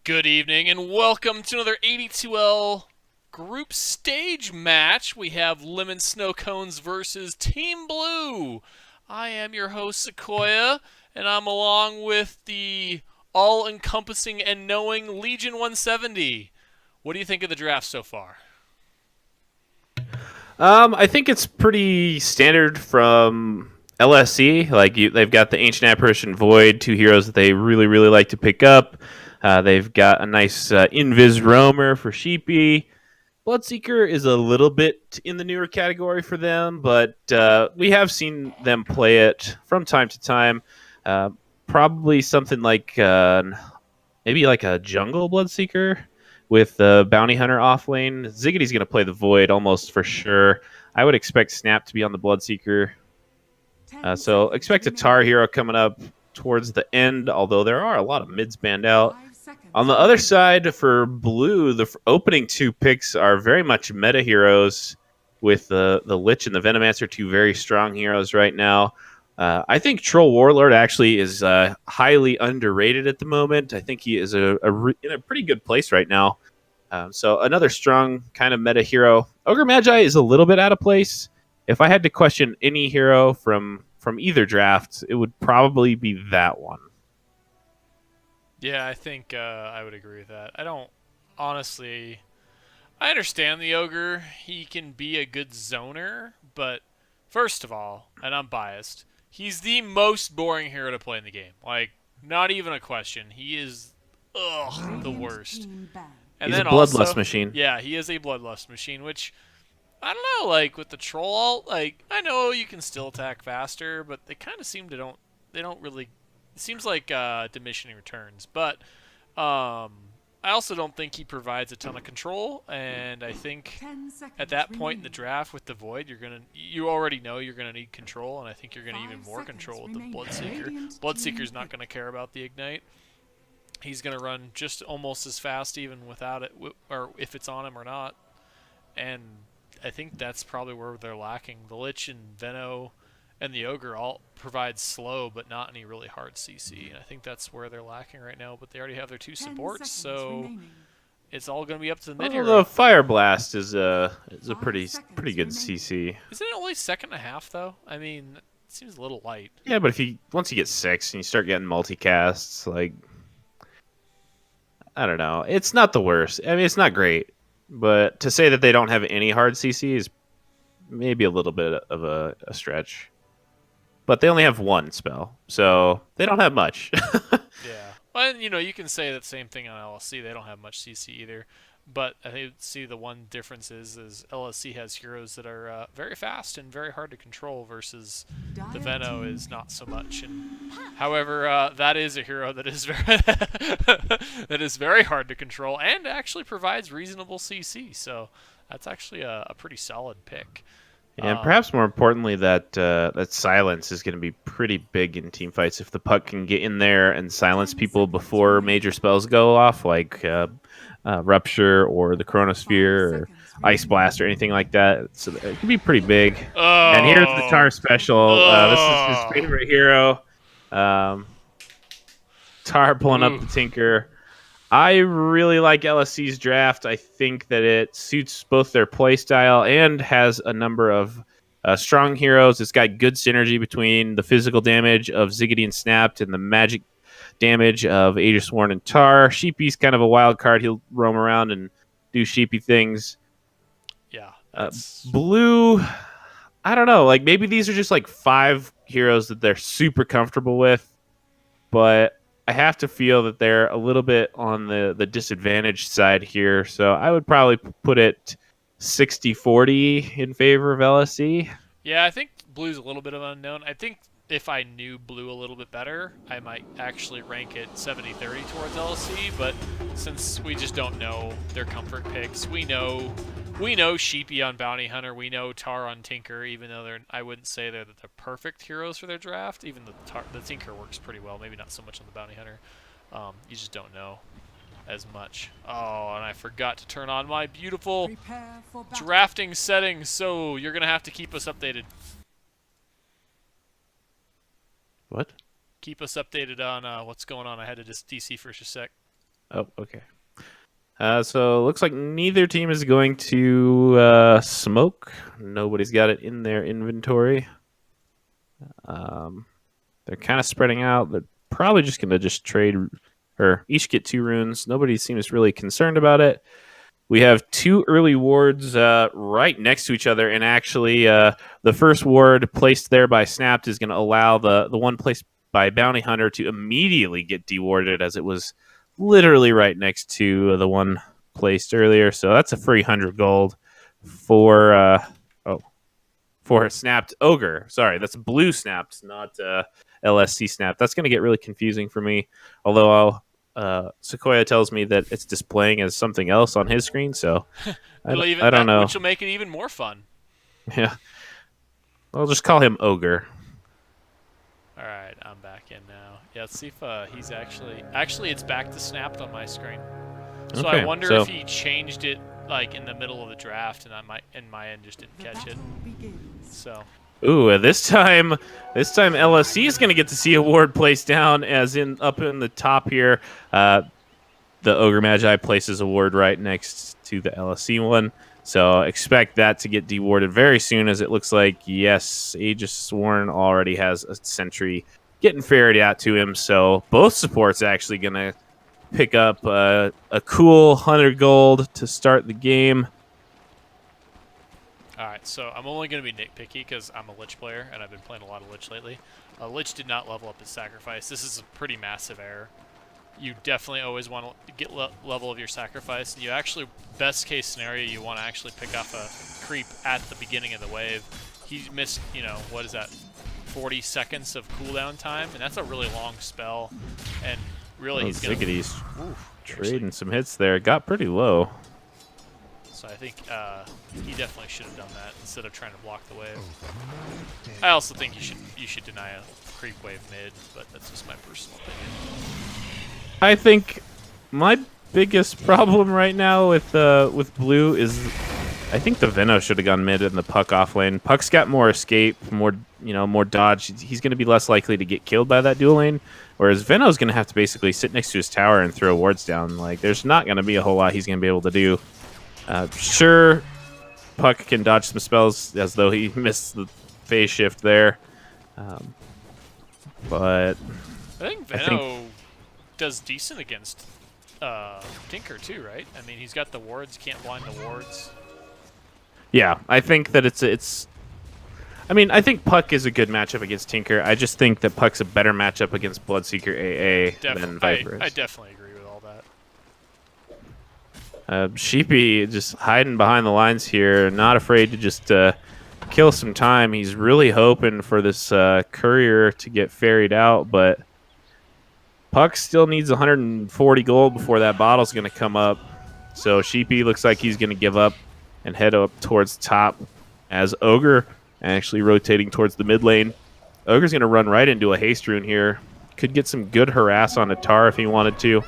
Good evening and welcome to another AD2L group stage match. We have Lemon Snow Cones versus Team Blue. I am your host Sequoia, and I'm along with the all-encompassing and knowing Legion 170. What do you think of the draft so far? I think it's pretty standard from LSC. They've got the Ancient Apparition Void, two heroes that they really like to pick up. They've got a nice Invis Roamer for Sheepy. Bloodseeker is a little bit in the newer category for them, but we have seen them play it from time to time. Uh, Probably something like maybe like a Jungle Bloodseeker with the Bounty Hunter off lane. Ziggity's going to play the Void almost for sure. I would expect Snap to be on the Bloodseeker. So expect a Tar hero coming up towards the end, although there are a lot of mids banned out. On the other side, for Blue, the opening two picks are very much meta heroes, with the Lich and the Venomancer, two very strong heroes right now. I think Troll Warlord actually is highly underrated at the moment. I think he is in a pretty good place right now. So another strong kind of meta hero. Ogre Magi is a little bit out of place. If I had to question any hero from either draft, it would probably be that one. Yeah, I think I would agree with that. I don't honestly. I understand the ogre. He can be a good zoner, but first of all, and I'm biased, he's the most boring hero to play in the game. Like, not even a question. He is, the worst. And He's a then bloodlust also, machine. yeah, he is a bloodlust machine, which I don't know. Like with the troll alt, like I know you can still attack faster, but they kind of seem to don't. They don't really. It seems like diminishing returns, but I also don't think he provides a ton of control, and I think at that point in the draft with the Void, you already know you're gonna need control, and I think you're gonna need even more control with the Bloodseeker. Bloodseeker's not gonna care about the ignite. He's gonna run just almost as fast even without it, or if it's on him or not. And I think that's probably where they're lacking. The Lich and Veno and the Ogre all provide slow, but not any really hard CC. And I think that's where they're lacking right now. But they already have their two supports, so it's all going to be up to the mid Oh, hero. the Fire Blast is a pretty good CC. Isn't it only second and a half though? I mean, it seems a little light. Yeah, but once you get 6 and you start getting multicasts, like I don't know, it's not the worst. I mean, it's not great, but to say that they don't have any hard CC is maybe a little bit of a stretch. But they only have one spell, so they don't have much. Yeah. Well, and you can say that same thing on LSC. They don't have much CC either. But I think see the one difference is LSC has heroes that are very fast and very hard to control versus the Veno is not so much. And however, that is a hero that is very that is very hard to control and actually provides reasonable CC. So that's actually a pretty solid pick. And perhaps more importantly, that silence is going to be pretty big in team fights. If the puck can get in there and silence people before major spells go off, like Rupture or the Chronosphere or Ice Blast or anything like that, so it can be pretty big. And here's the Tar special. This is his favorite hero. Tar pulling up the Tinker. I really like LSC's draft. I think that it suits both their playstyle and has a number of strong heroes. It's got good synergy between the physical damage of Ziggity and Snapped and the magic damage of Aegisworn and Tar. Sheepy's kind of a wild card. He'll roam around and do sheepy things. Yeah. Blue, I don't know. Like maybe these are just like 5 heroes that they're super comfortable with, but I have to feel that they're a little bit on the disadvantaged side here. So I would probably put it 60-40 in favor of LSC. Yeah, I think blue's a little bit of an unknown. I think if I knew blue a little bit better, I might actually rank it 70-30 towards LSC, but since we just don't know their comfort picks, we know Sheepy on Bounty Hunter, we know Tar on Tinker, even though I wouldn't say they're the perfect heroes for their draft, even the Tinker works pretty well, maybe not so much on the Bounty Hunter. You just don't know as much. Oh, and I forgot to turn on my beautiful drafting settings, so you're going to have to keep us updated. What? Keep us updated on what's going on. I had to just DC for just a sec. Oh, okay. So looks like neither team is going to smoke. Nobody's got it in their inventory. Um, they're kind of spreading out. They're probably just going to just trade or each get 2 runes. Nobody seems really concerned about it. We have 2 early wards right next to each other, and actually, the first ward placed there by Snapped is going to allow the one placed by Bounty Hunter to immediately get dewarded, as it was literally right next to the one placed earlier. So that's a free 100 gold for for Snapped Ogre. Sorry, that's blue Snapped, not LSC Snapped. That's going to get really confusing for me. Although Sequoia tells me that it's displaying as something else on his screen, so I don't know. Which will make it even more fun. Yeah, I'll just call him Ogre. All right, I'm back in now. Yeah, let's see if he's actually it's back to Snapped on my screen. So Okay, I wonder so if he changed it like in the middle of the draft, and my end just didn't catch it. So. ooh, this time LSC is going to get to see a ward placed down, as in up in the top here. The Ogre Magi places a ward right next to the LSC one. So expect that to get dewarded very soon, as it looks like, yes, Aegis Sworn already has a sentry getting ferried out to him. So both supports actually going to pick up a cool 100 gold to start the game. Alright, so I'm only going to be nitpicky because I'm a Lich player, and I've been playing a lot of Lich lately. Lich did not level up his sacrifice. This is a pretty massive error. You definitely always want to get level of your sacrifice. You actually, best case scenario, you want to actually pick off a creep at the beginning of the wave. He missed, what is that, 40 seconds of cooldown time, and that's a really long spell. And really, he's going to... Trading some hits there. Got pretty low. So I think he definitely should have done that instead of trying to block the wave. I also think you should deny a creep wave mid, but that's just my personal opinion. I think my biggest problem right now with blue is I think the Veno should have gone mid in the Puck off lane. Puck's got more escape, more dodge. He's going to be less likely to get killed by that dual lane, whereas Veno's going to have to basically sit next to his tower and throw wards down. Like, there's not going to be a whole lot he's going to be able to do. Sure, Puck can dodge some spells, as though he missed the phase shift there. But I think Veno does decent against Tinker too, right? I mean, he's got the wards, can't blind the wards. Yeah, I think that it's. I mean, I think Puck is a good matchup against Tinker. I just think that Puck's a better matchup against Bloodseeker AA than Viper is. I definitely agree with all that. Sheepy just hiding behind the lines here, not afraid to just kill some time. He's really hoping for this courier to get ferried out, but Puck still needs 140 gold before that bottle's going to come up. So Sheepy looks like he's going to give up and head up towards top, as Ogre actually rotating towards the mid lane. Ogre's going to run right into a haste rune here. Could get some good harass on Atar if he wanted to.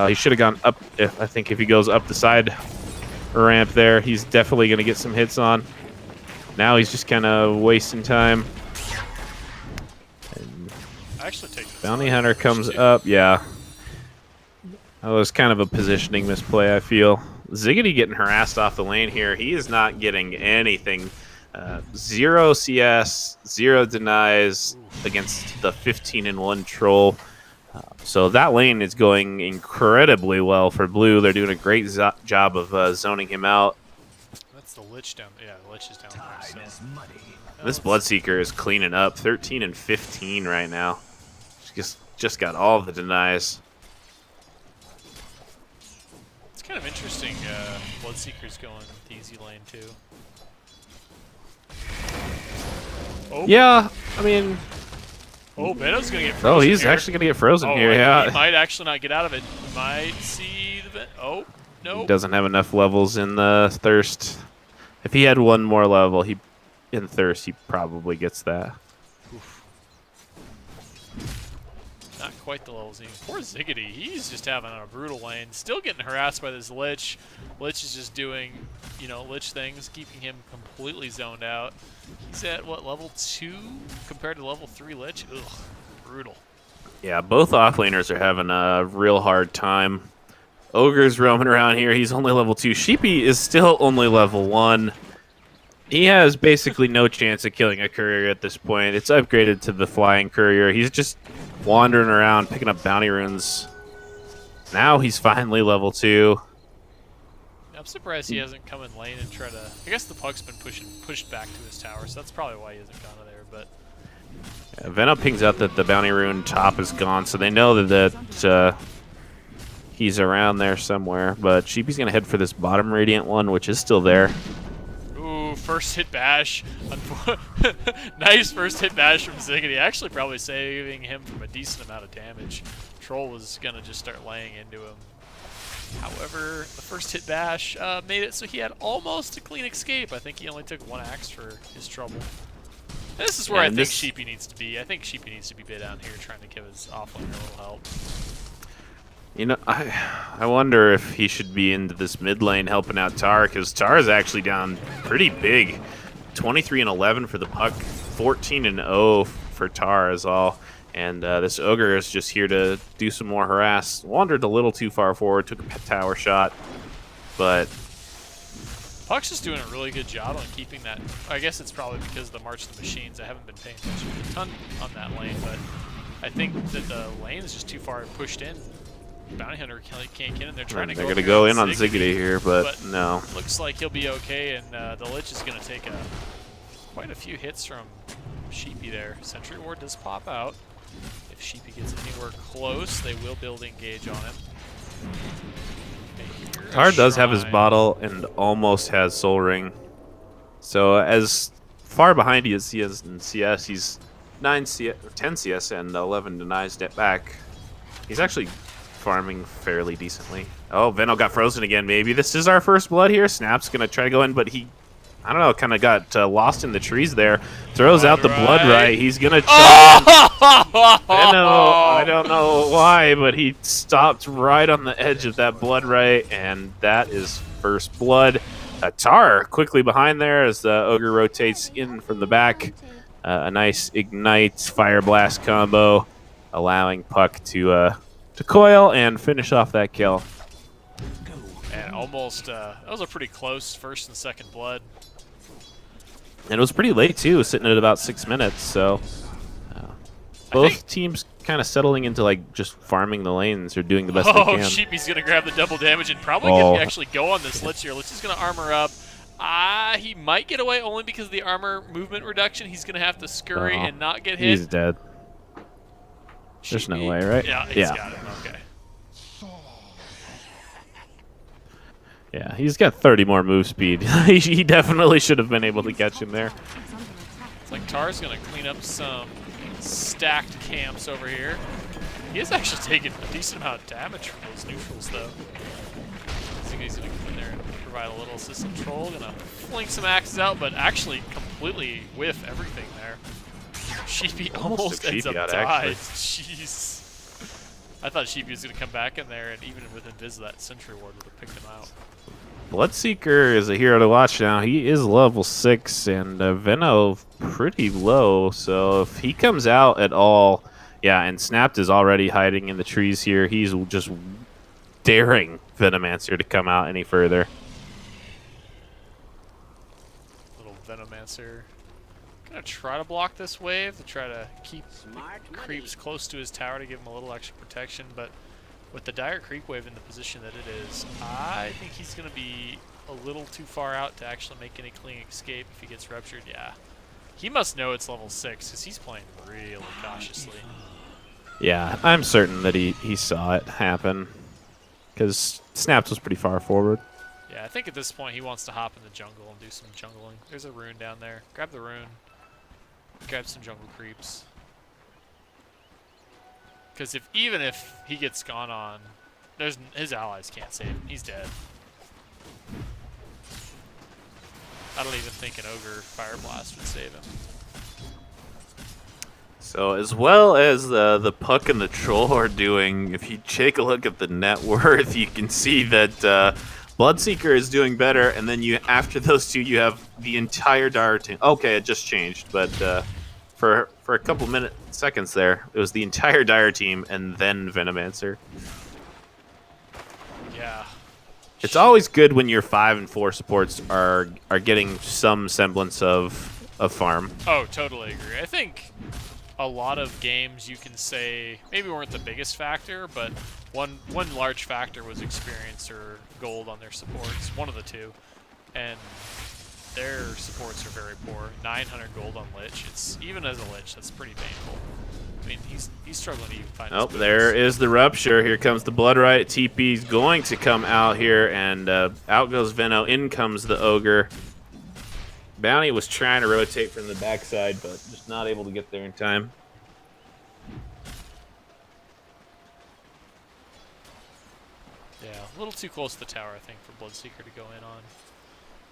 He should have gone up. I think if he goes up the side ramp there, he's definitely going to get some hits on. Now he's just kind of wasting time. I actually take this. Bounty Hunter comes up. Yeah. That was kind of a positioning misplay, I feel. Ziggity getting harassed off the lane here. He is not getting anything. 0 CS, 0 denies against the 15-1 troll. So that lane is going incredibly well for blue. They're doing a great job of zoning him out. That's the Lich down. Yeah, the Lich is down there. So. This Bloodseeker is cleaning up. 13 and 15 right now. Just got all of the denies. It's kind of interesting. Bloodseeker's going with the easy lane too. Oh. Yeah, I mean. Oh, Veno's gonna get frozen. Oh, he's here. actually gonna get frozen here. Wait, Yeah, he might actually not get out of it. He might see the Ven. Oh, no. He doesn't have enough levels in the Thirst. If he had one more level, in Thirst, he probably gets that. Oof. Not quite the levels. Poor Ziggity. He's just having a brutal lane. Still getting harassed by this Lich. Lich is just doing, Lich things, keeping him completely zoned out. He's at, what, level 2 compared to level 3 Lich? Ugh, brutal. Yeah, both offlaners are having a real hard time. Ogre's roaming around here. He's only level 2. Sheepy is still only level 1. He has basically no chance of killing a courier at this point. It's upgraded to the flying courier. He's just wandering around picking up bounty runes. Now he's finally level 2. I'm surprised he hasn't come in lane and try to... I guess the puck's been pushed back to his tower, so that's probably why he hasn't gone to there, but... Yeah, Venom pings out that the bounty rune top is gone, so they know that he's around there somewhere. But Sheepy's going to head for this bottom Radiant one, which is still there. Ooh, first hit bash. Nice first hit bash from Ziggity. Actually probably saving him from a decent amount of damage. Troll was going to just start laying into him. However, the first hit bash made it so he had almost a clean escape. I think he only took 1 axe for his trouble. And this is where I think Sheepy needs to be. I think Sheepy needs to be down here trying to give his offlaner a little help. You know, I wonder if he should be into this mid lane helping out Tar, because Tar is actually down pretty big. 23 and 11 for the puck, 14 and 0 for Tar is all. And this Ogre is just here to do some more harass. Wandered a little too far forward, took a tower shot, but... Puck's just doing a really good job on keeping that. I guess it's probably because of the March of the Machines. I haven't been paying attention a ton on that lane, but I think that the lane is just too far pushed in. Bounty Hunter can't get in there trying to go. They're going to go in on Ziggity here, but no. Looks like he'll be okay, and the Lich is going to take quite a few hits from Sheepy there. Sentry Ward does pop out. If Sheepy gets anywhere close, they will build engage on him. Tar does have his bottle and almost has Soul Ring. So as far behind he is in CS, he's 10 CS and 11 denies net back. He's actually farming fairly decently. Oh, Veno got frozen again, maybe. This is our first blood here. Snap's going to try to go in, but he, I don't know, kind of got lost in the trees there. Throws out the blood right. He's going to charge. Veno, I don't know why, but he stopped right on the edge of that blood right, and that is first blood. Tar quickly behind there as the Ogre rotates in from the back. A nice Ignite Fire Blast combo, allowing Puck to coil and finish off that kill. And almost, that was a pretty close first and second blood. And it was pretty late too, sitting at about 6 minutes, so both teams kind of settling into like just farming the lanes or doing the best they can. Oh, Sheepy's going to grab the double damage and probably going to actually go on this Lich here. Lich is going to armor up. He might get away only because of the armor movement reduction. He's going to have to scurry and not get hit. He's dead. There's no way, right? Yeah, he's got him. Okay. Yeah, he's got 30 more move speed. He definitely should have been able to catch him there. It's like Tar's going to clean up some stacked camps over here. He is actually taking a decent amount of damage from those neutrals, though. I think he's going to come in there and provide a little assistant troll. Going to fling some axes out, but actually completely whiff everything there. Sheepy almost ends up dying. Jeez. I thought Sheepy was going to come back in there, and even with Invis, that Sentry Ward would have picked him out. Bloodseeker is a hero to watch now. He is level 6, and Veno pretty low, so if he comes out at all... Yeah, and Snapped is already hiding in the trees here. He's just daring Venomancer to come out any further. Little Venomancer. Gonna try to block this wave to try to keep the creeps close to his tower to give him a little extra protection, but with the dire creep wave in the position that it is, I think he's gonna be a little too far out to actually make any clean escape if he gets ruptured. Yeah, he must know it's level 6 because he's playing really cautiously. Yeah, I'm certain that he saw it happen because Snaps was pretty far forward. Yeah, I think at this point he wants to hop in the jungle and do some jungling. There's a rune down there. Grab the rune. Grab some jungle creeps. Because even if he gets gone on, his allies can't save him. He's dead. I don't even think an Ogre Fire Blast would save him. So as well as the Puck and the Troll are doing, if you take a look at the net worth, you can see that Bloodseeker is doing better, and then after those two you have the entire Dire team. Okay, it just changed, but for a couple seconds there, it was the entire Dire team and then Venomancer. Yeah, It's always good when your 5 and 4 supports are getting some semblance of farm. Oh, totally agree. I think a lot of games you can say maybe weren't the biggest factor, but one large factor was experience or gold on their supports, one of the two, and their supports are very poor. 900 gold on Lich. It's even as a Lich, that's pretty painful. I mean, he's struggling to even find. Oh, his there boots. is the rupture. Here comes the blood right. TP's going to come out here, and out goes Veno. In comes the ogre. Bounty was trying to rotate from the backside, but just not able to get there in time. Yeah, a little too close to the tower, I think, for Bloodseeker to go in on.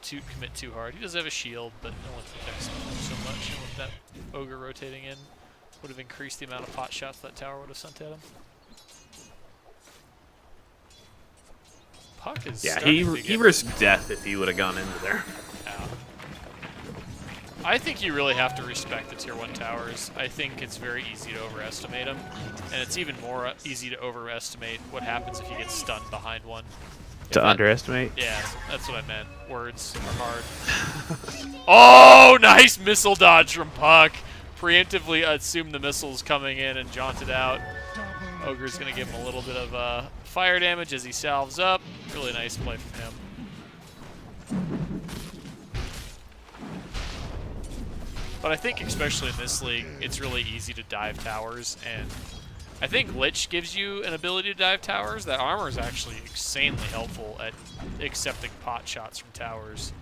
To commit too hard. He does have a shield, but no one protects him so much. And with that ogre rotating in, would have increased the amount of pot shots that tower would have sent at him. Puck is he risked death if he would have gone into there. Yeah. I think you really have to respect the tier 1 towers. I think it's very easy to overestimate them, and it's even more easy to overestimate what happens if you get stunned behind one. To underestimate? Yeah, that's what I meant. Words are hard. Oh, nice missile dodge from Puck. Preemptively assumed the missile's coming in and jaunted out. Ogre's going to give him a little bit of fire damage as he salves up. Really nice play from him. But I think especially in this league, it's really easy to dive towers, and I think Lich gives you an ability to dive towers. That armor is actually insanely helpful at accepting pot shots from towers.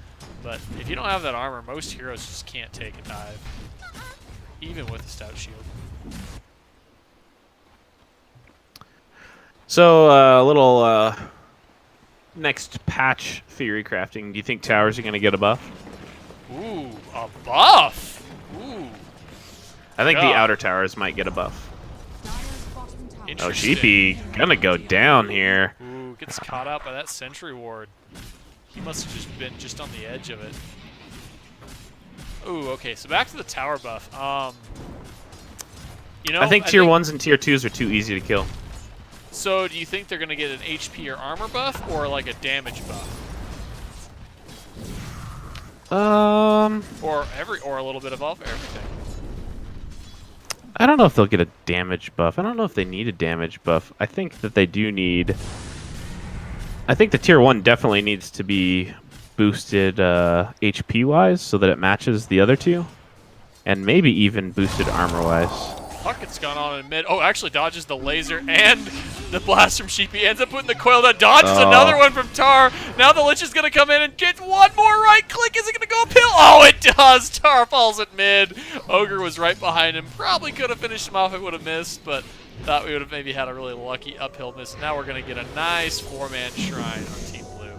But if you don't have that armor, most heroes just can't take a dive, even with a stout shield. So, a little next patch theory crafting. Do you think towers are going to get a buff? Ooh, a buff! Ooh. I think the outer towers might get a buff. Oh, GP gonna go down here. Ooh, gets caught out by that sentry ward. He must have just been just on the edge of it. Ooh, okay, so back to the tower buff. You know, I think tier 1s and tier 2s are too easy to kill. So, do you think they're gonna get an HP or armor buff, or like a damage buff, or a little bit of everything? I don't know if they'll get a damage buff. I don't know if they need a damage buff. I think that they do need... I think the tier 1 definitely needs to be boosted HP-wise so that it matches the other two. And maybe even boosted armor-wise. Puck gets gone on in mid. Oh, actually dodges the laser and the blast from Sheepy. Ends up putting the coil down. Dodges another one from Tar. Now the Lich is going to come in and get one more right click. Is it going to go uphill? Oh, it does. Tar falls at mid. Ogre was right behind him. Probably could have finished him off if it would have missed, but thought we would have maybe had a really lucky uphill miss. Now we're going to get a nice 4-man shrine on Team Blue.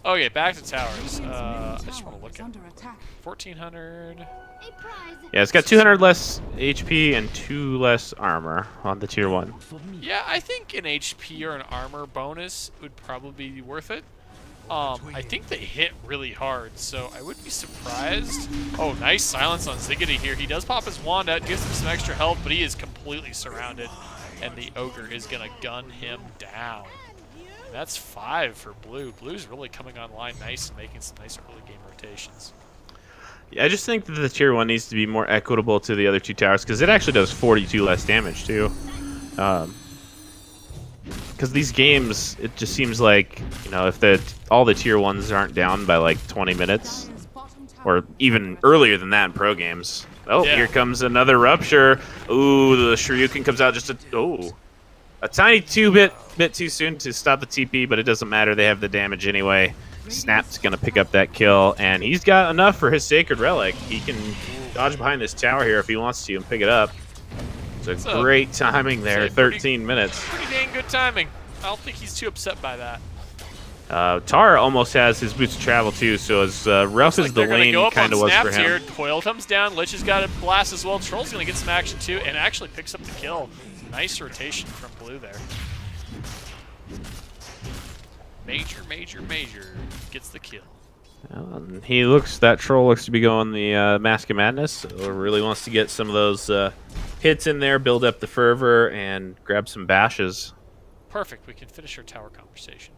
Okay, back to towers. I just want to look at 1,400. Yeah, it's got 200 less HP and 2 less armor on the tier 1. Yeah, I think an HP or an armor bonus would probably be worth it. I think they hit really hard, so I wouldn't be surprised. Oh, nice silence on Ziggity here. He does pop his wand out, gives him some extra health, but he is completely surrounded, and the Ogre is going to gun him down. And that's 5 for Blue. Blue's really coming online nice and making some nice early game rotations. Yeah, I just think that the tier 1 needs to be more equitable to the other two towers, because it actually does 42 less damage, too. Because these games, it just seems like, you know, if all the tier 1s aren't down by like 20 minutes, or even earlier than that in pro games. Oh, yeah. Here comes another rupture. Ooh, the Shoryuken comes out just a tiny bit too soon to stop the TP, but it doesn't matter. They have the damage anyway. Snap's going to pick up that kill, and he's got enough for his Sacred Relic. He can dodge behind this tower here if he wants to and pick it up. It's a great timing there, 13 minutes. Pretty dang good timing. I don't think he's too upset by that. Tar almost has his boots of travel too, so as rough as the lane kind of was for him. Here. Coil comes down, Lich has got a blast as well. Troll's going to get some action too, and actually picks up the kill. Nice rotation from Blue there. Major gets the kill. That troll looks to be going the Mask of Madness, so really wants to get some of those hits in there, build up the fervor, and grab some bashes. Perfect. We can finish our tower conversation.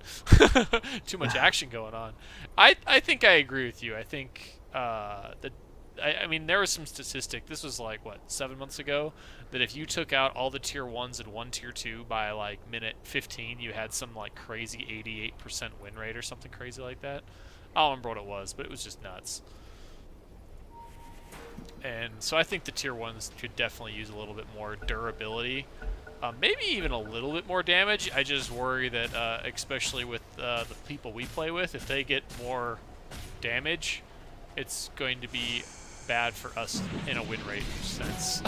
Too much action going on. I think I agree with you. I think I mean, there was some statistic. This was like what 7 months ago, that if you took out all the tier 1s and one tier 2 by like minute 15, you had some like crazy 88% win rate or something crazy like that. I don't remember what it was, but it was just nuts. And so I think the tier 1s could definitely use a little bit more durability. Maybe even a little bit more damage. I just worry that, especially with the people we play with, if they get more damage, it's going to be bad for us in a win rate sense.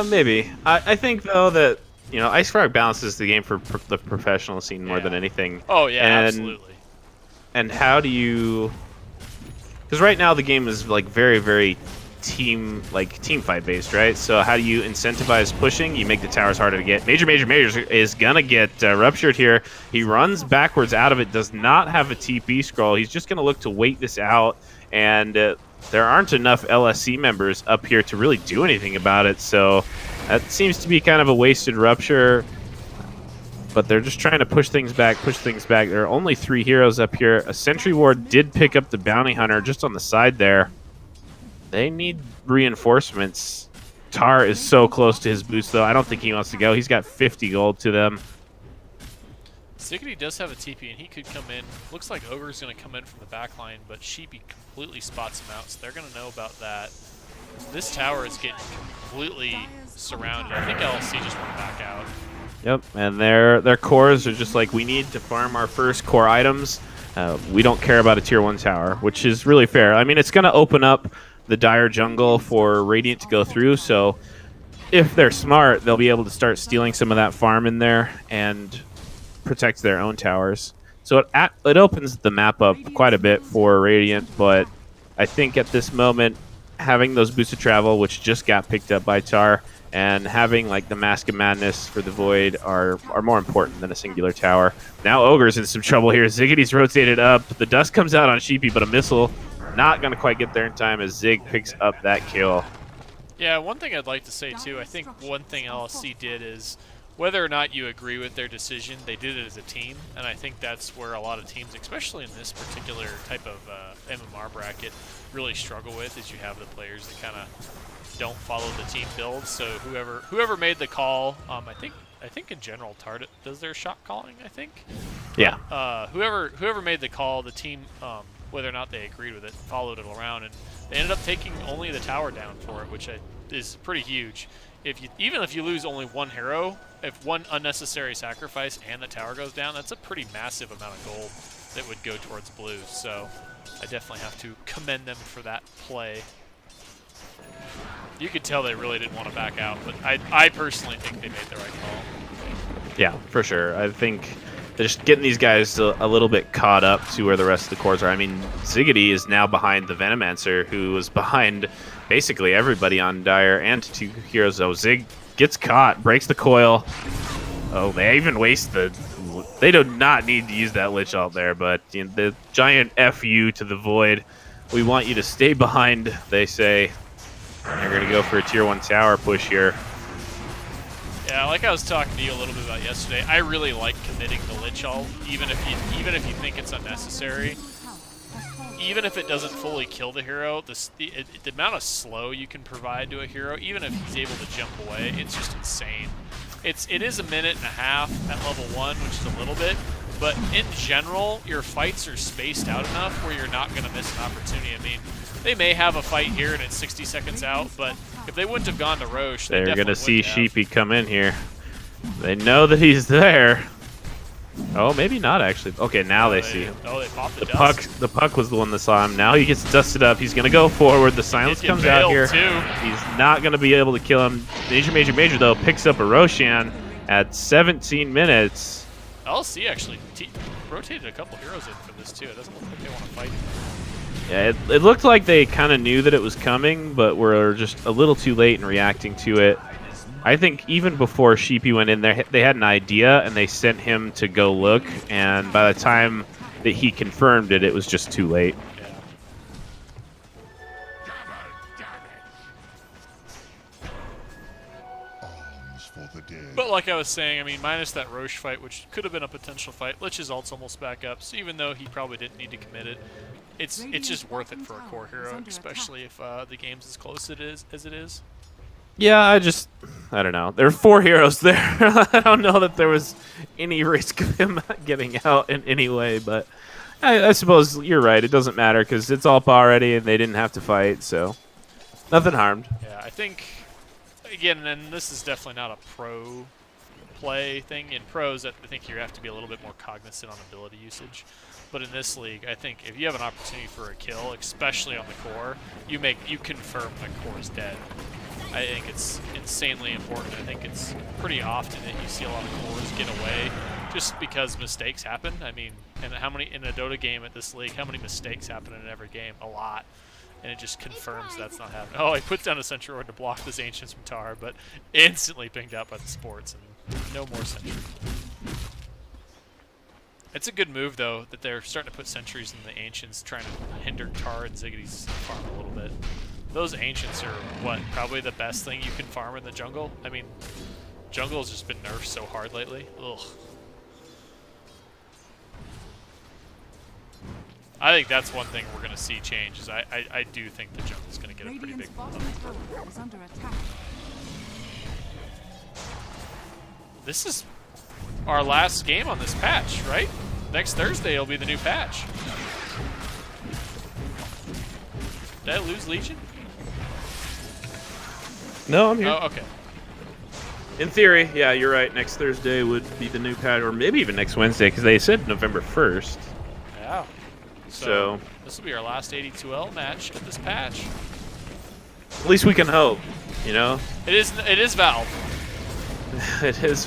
Maybe. I think, though, that, IceFrog balances the game for the professional scene more than anything. Oh, yeah, absolutely. And how do you... Because right now the game is like very, very team fight based, right? So how do you incentivize pushing? You make the towers harder to get. Major is gonna get ruptured here. He runs backwards out of it. Does not have a TP scroll. He's just gonna look to wait this out, and there aren't enough LSC members up here to really do anything about it. So that seems to be kind of a wasted rupture. But they're just trying to push things back. There are only 3 heroes up here. A Sentry Ward did pick up the Bounty Hunter just on the side there. They need reinforcements. Tar is so close to his boost, though. I don't think he wants to go. He's got 50 gold to them. Siggity does have a TP, and he could come in. Looks like Ogre's going to come in from the back line, but Sheepy completely spots him out, so they're going to know about that. This tower is getting completely surrounded. I think LLC just went back out. Yep, and their cores are just like, we need to farm our first core items. We don't care about a tier 1 tower, which is really fair. I mean, it's going to open up the Dire jungle for Radiant to go through, so if they're smart, they'll be able to start stealing some of that farm in there and protect their own towers. So it opens the map up quite a bit for Radiant, but I think at this moment, having those boosts of travel, which just got picked up by Tar, and having like the Mask of Madness for the Void are more important than a singular tower. Now Ogre's in some trouble here. Ziggity's rotated up. The dust comes out on Sheepy, but a missile not going to quite get there in time as Zig picks up that kill. Yeah, one thing I'd like to say too, I think one thing LSC did is, whether or not you agree with their decision, they did it as a team, and I think that's where a lot of teams, especially in this particular type of MMR bracket, really struggle with, is you have the players that kind of don't follow the team build. So whoever made the call, I think in general Tart does their shot calling, I think. Yeah. Whoever made the call, the team, whether or not they agreed with it, followed it around, and they ended up taking only the tower down for it, which is pretty huge. Even if you lose only one hero, if one unnecessary sacrifice and the tower goes down, that's a pretty massive amount of gold that would go towards blue. So I definitely have to commend them for that play. You could tell they really didn't want to back out, but I personally think they made the right call. Yeah, for sure. I think they're just getting these guys a little bit caught up to where the rest of the cores are. I mean, Ziggity is now behind the Venomancer, who was behind basically everybody on Dire and 2 heroes. So Zig gets caught, breaks the coil. Oh, they even waste the... They do not need to use that Lich Ult there, but the giant FU to the Void. We want you to stay behind, they say. They're going to go for a tier 1 tower push here. Yeah, like I was talking to you a little bit about yesterday, I really like committing the Lich Ult, even if you think it's unnecessary. Even if it doesn't fully kill the hero, the amount of slow you can provide to a hero, even if he's able to jump away, it's just insane. It is a minute and a half at level 1, which is a little bit, but in general, your fights are spaced out enough where you're not going to miss an opportunity. I mean, they may have a fight here and it's 60 seconds out, but if they wouldn't have gone to Roche, they're going to see Sheepy come in here. They know that he's there. Oh, maybe not actually. Okay, now they see him. Oh, they popped the dust. The puck was the one that saw him. Now he gets dusted up. He's going to go forward. The silence comes out here. Too. He's not going to be able to kill him. Major, though, picks up a Roshan at 17 minutes. LC actually rotated a couple heroes in for this, too. It doesn't look like they want to fight. Yeah, it looked like they kind of knew that it was coming, but were just a little too late in reacting to it. I think even before Sheepy went in there, they had an idea, and they sent him to go look, and by the time that he confirmed it, it was just too late. Arms for But like I was saying, I mean, minus that Roche fight, which could have been a potential fight, Lich's ult's almost back up, so even though he probably didn't need to commit it, it's just worth it for a core hero, especially if the game's as close as it is. Yeah, I don't know. There are 4 heroes there. I don't know that there was any risk of him getting out in any way, but I suppose you're right. It doesn't matter because it's all already and they didn't have to fight, so nothing harmed. Yeah, I think, again, and this is definitely not a pro play thing. In pros, I think you have to be a little bit more cognizant on ability usage. But in this league, I think if you have an opportunity for a kill, especially on the core, you confirm the core is dead. I think it's insanely important. I think it's pretty often that you see a lot of cores get away just because mistakes happen. I mean, and how many in a Dota game at this league, how many mistakes happen in every game? A lot. And it just confirms that's not happening. Oh, he puts down a Sentry Orb to block this Ancients from Tar, but instantly pinged out by the sports, and no more Sentry. It's a good move, though, that they're starting to put sentries in the Ancients, trying to hinder Tar and Ziggity's farm a little bit. Those Ancients are, what, probably the best thing you can farm in the jungle? I mean, jungle's just been nerfed so hard lately. Ugh. I think that's one thing we're going to see change, is I do think the jungle's going to get a pretty big bump. This is our last game on this patch, right? Next Thursday will be the new patch. Did I lose Legion? No, I'm here. Oh, okay. In theory, yeah, you're right. Next Thursday would be the new patch, or maybe even next Wednesday, because they said November 1st. Yeah. So this will be our last AD2L match at this patch. At least we can hope, you know? It is Valve. It is.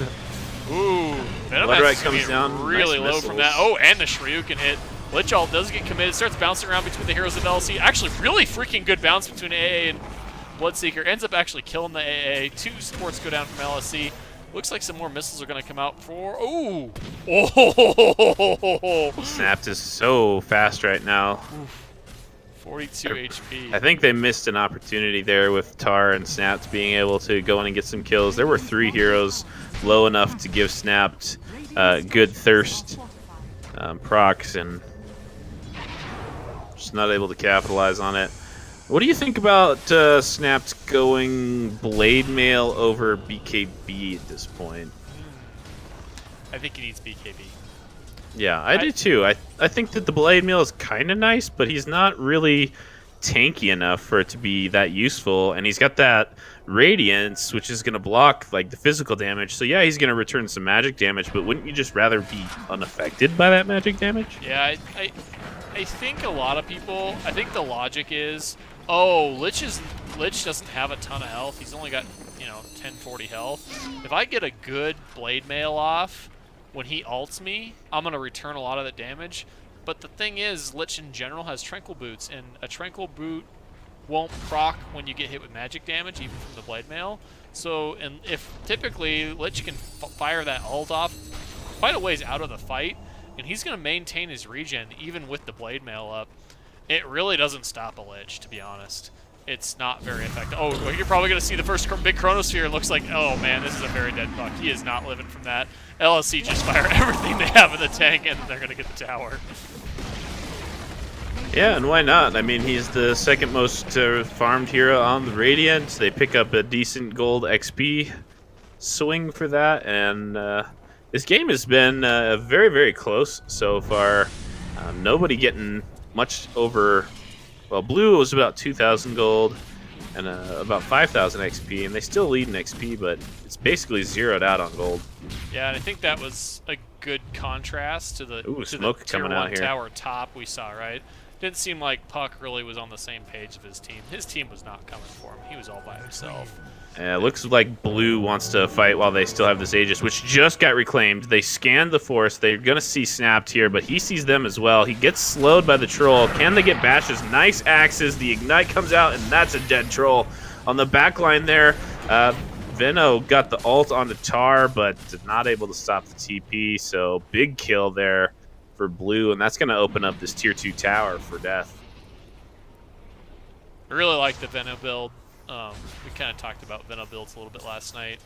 Ooh, Venom comes down really low from that. Oh, and the Shryukin hit. Lich ult does get committed, starts bouncing around between the heroes of LC. Actually, really freaking good bounce between AA and Bloodseeker. Ends up actually killing the AA. 2 supports go down from LSC. Looks like some more missiles are going to come out for... Ooh! Oh! Snapped is so fast right now. Oof. 42 HP. I think they missed an opportunity there with Tar and Snapped being able to go in and get some kills. There were 3 heroes low enough to give Snapped good thirst procs, and just not able to capitalize on it. What do you think about Snapped going Blade Mail over BKB at this point? I think he needs BKB. Yeah, I do too. I think that the Blade Mail is kind of nice, but he's not really tanky enough for it to be that useful. And he's got that Radiance, which is going to block like the physical damage. So yeah, he's going to return some magic damage, but wouldn't you just rather be unaffected by that magic damage? Yeah, I think a lot of people, I think the logic is, oh, Lich doesn't have a ton of health. He's only got, 1040 health. If I get a good Blade Mail off when he ults me, I'm going to return a lot of the damage. But the thing is, Lich in general has Tranquil Boots, and a Tranquil Boot won't proc when you get hit with magic damage, even from the Blade Mail. So, and if typically Lich can fire that ult off quite a ways out of the fight, and he's going to maintain his regen even with the Blade Mail up, it really doesn't stop a Lich, to be honest. It's not very effective. Oh, well, you're probably going to see the first big Chronosphere. It looks like, oh man, this is a very dead buck. He is not living from that. LSC just fire everything they have in the tank, and they're going to get the tower. Yeah, and why not? I mean, he's the second most farmed hero on the Radiant. They pick up a decent gold XP swing for that, and this game has been very, very close so far. Nobody getting much over... Well, Blue was about 2,000 gold and about 5,000 XP, and they still lead in XP, but it's basically zeroed out on gold. Yeah, and I think that was a good contrast to the, smoke Tier coming 1 out here. tower top we saw, right? Didn't seem like Puck really was on the same page of his team. His team was not coming for him. He was all by himself. It looks like Blue wants to fight while they still have this Aegis, which just got reclaimed. They scanned the forest. They're going to see Snapped here, but he sees them as well. He gets slowed by the Troll. Can they get bashes? Nice axes. The Ignite comes out, and that's a dead Troll. On the back line there, Veno got the ult onto Tar, but not able to stop the TP, so big kill there for Blue, and that's going to open up this Tier 2 tower for Death. I really like the Veno build. We kind of talked about Veno builds a little bit last night.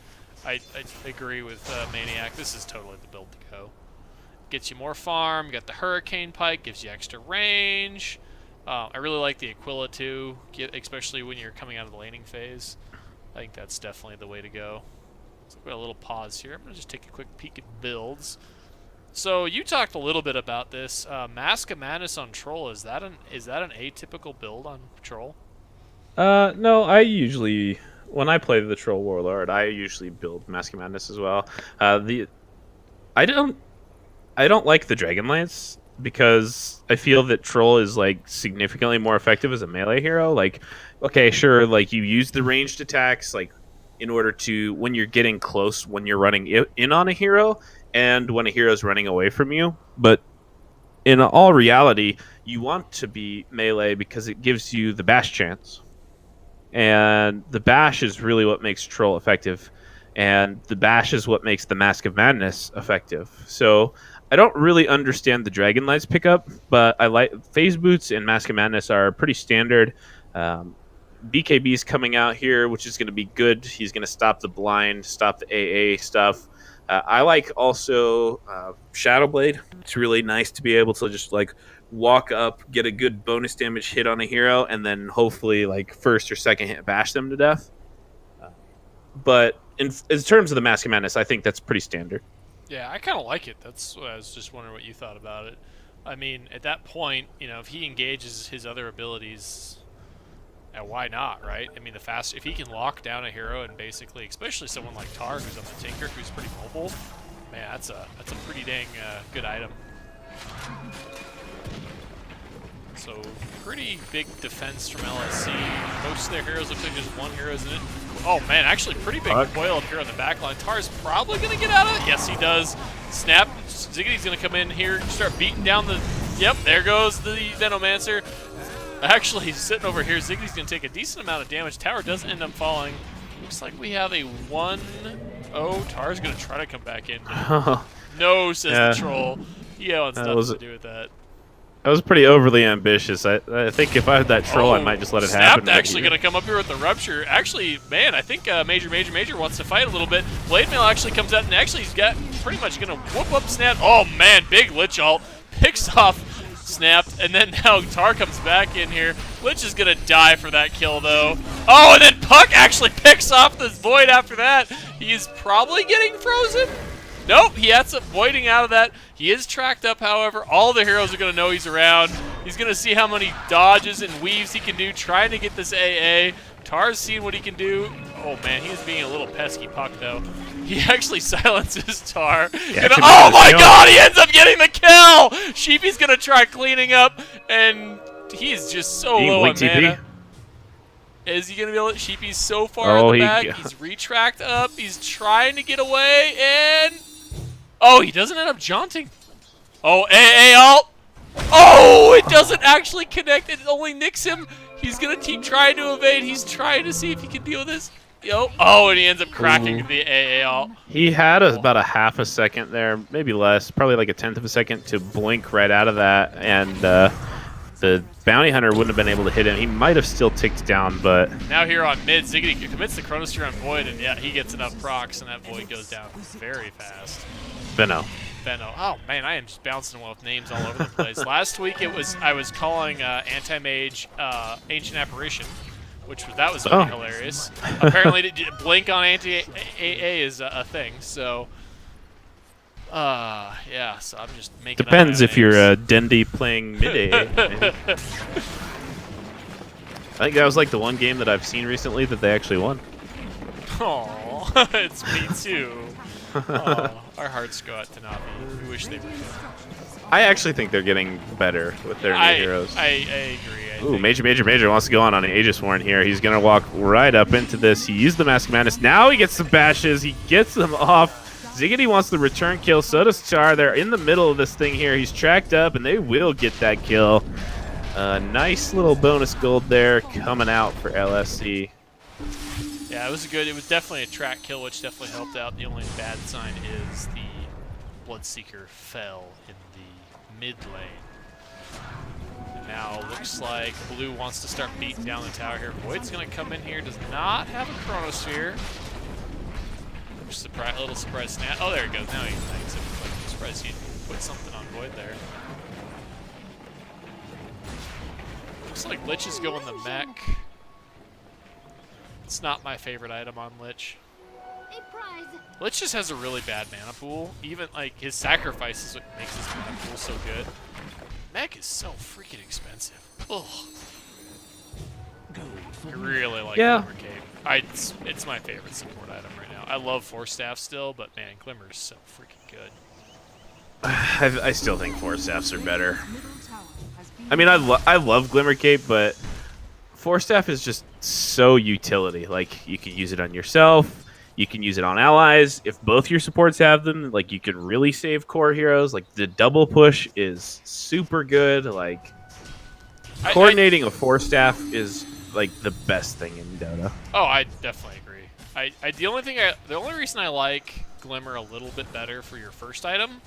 I agree with Maniac. This is totally the build to go. Gets you more farm. You got the Hurricane Pike, gives you extra range. I really like the Aquila too, especially when you're coming out of the laning phase. I think that's definitely the way to go. So we've got a little pause here. I'm gonna just take a quick peek at builds. So you talked a little bit about this. Mask of Madness on Troll, is that an atypical build on Troll? No, when I play the Troll Warlord, I usually build Mask of Madness as well. I don't like the Dragon Lance because I feel that Troll is like significantly more effective as a melee hero. Like, okay, sure, like you use the ranged attacks like in order to when you're getting close when you're running in on a hero and when a hero is running away from you, but in all reality, you want to be melee because it gives you the bash chance. And the bash is really what makes Troll effective. And the bash is what makes the Mask of Madness effective. So I don't really understand the Dragonlights pickup, but I like Phase Boots and Mask of Madness are pretty standard. BKB's coming out here, which is going to be good. He's going to stop the blind, stop the AA stuff. I like also Shadowblade. It's really nice to be able to just like walk up, get a good bonus damage hit on a hero, and then hopefully like first or second hit bash them to death. But in terms of the Mask of Madness, I think that's pretty standard. Yeah, I kind of like it. That's what I was just wondering what you thought about it. I mean, at that point, you know, if he engages his other abilities, why not, right? I mean, if he can lock down a hero and basically, especially someone like Tar, who's on the Tinker, who's pretty mobile, man, that's a pretty dang good item. So pretty big defense from LSC. Most of their heroes look like just one hero's in it. Oh man, actually pretty big coil up here on the back line. Tar's probably gonna get out of it. Yes, he does. Snap. Ziggity's gonna come in here, start beating down the. Yep, there goes the Venomancer. Actually, he's sitting over here. Ziggity's gonna take a decent amount of damage. Tower doesn't end up falling. Looks like we have a 1-0. Tar's gonna try to come back in. No, says the troll. He wants nothing to do with that. That was pretty overly ambitious. I think if I had that troll, I might just let it happen. Snap actually going to come up here with the Rupture. Actually, man, I think Major wants to fight a little bit. Blade Mail actually comes out, and actually he's got pretty much going to whoop up Snap. Oh, man, big Lich ult. Picks off Snap, and then now Tar comes back in here. Lich is going to die for that kill, though. Oh, and then Puck actually picks off this Void after that. He's probably getting frozen. Nope, he ends up voiding out of that. He is tracked up, however. All the heroes are going to know he's around. He's going to see how many dodges and weaves he can do trying to get this AA. Tar's seeing what he can do. Oh, man, he is being a little pesky Puck, though. He actually silences Tar. Oh, my God, he ends up getting the kill! Sheepy's going to try cleaning up, and he's just so low on mana. Is he going to be able to? Sheepy's so far in the back. He's retracked up. He's trying to get away, and... Oh, he doesn't end up jaunting. Oh, AA ult. Oh, it doesn't actually connect. It only nicks him. He's going to keep trying to evade. He's trying to see if he can deal with this. Yo. Oh, and he ends up cracking the AA ult. He had about a half a second there, maybe less, probably like a tenth of a second to blink right out of that, and the bounty hunter wouldn't have been able to hit him. He might have still ticked down, but... Now here on mid, Ziggity commits the Chronosphere on Void, and yeah, he gets enough procs, and that Void goes down very fast. Veno. Oh man, I am just bouncing with names all over the place. Last week I was calling Anti-Mage Ancient Apparition, that was hilarious. Apparently, blink on Anti-AA is a thing, so... yeah, so I'm just making Depends if you're a Dendy playing mid-AA. I think that was like the one game that I've seen recently that they actually won. Aw, it's me too. Our hearts go out to Navi. We wish they were good. I actually think they're getting better with their new heroes. I agree. Ooh, Major wants to go on an Aegis Warren here. He's going to walk right up into this. He used the Mask of Madness. Now he gets the bashes. He gets them off. Ziggity wants the return kill. So does Char. They're in the middle of this thing here. He's tracked up, and they will get that kill. Nice little bonus gold there coming out for LSC. Yeah, it was definitely a track kill, which definitely helped out. The only bad sign is the Bloodseeker fell in the mid lane. Now looks like Blue wants to start beating down the tower here. Void's going to come in here. Does not have a Chronosphere. little surprise snap. Oh, there he goes. Now he's nice. I'm surprised he put something on Void there. Looks like Lich is going the mech. It's not my favorite item on Lich. Lich just has a really bad mana pool. Even like his sacrifice is what makes his mana pool so good. Mech is so freaking expensive. Ugh. I really like Glimmer Cape. It's my favorite support item right now. I love Force Staff still, but man, Glimmer is so freaking good. I still think Force Staffs are better. I mean, I love Glimmer Cape, but Force Staff is just so utility. Like, you can use it on yourself. You can use it on allies. If both your supports have them, like, you can really save core heroes. Like, the double push is super good. Like, coordinating a Force Staff is like the best thing in Dota. Oh, I definitely agree. The only reason I like Glimmer a little bit better for your first item,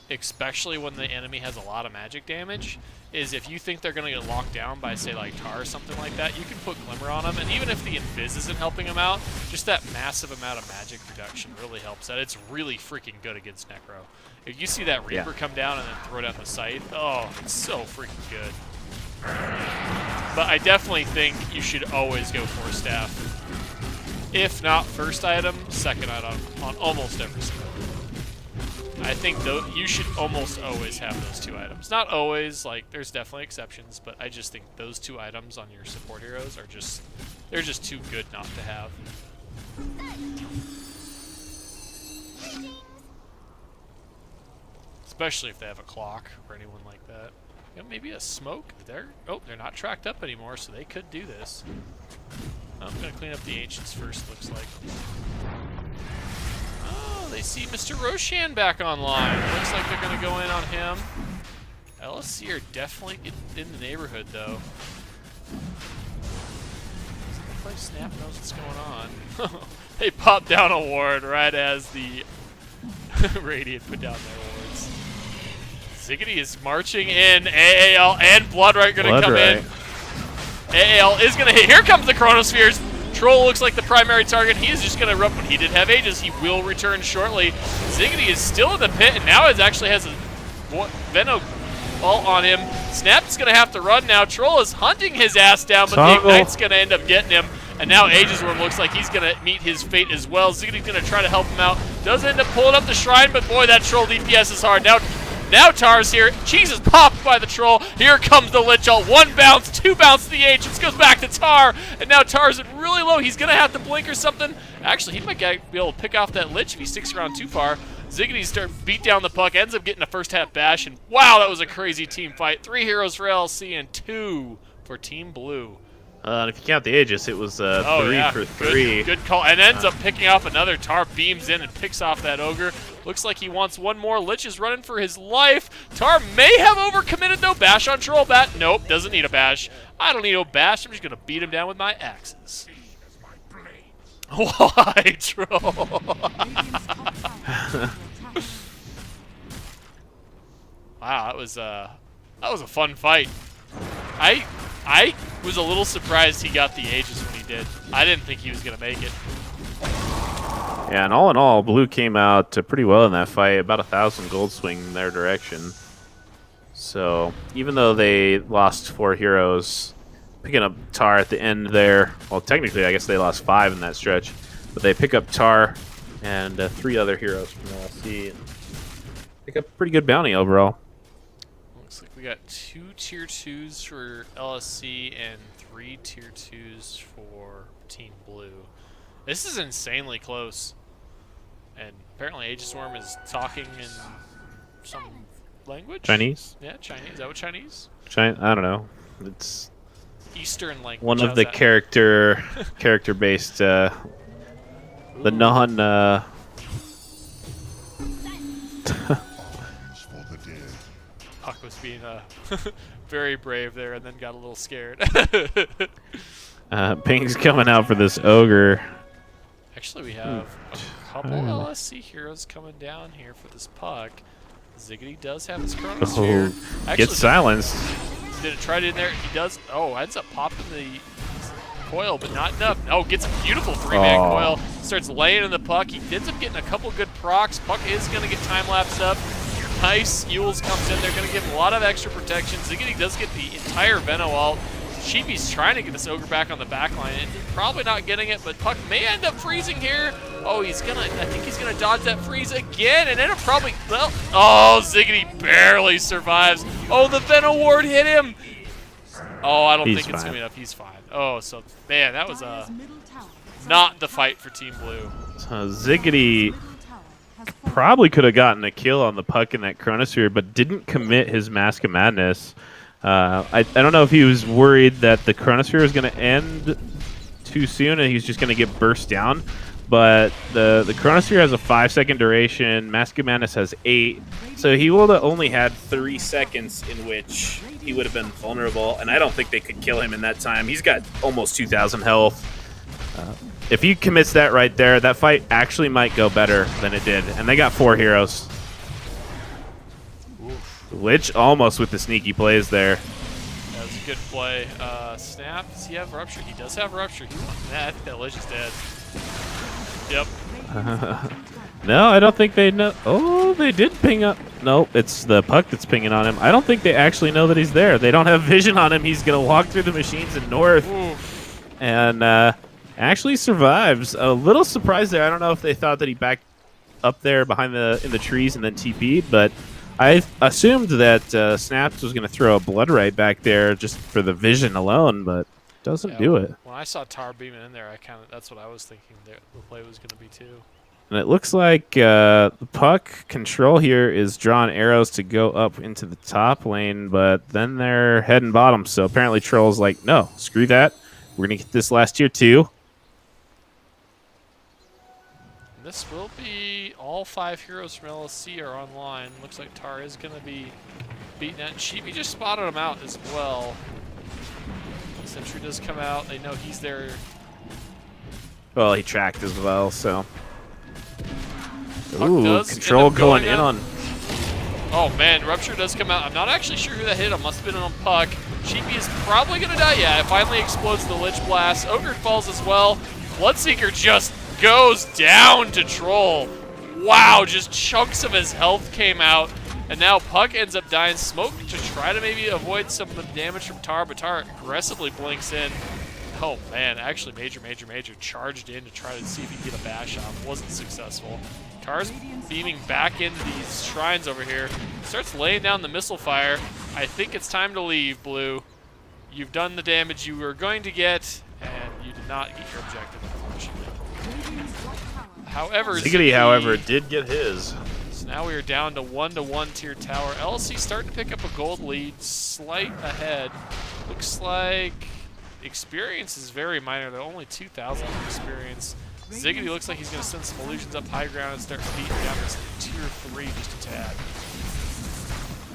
especially when the enemy has a lot of magic damage, is if you think they're going to get locked down by, say, like Tar or something like that, you can put Glimmer on them, and even if the Invis isn't helping them out, just that massive amount of magic reduction really helps that. It's really freaking good against Necro. If you see that Reaper come down and then throw down the Scythe, oh, it's so freaking good. But I definitely think you should always go Force Staff. If not first item, second item on almost every single. I think you should almost always have those two items. Not always, like there's definitely exceptions, but I just think those two items on your support heroes are they're just too good not to have. Especially if they have a clock or anyone like that. You know, maybe a smoke. They're not tracked up anymore, so they could do this. I'm gonna clean up the ancients first. Looks like. Oh, they see Mr. Roshan back online. Looks like they're gonna go in on him. LSC are definitely in the neighborhood though. Doesn't play Snap knows what's going on. They popped down a ward right as the Radiant put down their wards. Ziggity is marching in. AAL and Bloodright going to come in. AAL is going to hit. Here comes the Chronospheres. Troll looks like the primary target. He is just going to erupt, but he did have Aegis. He will return shortly. Ziggity is still in the pit, and now it actually has a Veno ult on him. Snap's going to have to run now. Troll is hunting his ass down, but the Ignite's going to end up getting him. And now Aegis Worm looks like he's going to meet his fate as well. Ziggity's going to try to help him out. Does end up pulling up the Shrine, but boy, that Troll DPS is hard. Now Tar's here. Cheese is popped by the Troll. Here comes the Lich ult. One bounce, two bounce to the Ancients. Goes back to Tar. And now Tar's really low. He's going to have to blink or something. Actually, he might be able to pick off that Lich if he sticks around too far. Ziggity beat down the puck. Ends up getting a first half bash. And wow, that was a crazy team fight. 3 heroes for LC and 2 for Team Blue. If you count the Aegis, it was 3 for 3. Good call. And ends up picking off another. Tar beams in and picks off that Ogre. Looks like he wants one more. Lich is running for his life. Tar may have overcommitted though. Bash on Troll Bat. Nope, doesn't need a bash. I don't need no bash. I'm just going to beat him down with my axes. Why, Troll? Wow, that was a fun fight. I was a little surprised he got the Aegis when he did. I didn't think he was going to make it. Yeah, and all in all, Blue came out pretty well in that fight. About 1,000 gold swing in their direction. So, even though they lost 4 heroes, picking up Tar at the end there, well, technically, I guess they lost 5 in that stretch, but they pick up Tar and 3 other heroes from LSC and pick up a pretty good bounty overall. Looks like we got 2 tier 2s for LSC and 3 tier 2s for Team Blue. This is insanely close. And apparently Aegis Worm is talking in some language? Chinese? Yeah, Chinese. Is that what Chinese? I don't know. It's Eastern language. one of the character-based, the non... Puck was being very brave there and then got a little scared. Ping's coming out for this Ogre. Actually, we have a couple LSC heroes coming down here for this puck. Ziggity does have his Chronosphere. Gets silenced. Did it try it in there? He does. Oh, ends up popping coil, but not enough. No, gets a beautiful 3-man Oh. coil. Starts laying in the Puck. He ends up getting a couple good procs. Puck is going to get time-lapsed up. Nice. Yules comes in. They're going to give him a lot of extra protection. Ziggity does get the entire Veno ult. Sheepy's trying to get this Ogre back on the back line. And probably not getting it, but Puck may end up freezing here. Oh, I think he's gonna dodge that freeze again, and it'll probably, well, oh, Ziggity barely survives. Oh, the Veno ward hit him. Oh, I don't think it's gonna be enough. He's fine. Oh, so, man, that was not the fight for Team Blue. So Ziggity probably could have gotten a kill on the Puck in that Chronosphere, but didn't commit his Mask of Madness. I don't know if he was worried that the Chronosphere was going to end too soon and he was just going to get burst down. But the Chronosphere has a 5-second duration. Mask of Madness has 8. So he would have only had 3 seconds in which he would have been vulnerable. And I don't think they could kill him in that time. He's got almost 2,000 health. If he commits that right there, that fight actually might go better than it did. And they got 4 heroes. Lich almost with the sneaky plays there. That was a good play. Snap, does he have Rupture? He does have Rupture. I think that Lich is dead. Yep. No, I don't think they know. Oh, they did ping up. Nope, it's the Puck that's pinging on him. I don't think they actually know that he's there. They don't have vision on him. He's going to walk through the machines in north. And actually survives. A little surprised there. I don't know if they thought that he backed up there behind in the trees and then TP'd, but I assumed that Snaps was going to throw a Blood Right back there just for the vision alone, but doesn't do it. When I saw Tar beaming in there, that's what I was thinking the play was going to be too. And it looks like the Puck control here is drawing arrows to go up into the top lane, but then they're heading bottom. So apparently Troll's like, no, screw that. We're going to get this last tier 2. This will be all 5 heroes from LSC are online. Looks like Tar is going to be beating that. And Sheepy just spotted him out as well. Sentry does come out. They know he's there. Well, he tracked as well, so. Puck Ooh, control going in on. Oh man, Rupture does come out. I'm not actually sure who that hit him. Must have been on Puck. Sheepy is probably going to die. Yeah, it finally explodes the Lich Blast. Ogre falls as well. Bloodseeker just goes down to Troll. Wow, just chunks of his health came out. And now Puck ends up dying. Smoke to try to maybe avoid some of the damage from Tar, but Tar aggressively blinks in. Oh man, actually Major charged in to try to see if he can get a bash off. Wasn't successful. Tar's beaming back into these shrines over here. Starts laying down the missile fire. I think it's time to leave, Blue. You've done the damage you were going to get, and you did not get your objective, unfortunately. However, Ziggity, however, did get his. So now we are down to 1-to-1 tier tower. LC starting to pick up a gold lead, slight ahead. Looks like experience is very minor. They're only 2,000 experience. Ziggity looks like he's going to send some illusions up high ground and start beating down this tier 3 just a tad.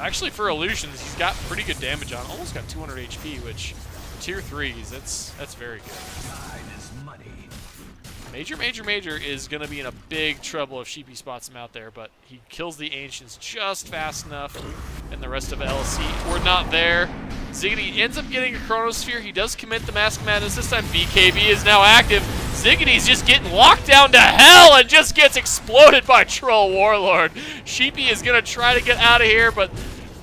Actually, for illusions, he's got pretty good damage on. Almost got 200 HP, which for tier 3s, that's very good. Major is going to be in a big trouble if Sheepy spots him out there, but he kills the Ancients just fast enough, and the rest of LC were not there. Ziggity ends up getting a Chronosphere. He does commit the Mask of Madness. This time BKB is now active. Ziggity's just getting locked down to hell and just gets exploded by Troll Warlord. Sheepy is going to try to get out of here, but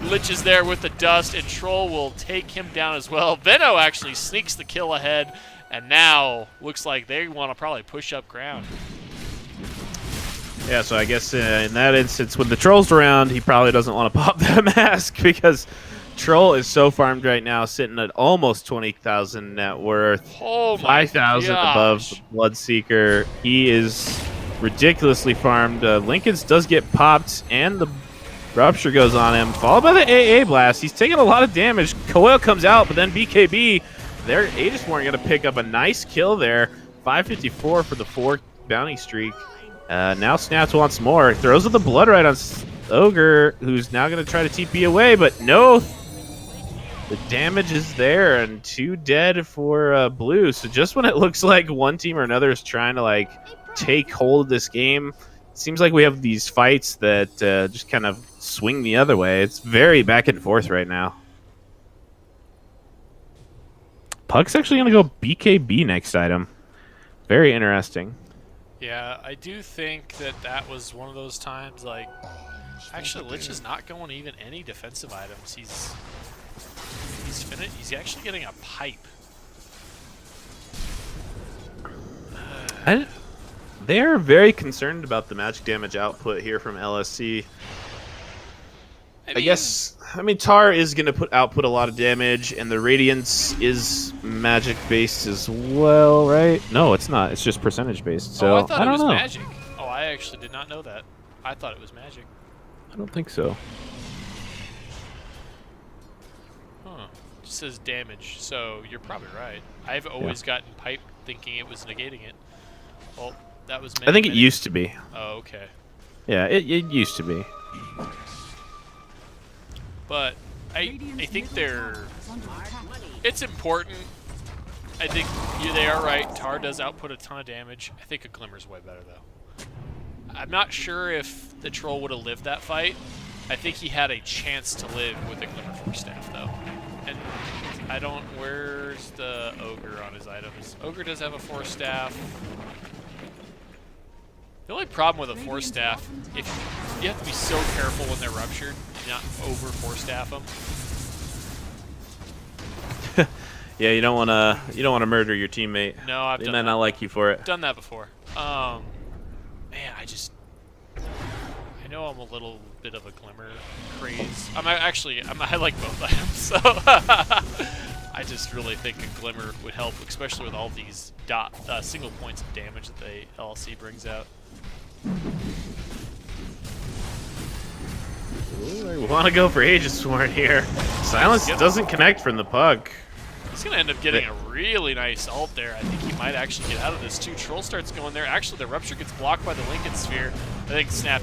Lich is there with the dust, and Troll will take him down as well. Veno actually sneaks the kill ahead. And now, looks like they want to probably push up ground. Yeah, so I guess in that instance, when the Troll's around, he probably doesn't want to pop that mask because Troll is so farmed right now, sitting at almost 20,000 net worth. Oh my 5,000 above the Bloodseeker. He is ridiculously farmed. Lincoln's does get popped, and the Rupture goes on him, followed by the AA Blast. He's taking a lot of damage. Coil comes out, but then BKB... Their Aegisborn going to pick up a nice kill there. 554 for the 4 bounty streak. Now Snaps wants more. Throws with the Blood Right on Ogre, who's now going to try to TP away, but no. The damage is there, and 2 dead for Blue. So just when it looks like one team or another is trying to like take hold of this game, it seems like we have these fights that just kind of swing the other way. It's very back and forth right now. Puck's actually going to go BKB next item. Very interesting. Yeah, I do think that was one of those times, like, actually Lich is not going even any defensive items. He's finished. He's actually getting a pipe. They are very concerned about the magic damage output here from LSC. I mean, Tar is going to output a lot of damage, and the Radiance is magic-based as well, right? No, it's not. It's just percentage-based, so I thought I don't it was know. magic. Oh, I actually did not know that. I thought it was magic. I don't think so. Huh. It just says damage, so you're probably right. I've always gotten pipe thinking it was negating it. Well, that was I think it used to be. Oh, okay. Yeah, it used to be. But I think it's important. I think they are right. Tar does output a ton of damage. I think a Glimmer's way better, though. I'm not sure if the Troll would have lived that fight. I think he had a chance to live with a Glimmer Force Staff, though. And I don't... Where's the Ogre on his items? Ogre does have a Force Staff. The only problem with a Force Staff, if you have to be so careful when they're ruptured, and not over Force Staff them. Yeah, you don't want to murder your teammate. No, I've they done might that. not like you for it. Done that before. Man, I know I'm a little bit of a Glimmer craze. I like both items, so I just really think a Glimmer would help, especially with all these single points of damage that the LLC brings out. Ooh, we want to go for Aegisworn here. Silence doesn't connect from the Puck. He's going to end up getting a really nice ult there. I think he might actually get out of this too. Troll starts going there. Actually, the Rupture gets blocked by the Lincoln Sphere. I think Snap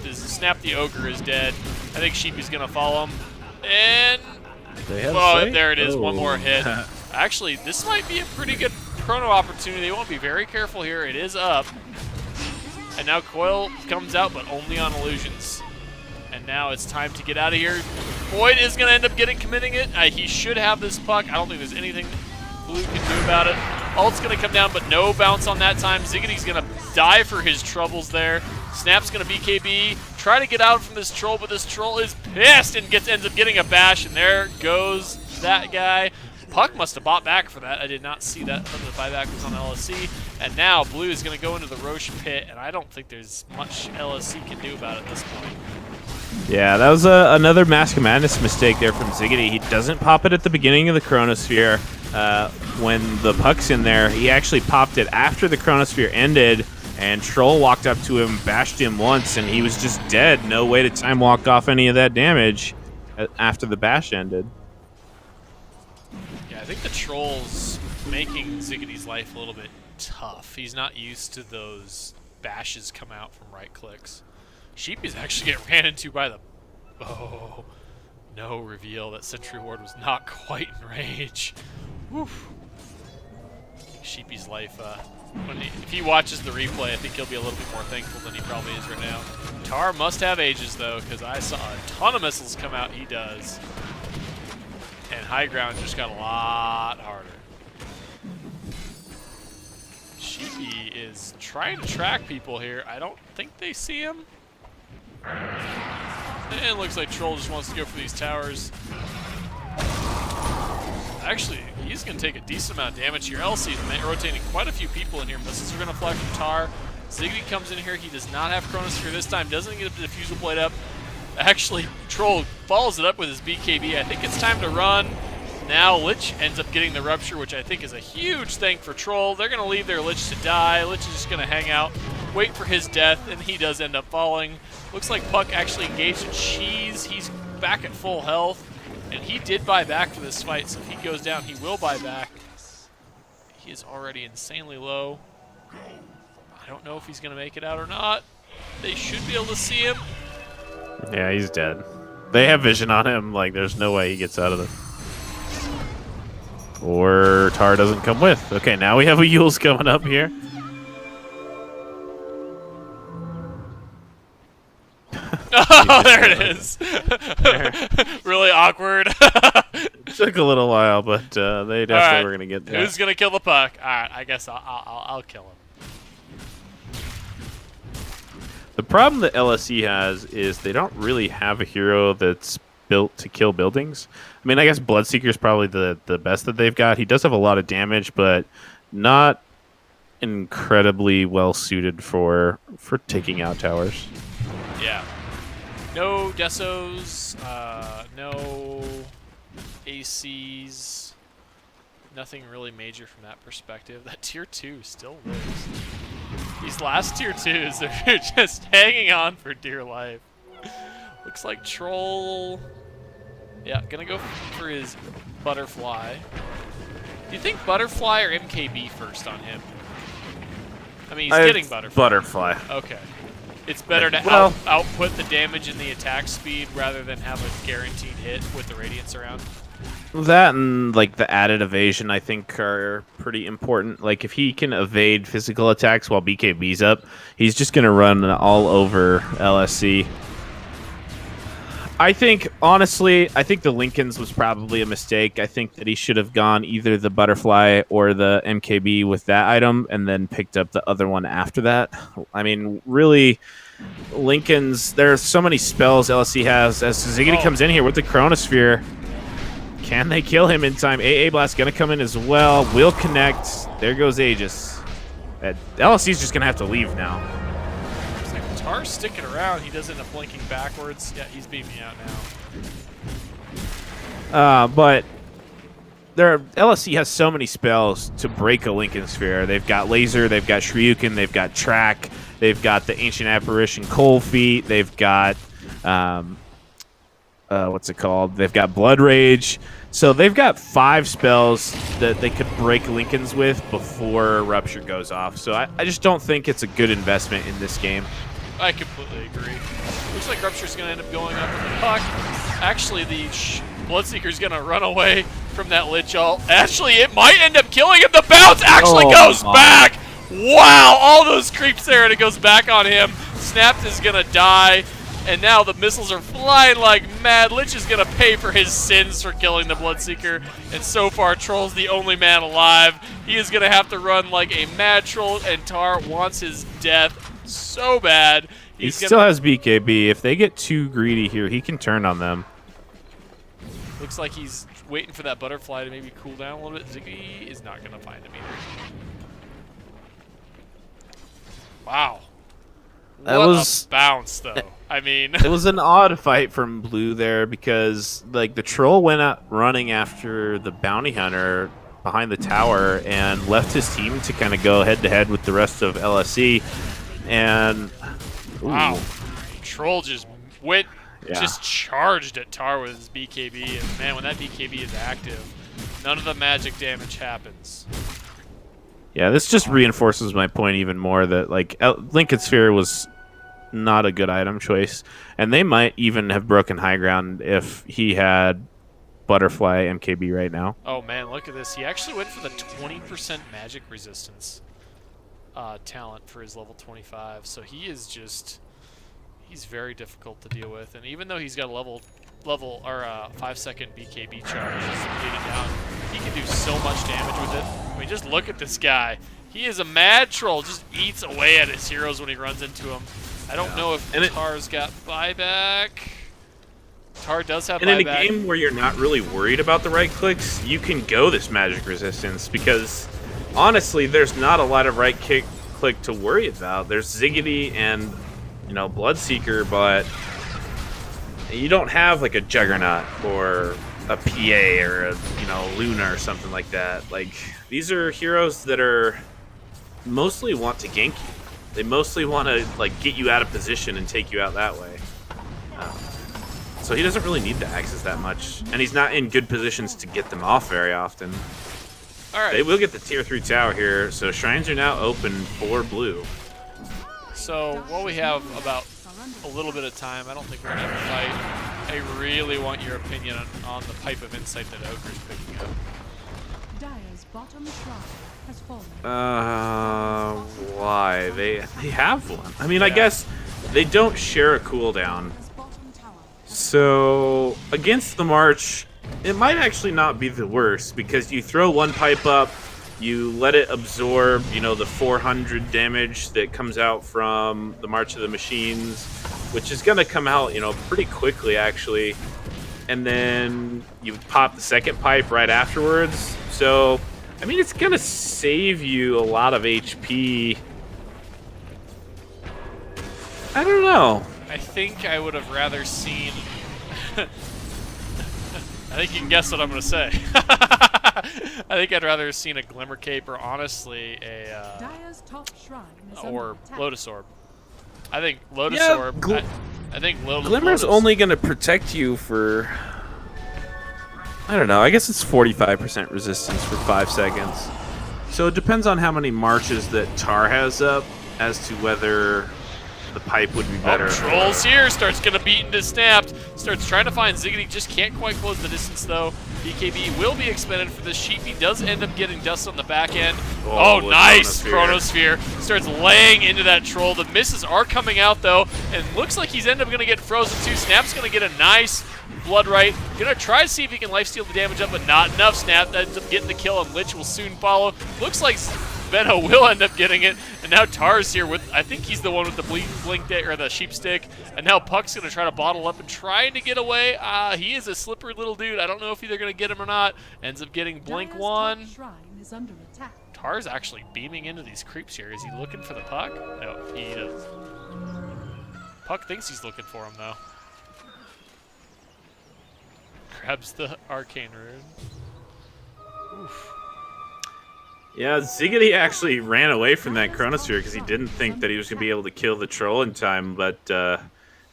the Ogre is dead. I think Sheepy's going to follow him. And... oh, there it is. One more hit. Actually, this might be a pretty good chrono opportunity. They won't be very careful here. It is up. And now Coil comes out, but only on illusions. And now it's time to get out of here. Void is going to end up committing it. He should have this Puck. I don't think there's anything Blue can do about it. Ult's going to come down, but no bounce on that time. Ziggity's going to die for his troubles there. Snap's going to BKB. Try to get out from this Troll, but this Troll is pissed and ends up getting a bash. And there goes that guy. Puck must have bought back for that. I did not see that. The buyback was on LSC. And now Blue is going to go into the Roche pit, and I don't think there's much LSC can do about it at this point. Yeah, that was another Mask of Madness mistake there from Ziggity. He doesn't pop it at the beginning of the Chronosphere. When the Puck's in there, he actually popped it after the Chronosphere ended, and Troll walked up to him, bashed him once, and he was just dead. No way to time walk off any of that damage after the bash ended. Yeah, I think the Troll's making Ziggity's life a little bit tough. He's not used to those bashes come out from right clicks. Sheepy's actually getting ran into by the... oh, no reveal that Sentry Ward was not quite in range. Woof. Sheepy's life, if he watches the replay, I think he'll be a little bit more thankful than he probably is right now. Tar must have Aegis, though, because I saw a ton of missiles come out. He does. And high ground just got a lot harder. Sheepy is trying to track people here. I don't think they see him. And it looks like Troll just wants to go for these towers. Actually, he's going to take a decent amount of damage here. LC is rotating quite a few people in here. Missiles are going to fly from Tar. Ziggity comes in here. He does not have Chronosphere this time. Doesn't get the Diffusal Blade up. Actually, Troll follows it up with his BKB. I think it's time to run. Now Lich ends up getting the Rupture, which I think is a huge thing for Troll. They're going to leave their Lich to die. Lich is just going to hang out, wait for his death, and he does end up falling. Looks like Puck actually engaged in Cheese. He's back at full health, and he did buy back for this fight, so if he goes down, he will buy back. He is already insanely low. I don't know if he's going to make it out or not. They should be able to see him. Yeah, he's dead. They have vision on him. Like, there's no way he gets out of this. Or Tar doesn't come with. Okay, now we have a Yules coming up here. Oh, there it is. There. Really awkward. It took a little while, but they definitely were going to get that. Who's gonna kill the puck? All right, I guess I'll kill him. The problem that LSE has is they don't really have a hero that's built to kill buildings. I mean, I guess Bloodseeker is probably the best that they've got. He does have a lot of damage, but not incredibly well suited for taking out towers. Yeah. No Desos, no ACs, nothing really major from that perspective. That tier 2 still lives. These last tier 2s, they're just hanging on for dear life. Looks like Troll, yeah, gonna go for his Butterfly. Do you think Butterfly or MKB first on him? I mean, he's getting Butterfly. Butterfly. Okay. It's better to output the damage and the attack speed rather than have a guaranteed hit with the Radiance around. That and like the added evasion, I think, are pretty important. Like if he can evade physical attacks while BKB's up, he's just gonna run all over LSC. I think, honestly, I think the Lincoln's was probably a mistake. I think that he should have gone either the Butterfly or the MKB with that item and then picked up the other one after that. I mean, really, Lincoln's, there are so many spells LSC has. As Ziggity comes in here with the Chronosphere, can they kill him in time? AA Blast going to come in as well. Will connect. There goes Aegis. LSC's just going to have to leave now. Tar's sticking around. He does end up blinking backwards. Yeah, he's beating me out now. But LSC has so many spells to break a Lincoln Sphere. They've got Laser, they've got Shryukin, they've got Track, they've got the Ancient Apparition Cold Feet, they've got what's it called? They've got Blood Rage. So they've got 5 spells that they could break Lincolns with before Rupture goes off. So I just don't think it's a good investment in this game. I completely agree. Looks like Rupture's going to end up going up with the puck. Actually, the Bloodseeker's going to run away from that Lich Ult. Actually, it might end up killing him. The bounce actually goes back. Wow, all those creeps there, and it goes back on him. Snapped is going to die, and now the missiles are flying like mad. Lich is going to pay for his sins for killing the Bloodseeker, and so far, Troll's the only man alive. He is going to have to run like a mad troll, and Tar wants his death so bad. He still has BKB. If they get too greedy here, he can turn on them. Looks like he's waiting for that Butterfly to maybe cool down a little bit. Ziggy is not going to find him either. Wow. That What was a bounce, though. I mean, it was an odd fight from Blue there because like the Troll went out running after the Bounty Hunter behind the tower and left his team to kind of go head-to-head with the rest of LSC. And wow, Troll just went, just charged at Tar with his BKB, and man, when that BKB is active, none of the magic damage happens. Yeah, this just reinforces my point even more that like Lincoln Sphere was not a good item choice, and they might even have broken high ground if he had Butterfly MKB right now. Oh man, look at this. He actually went for the 20% magic resistance talent for his level 25, so he is just, he's very difficult to deal with, and even though he's got a level or 5-second BKB charge getting down, he can do so much damage with it. I mean, just look at this guy. He is a mad troll, just eats away at his heroes when he runs into them. I don't know if Tar's got buyback. Tar does have buyback. And in a game where you're not really worried about the right clicks, you can go this magic resistance because honestly, there's not a lot of right click to worry about. There's Ziggity and, you know, Bloodseeker, but you don't have like a Juggernaut or a PA or a, you know, Luna or something like that. Like, these are heroes that are mostly want to gank you. They mostly want to like get you out of position and take you out that way. So he doesn't really need the axes that much, and he's not in good positions to get them off very often. All right. They will get the tier 3 tower here, so shrines are now open for Blue. So while we have about a little bit of time, I don't think we're going to have a fight. I really want your opinion on the Pipe of Insight that Ogre's picking up. Dire's bottom shrine has fallen. Why? They have one. I mean, Yeah. I guess they don't share a cooldown. Dire's bottom tower. So against the March, it might actually not be the worst because you throw one pipe up, you let it absorb, you know, the 400 damage that comes out from the March of the Machines, which is going to come out, you know, pretty quickly actually. And then you pop the second pipe right afterwards. So, I mean, it's going to save you a lot of HP. I don't know. I think I would have rather seen. I think you can guess what I'm going to say. I think I'd rather have seen a Glimmer Cape or honestly a Dire's top shrine is under or attack. Lotus Orb. I think Lotus Yeah, Orb. I think Glimmer's Lotus, only going to protect you for, I don't know, I guess it's 45% resistance for 5 seconds. So it depends on how many marches that Tar has up as to whether the pipe would be better. Trolls here, starts gonna beat into snapped, starts trying to find Ziggity, just can't quite close the distance though. BKB will be expended for this. Sheepy does end up getting dust on the back end. Oh, nice! Chronosphere. Starts laying into that troll. The misses are coming out though, and looks like he's ended up gonna get frozen too. Snap's gonna get a nice blood right. Gonna try to see if he can lifesteal the damage up, but not enough. Snap ends up getting the kill, and Lich will soon follow. Looks like Venno will end up getting it, and now Tar's here with, I think he's the one with the blink or the sheep stick, and now Puck's gonna try to bottle up and trying to get away. He is a slippery little dude. I don't know if they're gonna get him or not. Ends up getting blink Dire's one. top shrine is under attack. Tar's actually beaming into these creeps here. Is he looking for the Puck? No, he does. Puck thinks he's looking for him though. Grabs the arcane rune. Oof. Yeah, Ziggity actually ran away from that Chronosphere because he didn't think that he was going to be able to kill the troll in time, but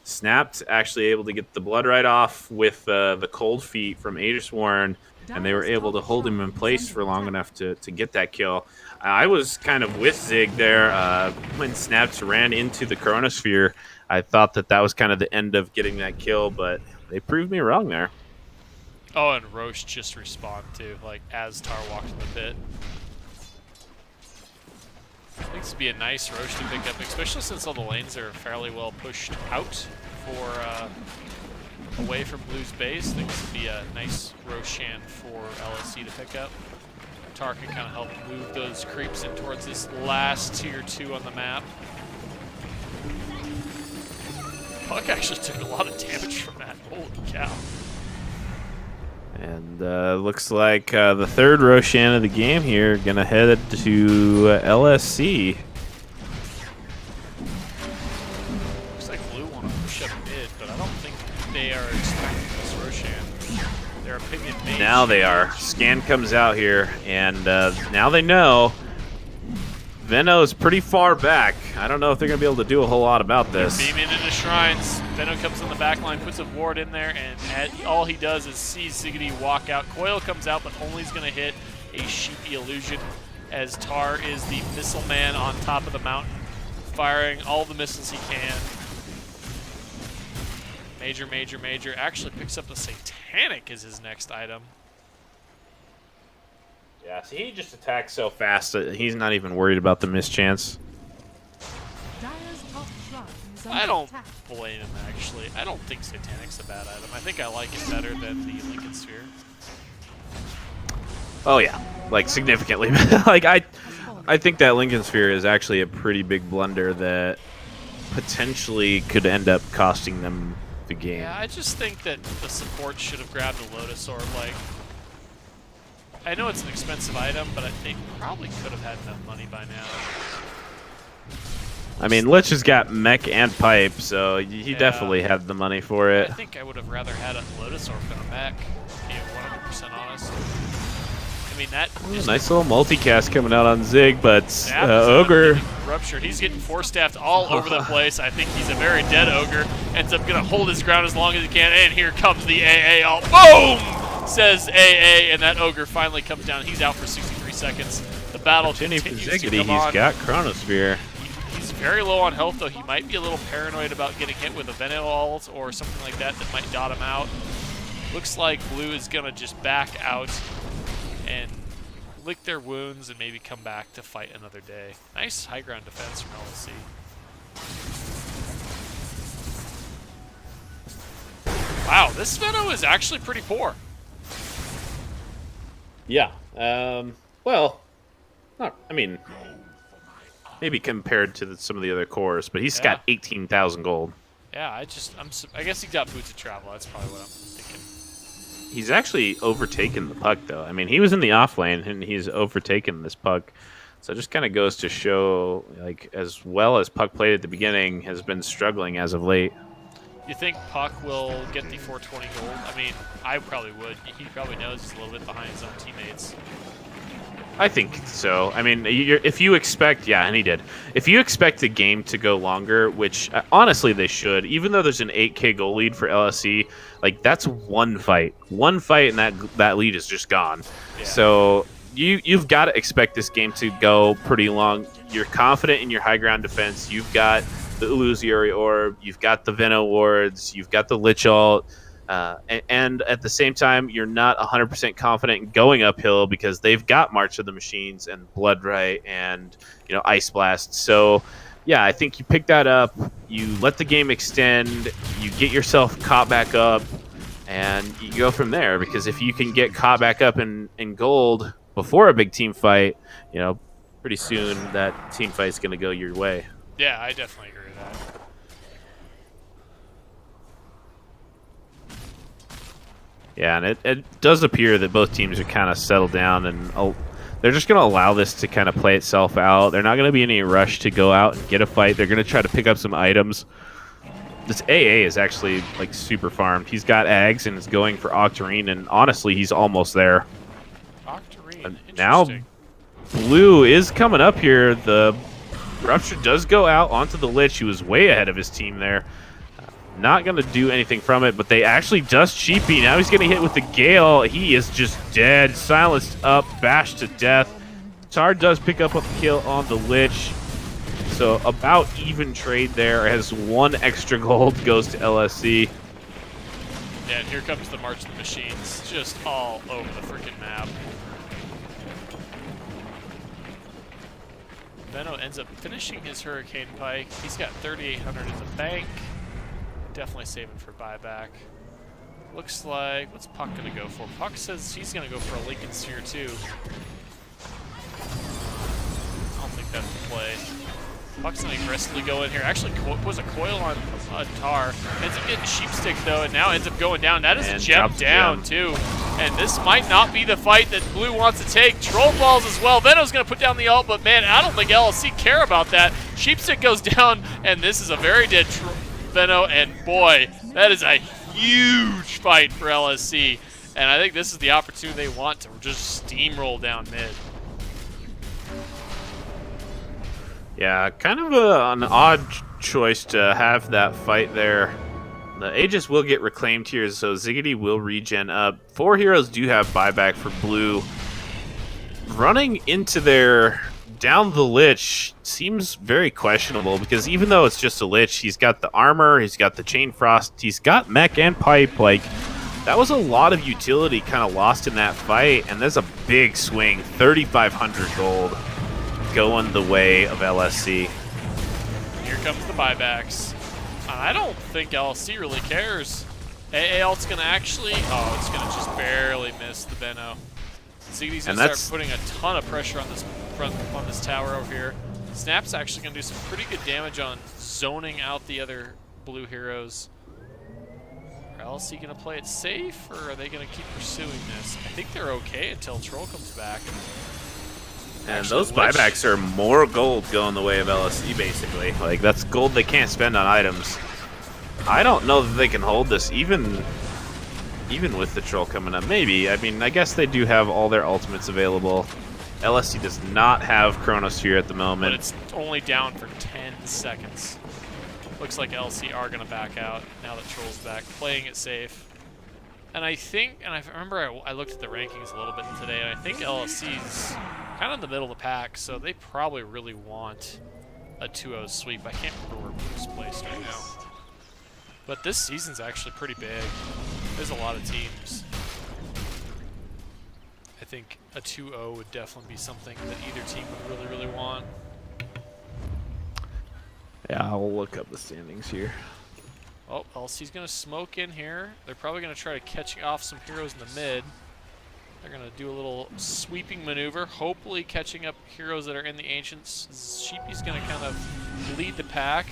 Snapped actually able to get the blood right off with the cold feet from Aegisworn, and they were able to hold him in place for long enough to get that kill. I was kind of with Zig there when Snapped ran into the Chronosphere. I thought that that was kind of the end of getting that kill, but they proved me wrong there. Oh, and Roche just respawned too, like as Tar walked in the pit. I think this would be a nice Roche to pick up, especially since all the lanes are fairly well pushed out for away from Blue's base. I think this would be a nice Roshan for LSC to pick up. Tar can kind of help move those creeps in towards this last tier 2 on the map. Puck actually took a lot of damage from that. Holy cow. And looks like the third Roshan of the game here gonna head to LSC. Looks like Blue want to push up mid, but I don't think they are expecting this Roshan. Their opinion may Now they are. change. Scan comes out here, and now they know Venno is pretty far back. I don't know if they're gonna be able to do a whole lot about this. Beaming into shrines. Venno comes on the back line, puts a ward in there, and all he does is see Ziggity walk out. Coil comes out, but only is going to hit a Sheepy illusion as Tar is the missile man on top of the mountain, firing all the missiles he can. Major, major, major. Actually picks up the Satanic as his next item. Yeah, see, he just attacks so fast that he's not even worried about the mischance. Dire's top shrine is under I don't attack. blame him, actually. I don't think Satanic's a bad item. I think I like it better than the Lincoln Sphere. Oh yeah, like significantly. Like I think that Lincoln Sphere is actually a pretty big blunder that potentially could end up costing them the game. Yeah, I just think that the support should have grabbed a Lotus Orb. Like, I know it's an expensive item, but they probably could have had enough money by now. I mean, Lich has got mech and pipe, so he Yeah. definitely had the money for it. I think I would have rather had a Lotus Orb than a mech, to be 100% honest. I mean, that is Nice little multicast coming out on Zig, but Snap is Ogre. Rupture. He's getting force-staffed all over the place. I think he's a very dead Ogre. Ends up going to hold his ground as long as he can, and here comes the AA. All boom! Says AA, and that Ogre finally comes down. He's out for 63 seconds. The battle Continue for continues to Ziggity, come on. he's got Chronosphere. He's very low on health, though. He might be a little paranoid about getting hit with a Venno ult or something like that that might dot him out. Looks like Blue is going to just back out and lick their wounds and maybe come back to fight another day. Nice high ground defense from LSC. Wow, this Venno is actually pretty poor. Yeah. Well, not. I mean, maybe compared to some of the other cores, but he's Yeah. got 18,000 gold. Yeah, I guess he got boots of travel. That's probably what I'm thinking. He's actually overtaken the puck, though. I mean, he was in the off lane, and he's overtaken this puck. So it just kind of goes to show, like, as well as puck played at the beginning, has been struggling as of late. You think Puck will get the 420 gold? I mean, I probably would. He probably knows he's a little bit behind his own teammates. I think so. I mean, if you expect, yeah, and he did. If you expect the game to go longer, which honestly they should, even though there's an 8K goal lead for LSE, like that's one fight, and that lead is just gone. Yeah. So you've got to expect this game to go pretty long. You're confident in your high ground defense. You've got the Illusory Orb, you've got the Venno Wards, you've got the Lich Ult. And at the same time, you're not 100% confident in going uphill because they've got March of the Machines and Bloodright and Ice Blast. So, yeah, I think you pick that up, you let the game extend, you get yourself caught back up, and you go from there. Because if you can get caught back up in gold before a big team fight, pretty soon that team fight's going to go your way. Yeah, I definitely agree with that. Yeah, and it does appear that both teams are kind of settled down, and they're just going to allow this to kind of play itself out. They're not going to be in any rush to go out and get a fight. They're going to try to pick up some items. This AA is actually like super farmed. He's got Ags and is going for Octarine, and honestly, he's almost there. Octarine, Now, interesting. Blue is coming up here. The Rupture does go out onto the Lich. He was way ahead of his team there. Not going to do anything from it, but they actually dust Cheapy. Now he's getting hit with the Gale. He is just dead. Silenced up, bashed to death. Tar does pick up a kill on the Lich. So about even trade there as one extra gold goes to LSC. Yeah, and here comes the March of the Machines, just all over the freaking map. Venno ends up finishing his Hurricane Pike. He's got 3,800 in the bank. Definitely saving for buyback. Looks like, what's Puck gonna go for? Puck says he's gonna go for a Lincoln Sphere too. I don't think that's the play. Puck's gonna aggressively go in here. Actually, was a coil on Tar. Ends up getting Sheepstick though, and now ends up going down. That is a gem down too. And this might not be the fight that Blue wants to take. Troll balls as well. Venno's gonna put down the ult, but man, I don't think LSC care about that. Sheepstick goes down, and this is a very dead Venno, and boy, that is a huge fight for LSC. And I think this is the opportunity they want to just steamroll down mid. Yeah, kind of an odd choice to have that fight there. The Aegis will get reclaimed here, so Ziggity will regen up. 4 heroes do have buyback for Blue. Running into their down the Lich seems very questionable because even though it's just a Lich, he's got the armor, he's got the Chain Frost, he's got mech and pipe. Like, that was a lot of utility kind of lost in that fight, and there's a big swing, 3,500 gold going the way of LSC. Here comes the buybacks. I don't think LSC really cares. AA ult's gonna actually, oh, it's gonna just barely miss the Venno. Ziggy's gonna start putting a ton of pressure on this tower over here. Snap's actually gonna do some pretty good damage on zoning out the other Blue heroes. Are LSC gonna play it safe, or are they gonna keep pursuing this? I think they're okay until Troll comes back. And those buybacks are more gold going the way of LSE, basically. Like, that's gold they can't spend on items. I don't know that they can hold this, even with the Troll coming up. Maybe. I mean, I guess they do have all their ultimates available. LSE does not have Chronosphere at the moment. But it's only down for 10 seconds. Looks like LSE are going to back out now that Troll's back, playing it safe. And I think, and I remember I looked at the rankings a little bit today, and I think LSE's kind of in the middle of the pack, so they probably really want a 2-0 sweep. I can't remember where Blue's placed right now. But this season's actually pretty big. There's a lot of teams. I think a 2-0 would definitely be something that either team would really, really want. Yeah, I'll look up the standings here. Oh, LC's going to smoke in here. They're probably going to try to catch off some heroes in the mid. They're going to do a little sweeping maneuver, hopefully catching up heroes that are in the Ancients. Sheepy's going to kind of lead the pack.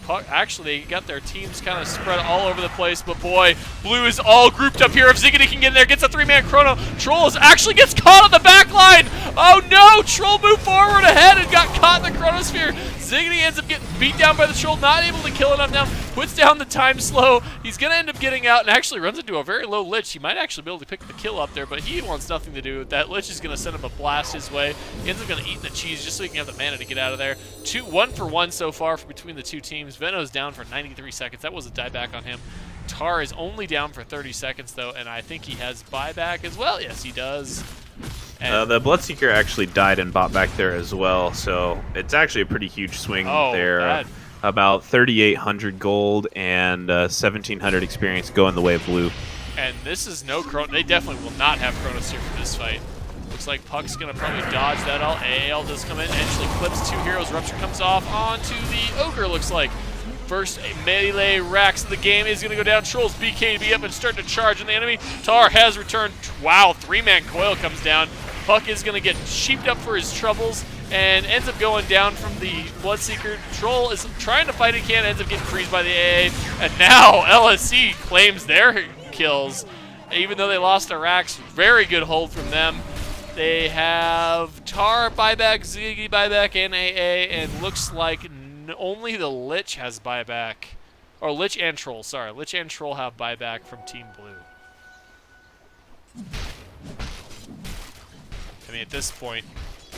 Actually, they got their teams kind of spread all over the place, but boy, Blue is all grouped up here. If Ziggity can get in there, gets a 3-man chrono. Troll actually gets caught on the back line. Oh no, Troll moved forward ahead and got caught in the chronosphere. Ziggity ends up getting beat down by the Troll, not able to kill enough now. Puts down the time slow. He's going to end up getting out and actually runs into a very low Lich. He might actually be able to pick the kill up there, but he wants nothing to do with that. Lich is going to send him a blast his way. He ends up going to eat the cheese just so he can have the mana to get out of there. 1 for 1 so far between the two teams. Veno's down for 93 seconds. That was a dieback on him. Tar is only down for 30 seconds, though, and I think he has buyback as well. Yes, he does. The Bloodseeker actually died and bought back there as well, so it's actually a pretty huge swing there. About 3,800 gold and 1,700 experience going the way of Blue. And this is no Chrono. They definitely will not have Chronosphere for this fight. Looks like Puck's going to probably dodge that all. AL does come in, actually clips 2 heroes. Rupture comes off onto the Ogre, looks like. First melee Rax of the game is going to go down. Trolls BKB up and start to charge on the enemy. Tar has returned. Wow, 3-man coil comes down. Puck is going to get sheeped up for his troubles and ends up going down from the Bloodseeker. Troll is trying to fight again, ends up getting freezed by the AA. And now LSC claims their kills. Even though they lost to Rax, very good hold from them. They have Tar buyback, Ziggy buyback, and AA, and looks like only the Lich has buyback. Or Lich and Troll, sorry. Lich and Troll have buyback from Team Blue. I mean, at this point,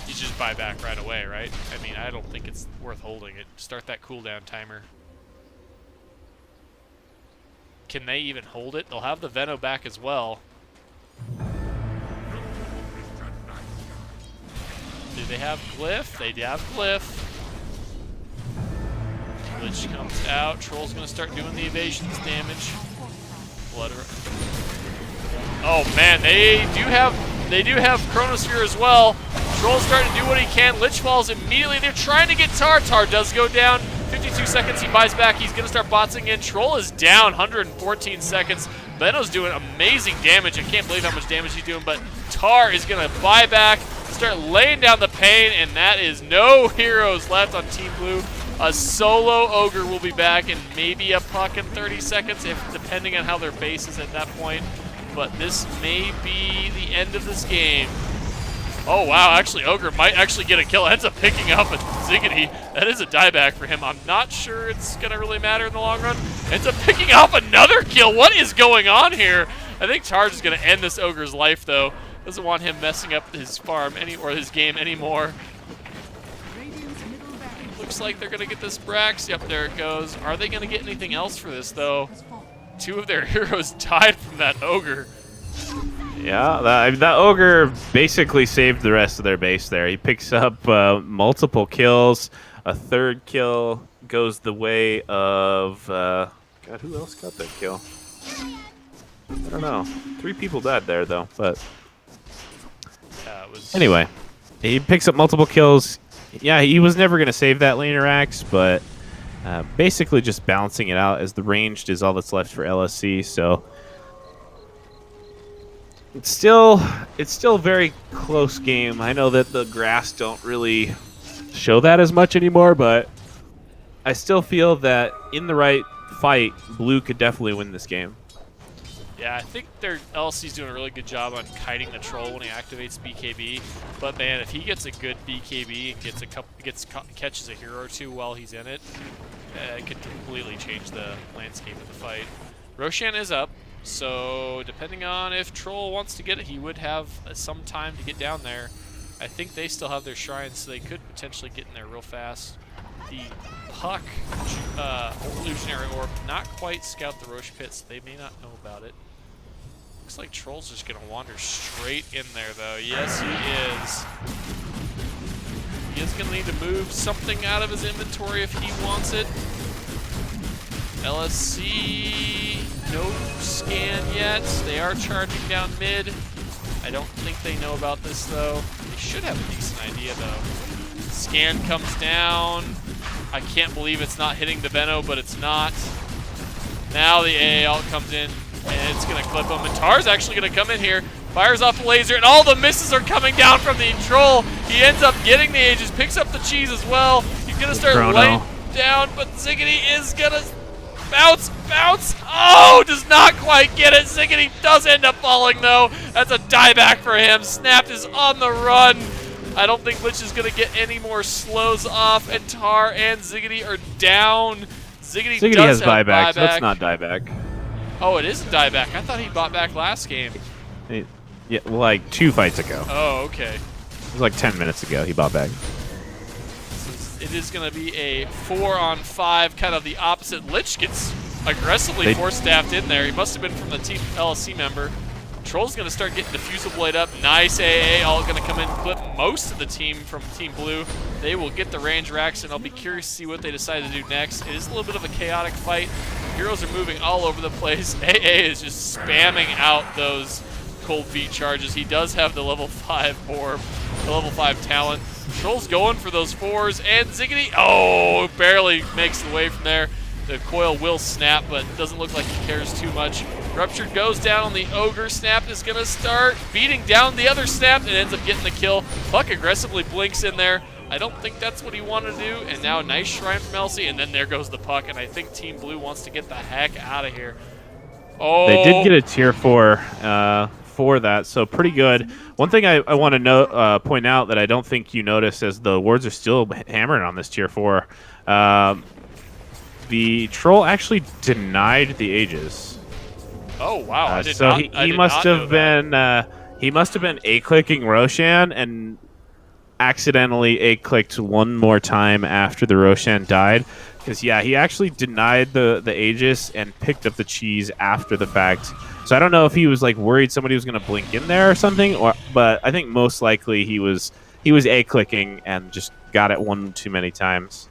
you just buy back right away, right? I mean, I don't think it's worth holding it. Start that cooldown timer. Can they even hold it? They'll have the Veno back as well. Do they have Glyph? They have Glyph. Lich comes out. Troll's going to start doing the evasions damage. Blood. Oh man, they do have Chronosphere as well. Troll's starting to do what he can. Lich falls immediately. They're trying to get Tar. Tar does go down. 52 seconds, he buys back. He's going to start botsing in. Troll is down 114 seconds. Veno's doing amazing damage. I can't believe how much damage he's doing, but Tar is going to buy back, start laying down the pain, and that is no heroes left on Team Blue. A solo Ogre will be back, and maybe a Puck in 30 seconds, depending on how their base is at that point. But this may be the end of this game. Oh wow, actually Ogre might actually get a kill. Ends up picking up a Ziggity. That is a dieback for him. I'm not sure it's going to really matter in the long run. Ends up picking off another kill. What is going on here? I think Targe is going to end this Ogre's life though. Doesn't want him messing up his farm or his game anymore. Looks like they're going to get this Brax. Yep, there it goes. Are they going to get anything else for this though? 2 of their heroes died from that Ogre. Yeah, that Ogre basically saved the rest of their base there. He picks up multiple kills. A 3rd kill goes the way of... God, who else got that kill? I don't know. 3 people died there, though. But anyway, he picks up multiple kills. Yeah, he was never going to save that laner axe, but basically just balancing it out as the ranged is all that's left for LSC, so... It's still a very close game. I know that the grass don't really show that as much anymore, but I still feel that in the right fight, Blue could definitely win this game. Yeah, I think their LC's doing a really good job on kiting the Troll when he activates BKB. But man, if he gets a good BKB and catches a hero or 2 while he's in it, it could completely change the landscape of the fight. Roshan is up. So, depending on if Troll wants to get it, he would have some time to get down there. I think they still have their shrines, so they could potentially get in there real fast. The Puck Illusionary Orb, not quite scout the Roche Pit, so they may not know about it. Looks like Troll's just going to wander straight in there, though. Yes, he is. He is going to need to move something out of his inventory if he wants it. LSC, no scan yet. They are charging down mid. I don't think they know about this, though. They should have a decent idea, though. Scan comes down. I can't believe it's not hitting the Veno, but it's not. Now the AA ult comes in, and it's going to clip him. And Tar's actually going to come in here, fires off a laser, and all the misses are coming down from the troll. He ends up getting the Aegis, picks up the cheese as well. He's going to start laying down, but Ziggity is going to bounce. Oh, does not quite get it. Ziggity does end up falling, though. That's a dieback for him. Snapped is on the run. I don't think Lich is going to get any more slows off, and Tar and Ziggity are down. Ziggity does has have buyback, buyback. so that's not dieback. Oh, it is a dieback. I thought he bought back last game. Yeah, like 2 fights ago. Oh, okay. It was like 10 minutes ago he bought back. It is going to be a 4-on-5, kind of the opposite. Lich gets aggressively force-staffed in there. He must have been from the Team LSC member. Troll's going to start getting Diffusal Blade up. Nice AA, all going to come in, clip most of the team from Team Blue. They will get the range racks, and I'll be curious to see what they decide to do next. It is a little bit of a chaotic fight. Heroes are moving all over the place. AA is just spamming out those cold feet charges. He does have the level 5 orb, the level 5 talent. Troll's going for those 4s, and Ziggity, oh, barely makes the way from there. The coil will snap, but doesn't look like he cares too much. Rupture goes down on the Ogre. Snap is going to start beating down the other Snap and ends up getting the kill. Puck aggressively blinks in there. I don't think that's what he wanted to do, and now a nice shrine from Elsie, and then there goes the Puck, and I think Team Blue wants to get the heck out of here. Oh, They did get a tier 4 for that, so pretty good. One thing I want to point out that I don't think you noticed as the wards are still hammering on this tier 4, the troll actually denied the Aegis. Oh wow! I did so not, he must have been a-clicking Roshan and accidentally a-clicked one more time after the Roshan died. Because yeah, he actually denied the Aegis and picked up the cheese after the fact. So I don't know if he was like worried somebody was going to blink in there or something, but I think most likely he was a-clicking and just got it one too many times.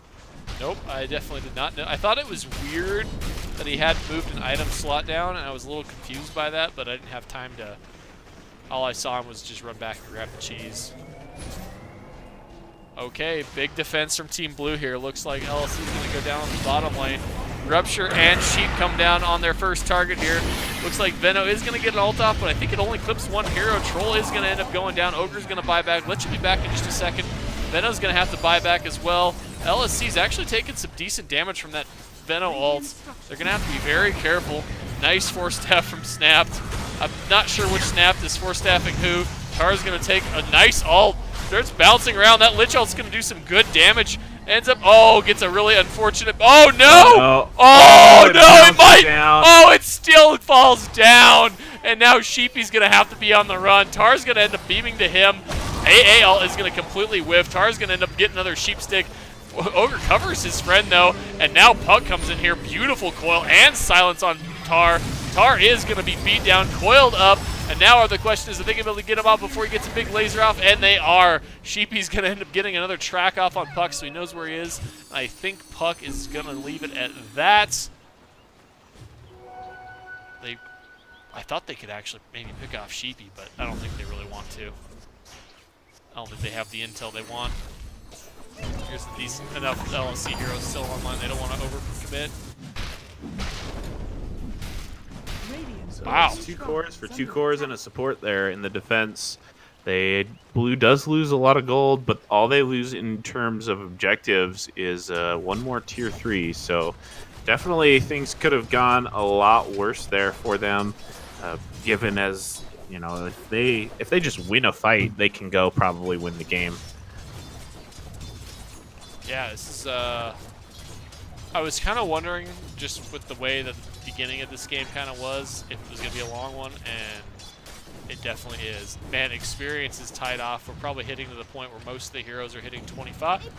Nope, I definitely did not know. I thought it was weird that he had moved an item slot down, and I was a little confused by that, but I didn't have time to... All I saw him was just run back and grab the cheese. Okay, big defense from Team Blue here. Looks like LSC is going to go down on the bottom lane. Rupture and Sheep come down on their first target here. Looks like Venno is going to get an ult off, but I think it only clips one hero. Troll is going to end up going down. Ogre's going to buy back. Lich will be back in just a second. Venno's going to have to buy back as well. LSC's actually taking some decent damage from that Venno ult. They're going to have to be very careful. Nice force staff from Snapped. I'm not sure which Snapped is force staffing who. Tar's going to take a nice ult. Starts bouncing around. That Lich ult's going to do some good damage. Ends up, oh, gets a really unfortunate, oh no! Oh no, it might! Down. Oh, it still falls down. And now Sheepy's going to have to be on the run. Tar's going to end up beaming to him. AA ult is going to completely whiff. Tar's going to end up getting another sheep stick. Ogre covers his friend though, and now Puck comes in here. Beautiful coil and silence on Tar. Tar is going to be beat down, coiled up, and now the question is, are they going to be able to get him out before he gets a big laser off? And they are. Sheepy's going to end up getting another track off on Puck, so he knows where he is. I think Puck is going to leave it at that. I thought they could actually maybe pick off Sheepy, but I don't think they really want to. I don't think they have the intel they want. There's decent enough LSC heroes still online. They don't want to overcommit. Wow. So 2 cores for 2 cores and a support there in the defense. Blue does lose a lot of gold, but all they lose in terms of objectives is one more tier 3. So definitely things could have gone a lot worse there for them. Given as you know, if they just win a fight, they can go probably win the game. Yeah, this is. I was kind of wondering, just with the way that the beginning of this game kind of was, if it was going to be a long one, and it definitely is. Man, experience is tied off. We're probably hitting to the point where most of the heroes are hitting 25.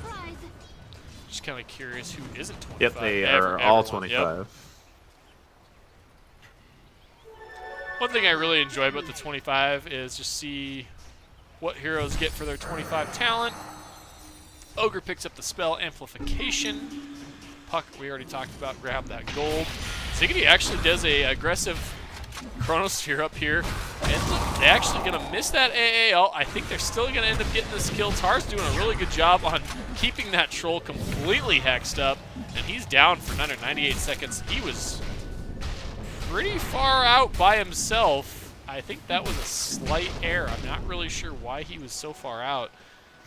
Just kind of curious who isn't 25. Yep, they are all 25. Yep. One thing I really enjoy about the 25 is just see what heroes get for their 25 talent. Ogre picks up the spell Amplification. Puck, we already talked about, grab that gold. Ziggity actually does a aggressive Chronosphere up here. And they're actually going to miss that AAL. I think they're still going to end up getting this kill. Tar's doing a really good job on keeping that troll completely hexed up. And he's down for another 98 seconds. He was pretty far out by himself. I think that was a slight error. I'm not really sure why he was so far out.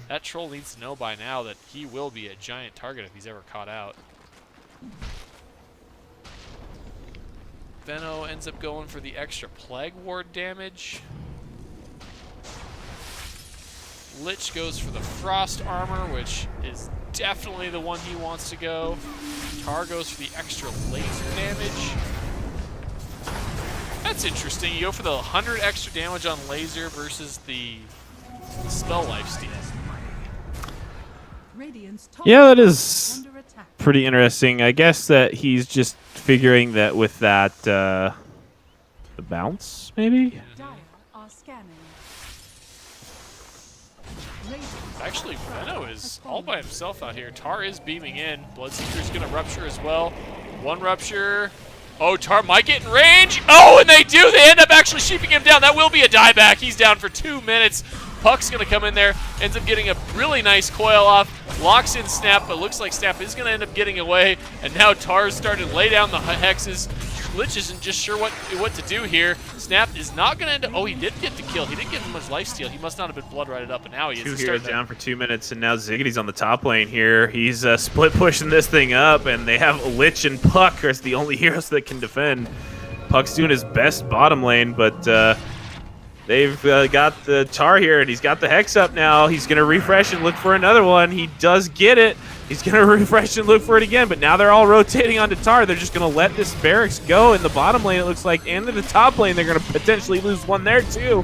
That troll needs to know by now that he will be a giant target if he's ever caught out. Venno ends up going for the extra Plague Ward damage. Lich goes for the Frost Armor, which is definitely the one he wants to go. Tar goes for the extra laser damage. That's interesting. You go for the 100 extra damage on laser versus the spell lifesteal. Yeah, that is pretty interesting. I guess that he's just figuring that with that the bounce, maybe? Actually, Venno is all by himself out here. Tar is beaming in. Bloodseeker's going to rupture as well. One rupture. Oh, Tar might get in range. Oh, and they do. They end up actually sheeping him down. That will be a dieback. He's down for 2 minutes. Puck's going to come in there. Ends up getting a really nice coil off. Locks in Snap, but looks like Snap is going to end up getting away. And now Tar's starting to lay down the hexes. Lich isn't just sure what to do here. Snap is not going to end up... Oh, he did get the kill. He didn't get much lifesteal. He must not have been blood righted up, and now he is. 2 heroes down for 2 minutes, and now Ziggity's on the top lane here. He's split pushing this thing up, and they have Lich and Puck as the only heroes that can defend. Puck's doing his best bottom lane, but they've got the Tar here, and he's got the Hex up now. He's going to refresh and look for another one. He does get it. He's going to refresh and look for it again, but now they're all rotating onto Tar. They're just going to let this barracks go in the bottom lane, it looks like, and in the top lane. They're going to potentially lose one there, too.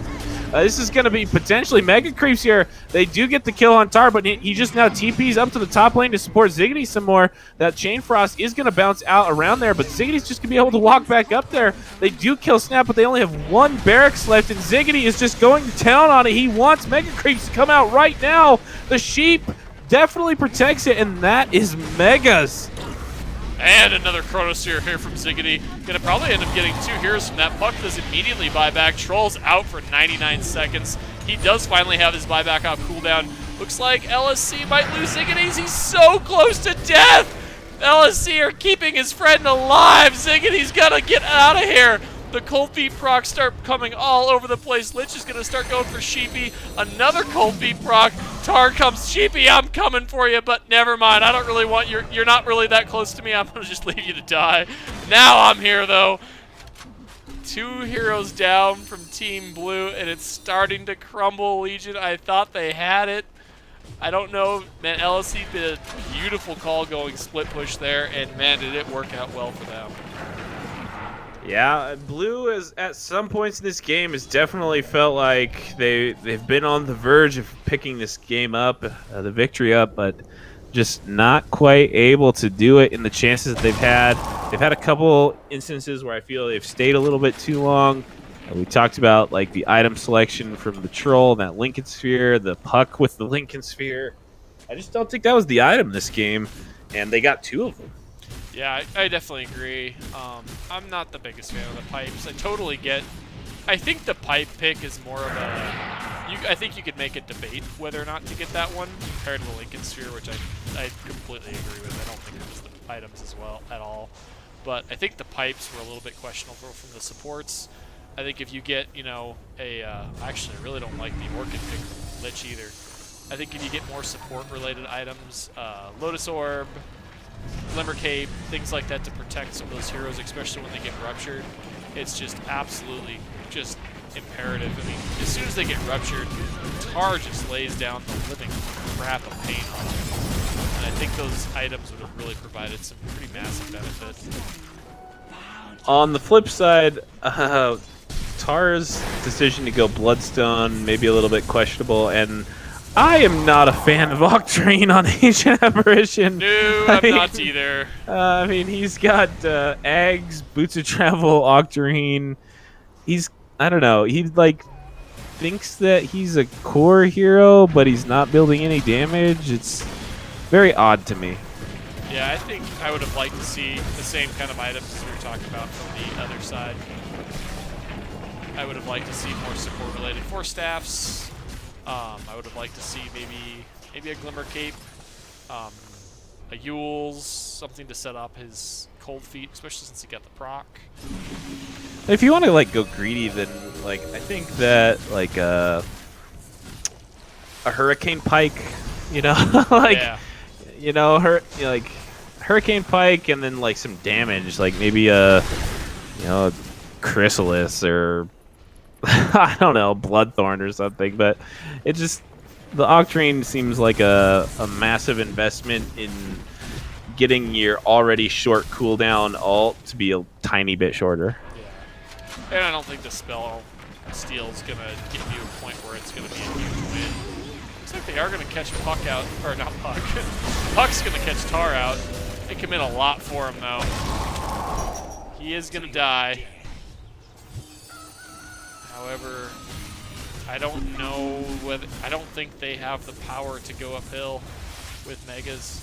This is going to be potentially mega creeps here. They do get the kill on Tar, but he just now TPs up to the top lane to support Ziggity some more. That Chain Frost is going to bounce out around there, but Ziggity's just going to be able to walk back up there. They do kill Snap, but they only have one barracks left, and Ziggity is just going to town on it. He wants mega creeps to come out right now. The sheep definitely protects it, and that is megas. And another Chronosphere here from Ziggity. Gonna probably end up getting 2 heroes from that. Puck does immediately buy back. Troll's out for 99 seconds. He does finally have his buyback off cooldown. Looks like LSC might lose Ziggity's. He's so close to death. LSC are keeping his friend alive. Ziggity's gotta get out of here. The cold feet procs start coming all over the place. Lich is going to start going for Sheepy. Another cold feet proc. Tar comes. Sheepy, I'm coming for you, but never mind. I don't really want you're not really that close to me. I'm going to just leave you to die. Now I'm here, though. 2 heroes down from Team Blue, and it's starting to crumble, Legion. I thought they had it. I don't know. Man, LSC did a beautiful call going split push there, and man, did it work out well for them. Yeah, Blue is at some points in this game has definitely felt like they've been on the verge of picking this game up, the victory up, but just not quite able to do it in the chances that they've had. They've had a couple instances where I feel they've stayed a little bit too long. We talked about like the item selection from the Troll, that Lincoln Sphere, the Puck with the Lincoln Sphere. I just don't think that was the item this game, and they got 2 of them. Yeah, I definitely agree. I'm not the biggest fan of the pipes. I totally get. I think the pipe pick is more of a. I think you could make a debate whether or not to get that one compared to the Lincoln Sphere, which I completely agree with. I don't think it was the items as well at all. But I think the pipes were a little bit questionable from the supports. I think if you get, you know, actually I really don't like the Orchid pick from Lich either. I think if you get more support-related items, Lotus Orb, Glimmer Cape, things like that to protect some of those heroes, especially when they get ruptured. It's just absolutely just imperative. I mean, as soon as they get ruptured, Tar just lays down the living crap of pain on them. And I think those items would have really provided some pretty massive benefit. On the flip side, Tar's decision to go Bloodstone, maybe a little bit questionable, and I am not a fan of Octarine on Ancient Apparition. No, I'm not either. I mean, he's got Ags, Boots of Travel, Octarine. I don't know, he like thinks that he's a core hero, but he's not building any damage. It's very odd to me. Yeah, I think I would have liked to see the same kind of items as we were talking about from the other side. I would have liked to see more support-related Force Staffs. I would have liked to see maybe a Glimmer Cape, a Yule's, something to set up his Cold Feet, especially since he got the proc. If you want to like go greedy, then like I think that like a hurricane pike, you know, like Yeah. like hurricane pike, and then like some damage, like maybe a a chrysalis or I don't know, bloodthorn or something. But it just the Octarine seems like a massive investment in getting your already short cooldown ult to be a tiny bit shorter. Yeah. And I don't think the spell steal is going to get you a point where it's going to be a huge win. Looks like they are going to catch Puck out. Or not Puck. Puck's going to catch Tar out. They come in a lot for him, though. He is going to die. However, I don't know whether... I don't think they have the power to go uphill with Megas.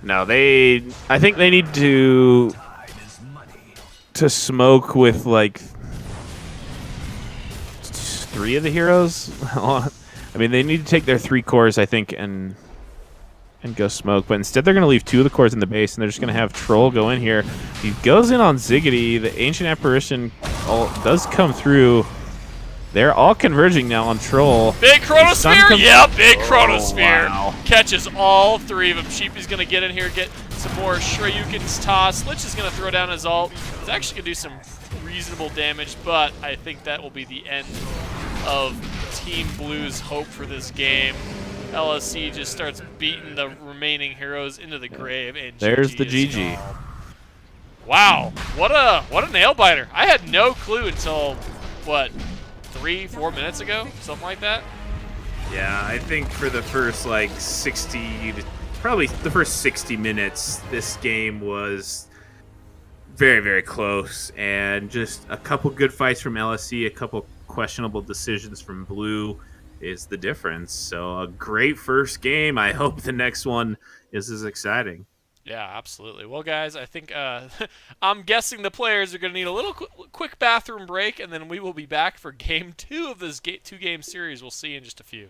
No, I think they need to smoke with like 3 of the heroes. I mean, they need to take their 3 cores, I think, and go smoke. But instead, they're going to leave 2 of the cores in the base, and they're just going to have Troll go in here. He goes in on Ziggity. The Ancient Apparition does come through. They're all converging now on Troll. Big Chronosphere? Yeah, big Chronosphere. Wow. Catches all 3 of them. Sheepy's going to get in here, get some more Shoryukens tossed. Lich is going to throw down his ult. He's actually going to do some reasonable damage, but I think that will be the end of Team Blue's hope for this game. LSC just starts beating the remaining heroes into the grave, and There's GG the is GG. called. Wow, what a nail biter! I had no clue until what, 3-4 minutes ago, something like that. Yeah, I think for the first like 60 to probably the first 60 minutes, this game was very, very close, and just a couple good fights from LSC, a couple questionable decisions from Blue is the difference. So a great first game. I hope the next one is as exciting. Yeah, absolutely. Well, guys, I think I'm guessing the players are going to need a little quick bathroom break, and then we will be back for game 2 of this 2-game series. We'll see you in just a few.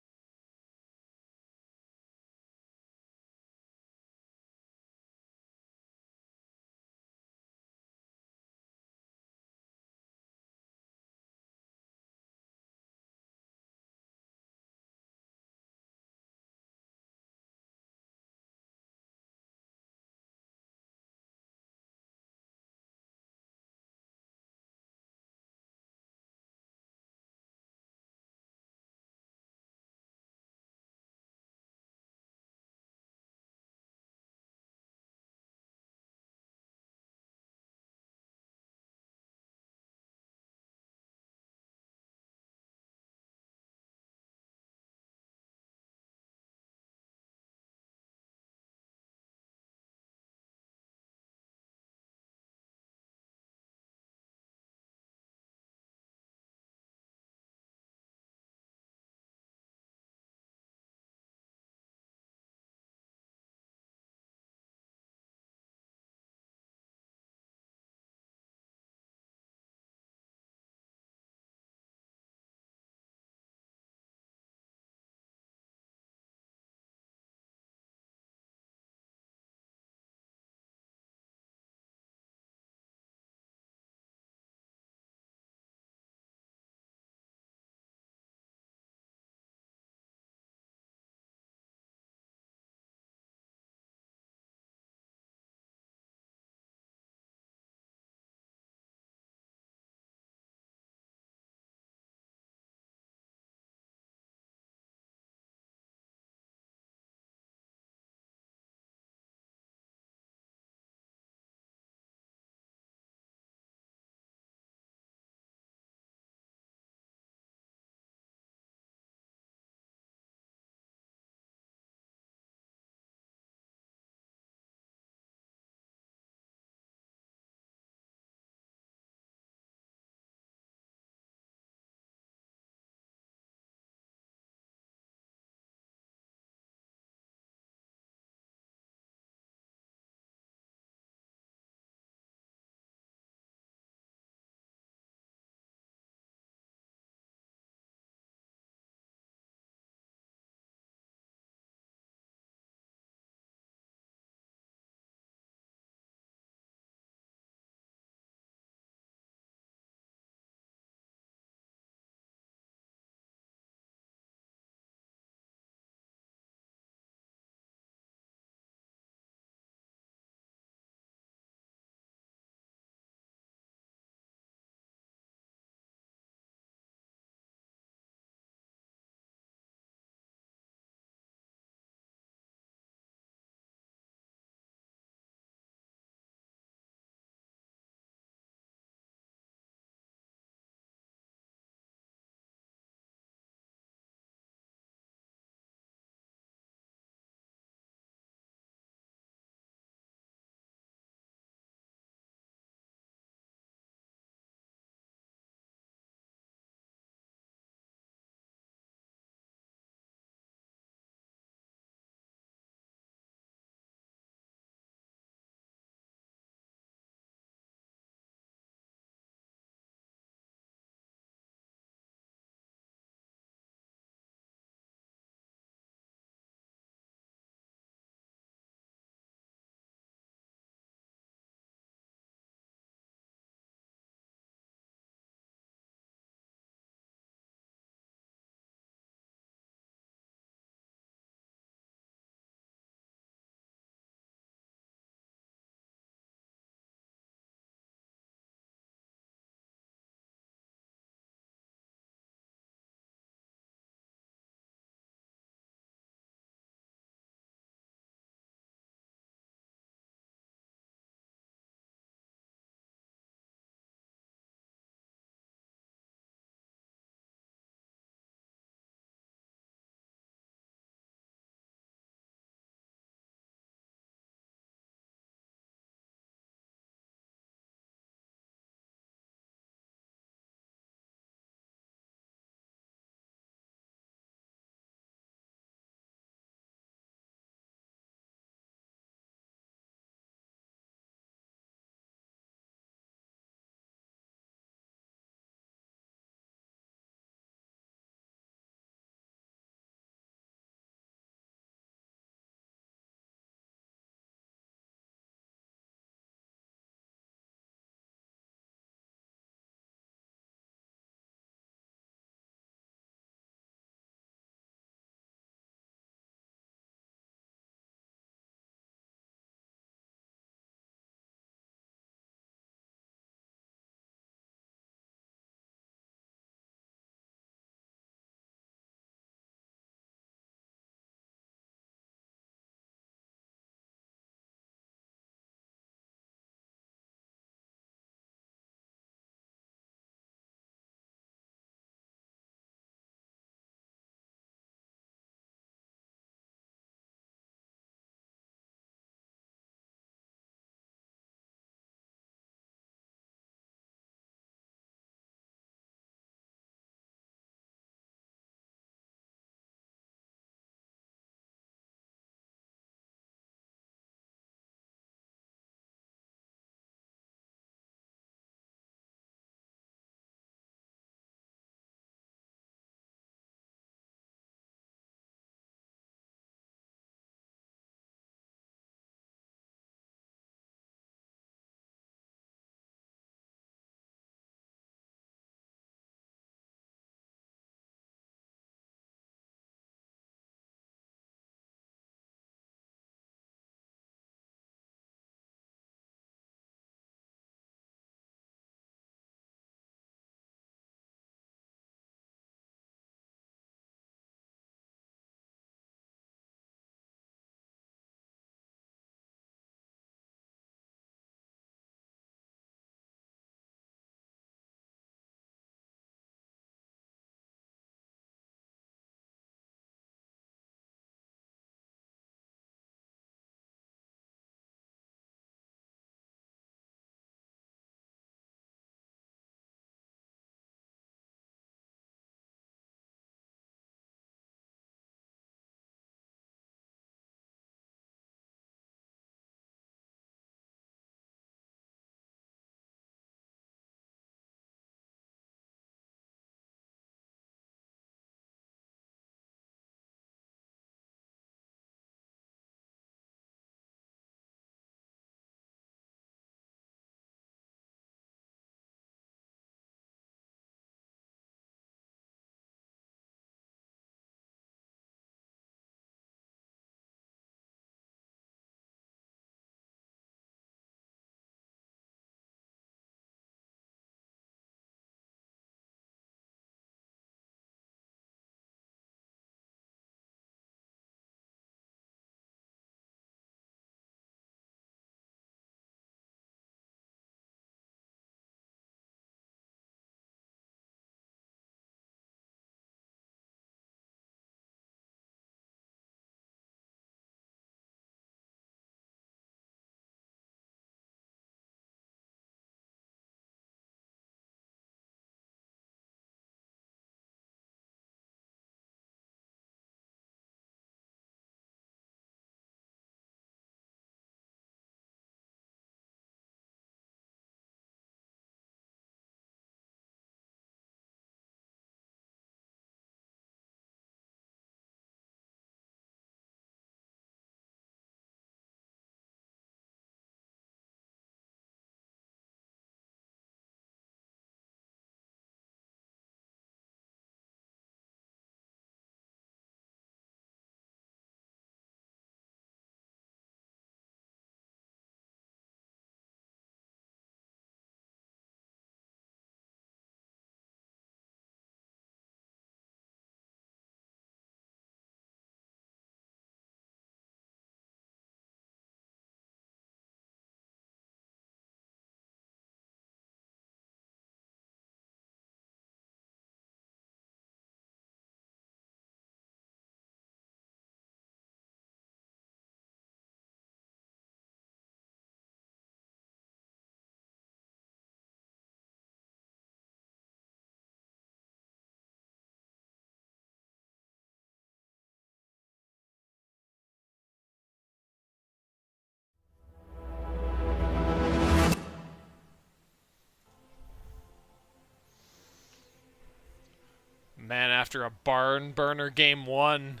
after a barn burner game 1,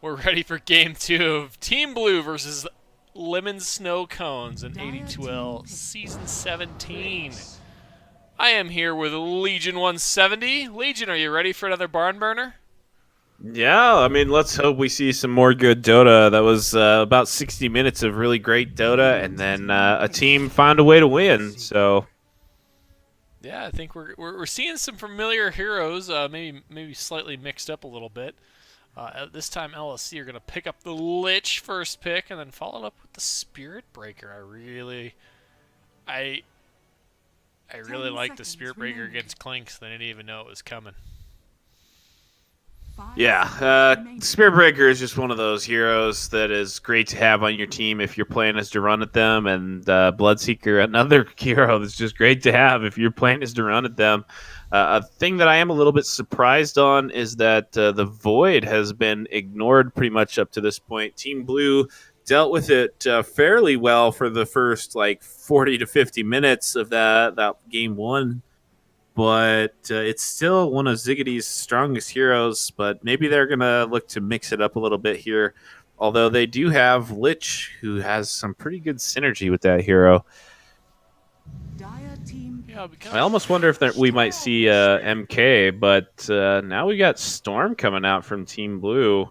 we're ready for game 2 of Team Blue versus Lemon Snow Cones in AD2L Season 17. I am here with Legion 170. Legion, are you ready for another barn burner? Yeah, I mean, let's hope we see some more good Dota. That was about 60 minutes of really great Dota, and then a team found a way to win. So, Yeah, I think we're seeing some familiar heroes, maybe slightly mixed up a little bit. At this time, LSC are going to pick up the Lich first pick, and then follow up with the Spirit Breaker. I really like the Spirit Breaker against Clinks. They didn't even know it was coming. yeah, Spirit Breaker is just one of those heroes that is great to have on your team if you're playing as to run at them, and Bloodseeker, another hero that's just great to have if you're playing as to run at them. A thing that I am a little bit surprised on is that the Void has been ignored pretty much up to this point. Team Blue dealt with it fairly well for the first 40 to 50 minutes of that game 1. But it's still one of Ziggity's strongest heroes, but maybe they're going to look to mix it up a little bit here. Although they do have Lich, who has some pretty good synergy with that hero. Yeah, I almost wonder if we might see MK, but now we got Storm coming out from Team Blue.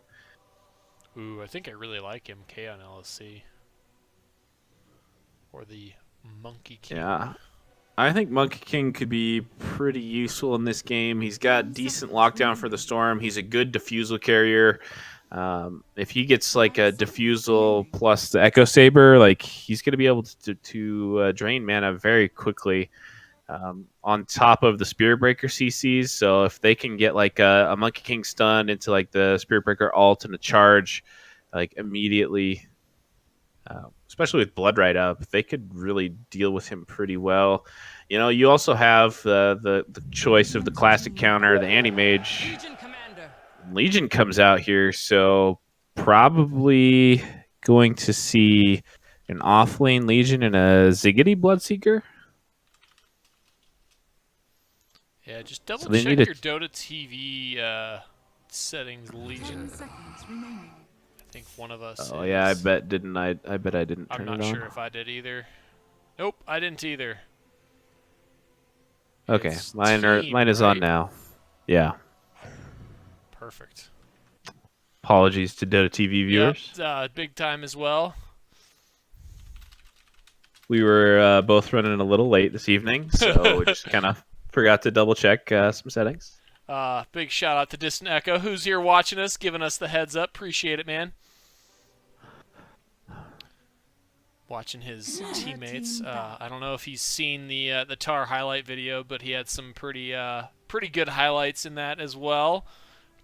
Ooh, I think I really like MK on LSC. Or the Monkey King. Yeah. I think Monkey King could be pretty useful in this game. He's got decent lockdown for the Storm. He's a good defusal carrier. If he gets a defusal plus the Echo Saber, he's going to be able to drain mana very quickly. On top of the Spirit Breaker CCs, so if they can get a Monkey King stun into the Spirit Breaker ult and a charge immediately, especially with Blood Right up, they could really deal with him pretty well. You also have the choice of the classic counter, the Anti-Mage. Legion comes out here, so probably going to see an off-lane Legion and a Ziggity Bloodseeker. Yeah, just double they check need your Dota TV settings, Legion. I think one of us. Oh yeah, I bet didn't I? I bet I didn't turn it on. I'm not sure if I did either. Nope, I didn't either. Okay, It's mine team, is right? on now. Yeah. Perfect. Apologies to Dota TV viewers. Yep, big time as well. We were both running a little late this evening, so we just kind of forgot to double check some settings. Big shout out to Distant Echo, who's here watching us, giving us the heads up. Appreciate it, man. Watching his teammates. I don't know if he's seen the Tar highlight video, but he had some pretty good highlights in that as well.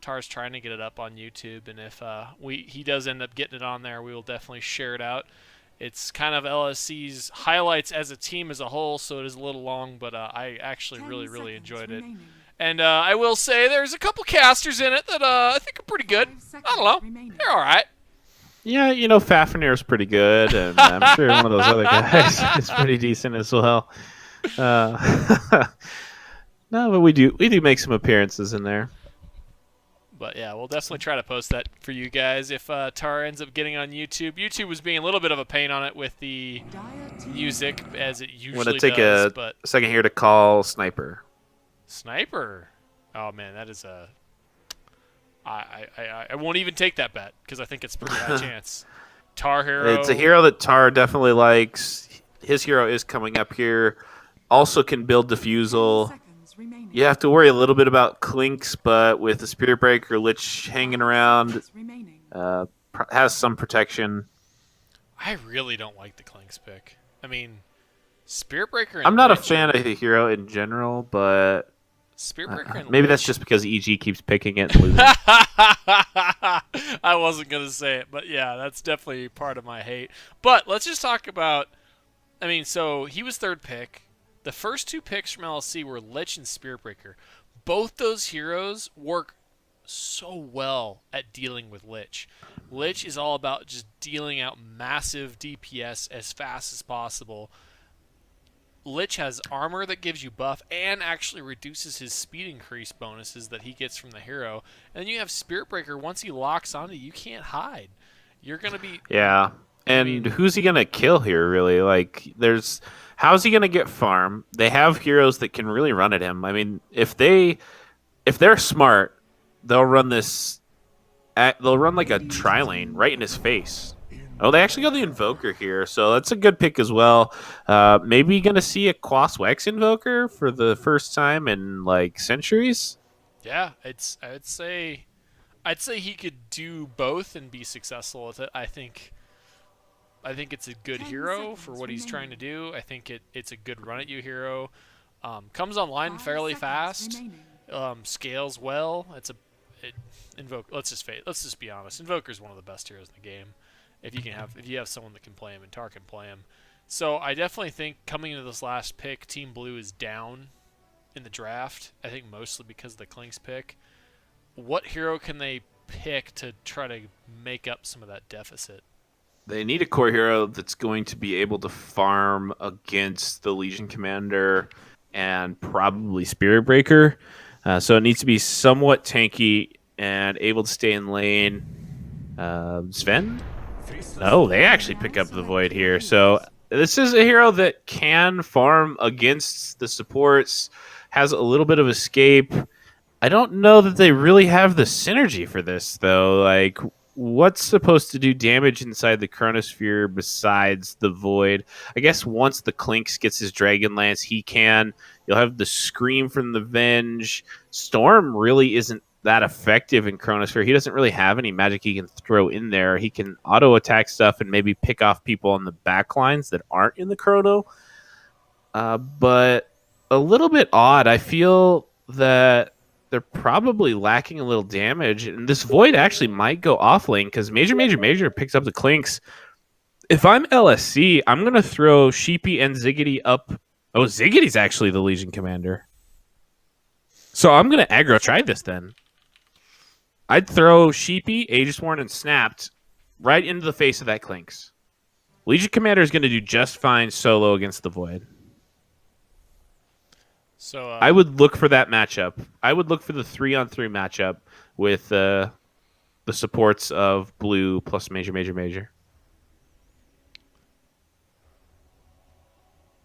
Tar's trying to get it up on YouTube, and if he does end up getting it on there, we will definitely share it out. It's kind of LSC's highlights as a team as a whole, so it is a little long, but I actually really enjoyed it. And I will say there's a couple casters in it that I think are pretty good. I don't know. They're all right. Yeah, Fafnir's pretty good, and I'm sure one of those other guys is pretty decent as well. No, but we do make some appearances in there. But yeah, we'll definitely try to post that for you guys if Tar ends up getting on YouTube. YouTube was being a little bit of a pain on it with the music, as it usually does. I'm gonna take a second here to call Sniper. Sniper? Oh man, that is a... I won't even take that bet, because I think it's pretty high chance. Tar hero... It's a hero that Tar definitely likes. His hero is coming up here. Also can build defusal. You have to worry a little bit about Clinks, but with the Spirit Breaker, Lich hanging around, has some protection. I really don't like the Clinks pick. I mean, Spirit Breaker and I'm not a Lich fan of the hero in general, but Spirit Breaker and maybe Lich. that's just because EG keeps picking it and losing. I wasn't going to say it, but yeah, that's definitely part of my hate. But let's just talk about... I mean, so he was third pick. The first two picks from LSC were Lich and Spirit Breaker. Both those heroes work so well at dealing with Lich. Lich is all about just dealing out massive DPS as fast as possible. Lich has armor that gives you buff and actually reduces his speed increase bonuses that he gets from the hero. And then you have Spirit Breaker. Once he locks onto you, you can't hide. You're gonna be. Yeah. I And mean, who's he gonna kill here? Really, like, how's he gonna get farm? They have heroes that can really run at him. I mean, if they're smart, they'll run this. They'll run like a tri lane right in his face. Oh, they actually got the Invoker here, so that's a good pick as well. Maybe gonna see a Quas Wex Invoker for the first time in like centuries. yeah, it's. I'd say he could do both and be successful with it. I think it's a good 10 hero for seconds what he's trying to remaining. do. I think it's a good run at you hero. Comes online 5 fairly seconds fast. remaining. Scales well. Invoke. Let's just be honest. Invoker's one of the best heroes in the game. If you have someone that can play him and Tar can play him. So I definitely think coming into this last pick, Team Blue is down in the draft. I think mostly because of the Clinks pick. What hero can they pick to try to make up some of that deficit? They need a core hero that's going to be able to farm against the Legion Commander and probably Spirit Breaker. So it needs to be somewhat tanky and able to stay in lane. Sven? No, they actually pick up the Void here. So this is a hero that can farm against the supports, has a little bit of escape. I don't know that they really have the synergy for this, though. Like, what's supposed to do damage inside the Chronosphere besides the Void? I guess once the Clinks gets his Dragon Lance, he can. You'll have the Scream from the Venge. Storm really isn't that effective in Chronosphere. He doesn't really have any magic he can throw in there. He can auto attack stuff and maybe pick off people on the back lines that aren't in the Chrono. But a little bit odd. I feel that they're probably lacking a little damage, and this Void actually might go off lane because Major picks up the Clinks. If I'm LSC, I'm going to throw Sheepy and Ziggity up. Oh, Ziggity's actually the Legion Commander. So I'm going to aggro try this then. I'd throw Sheepy, Aegisworn, and Snapped right into the face of that Clinks. Legion Commander is going to do just fine solo against the Void. So I would look for that matchup. I would look for the 3-on-3 matchup with the supports of Blue plus Major.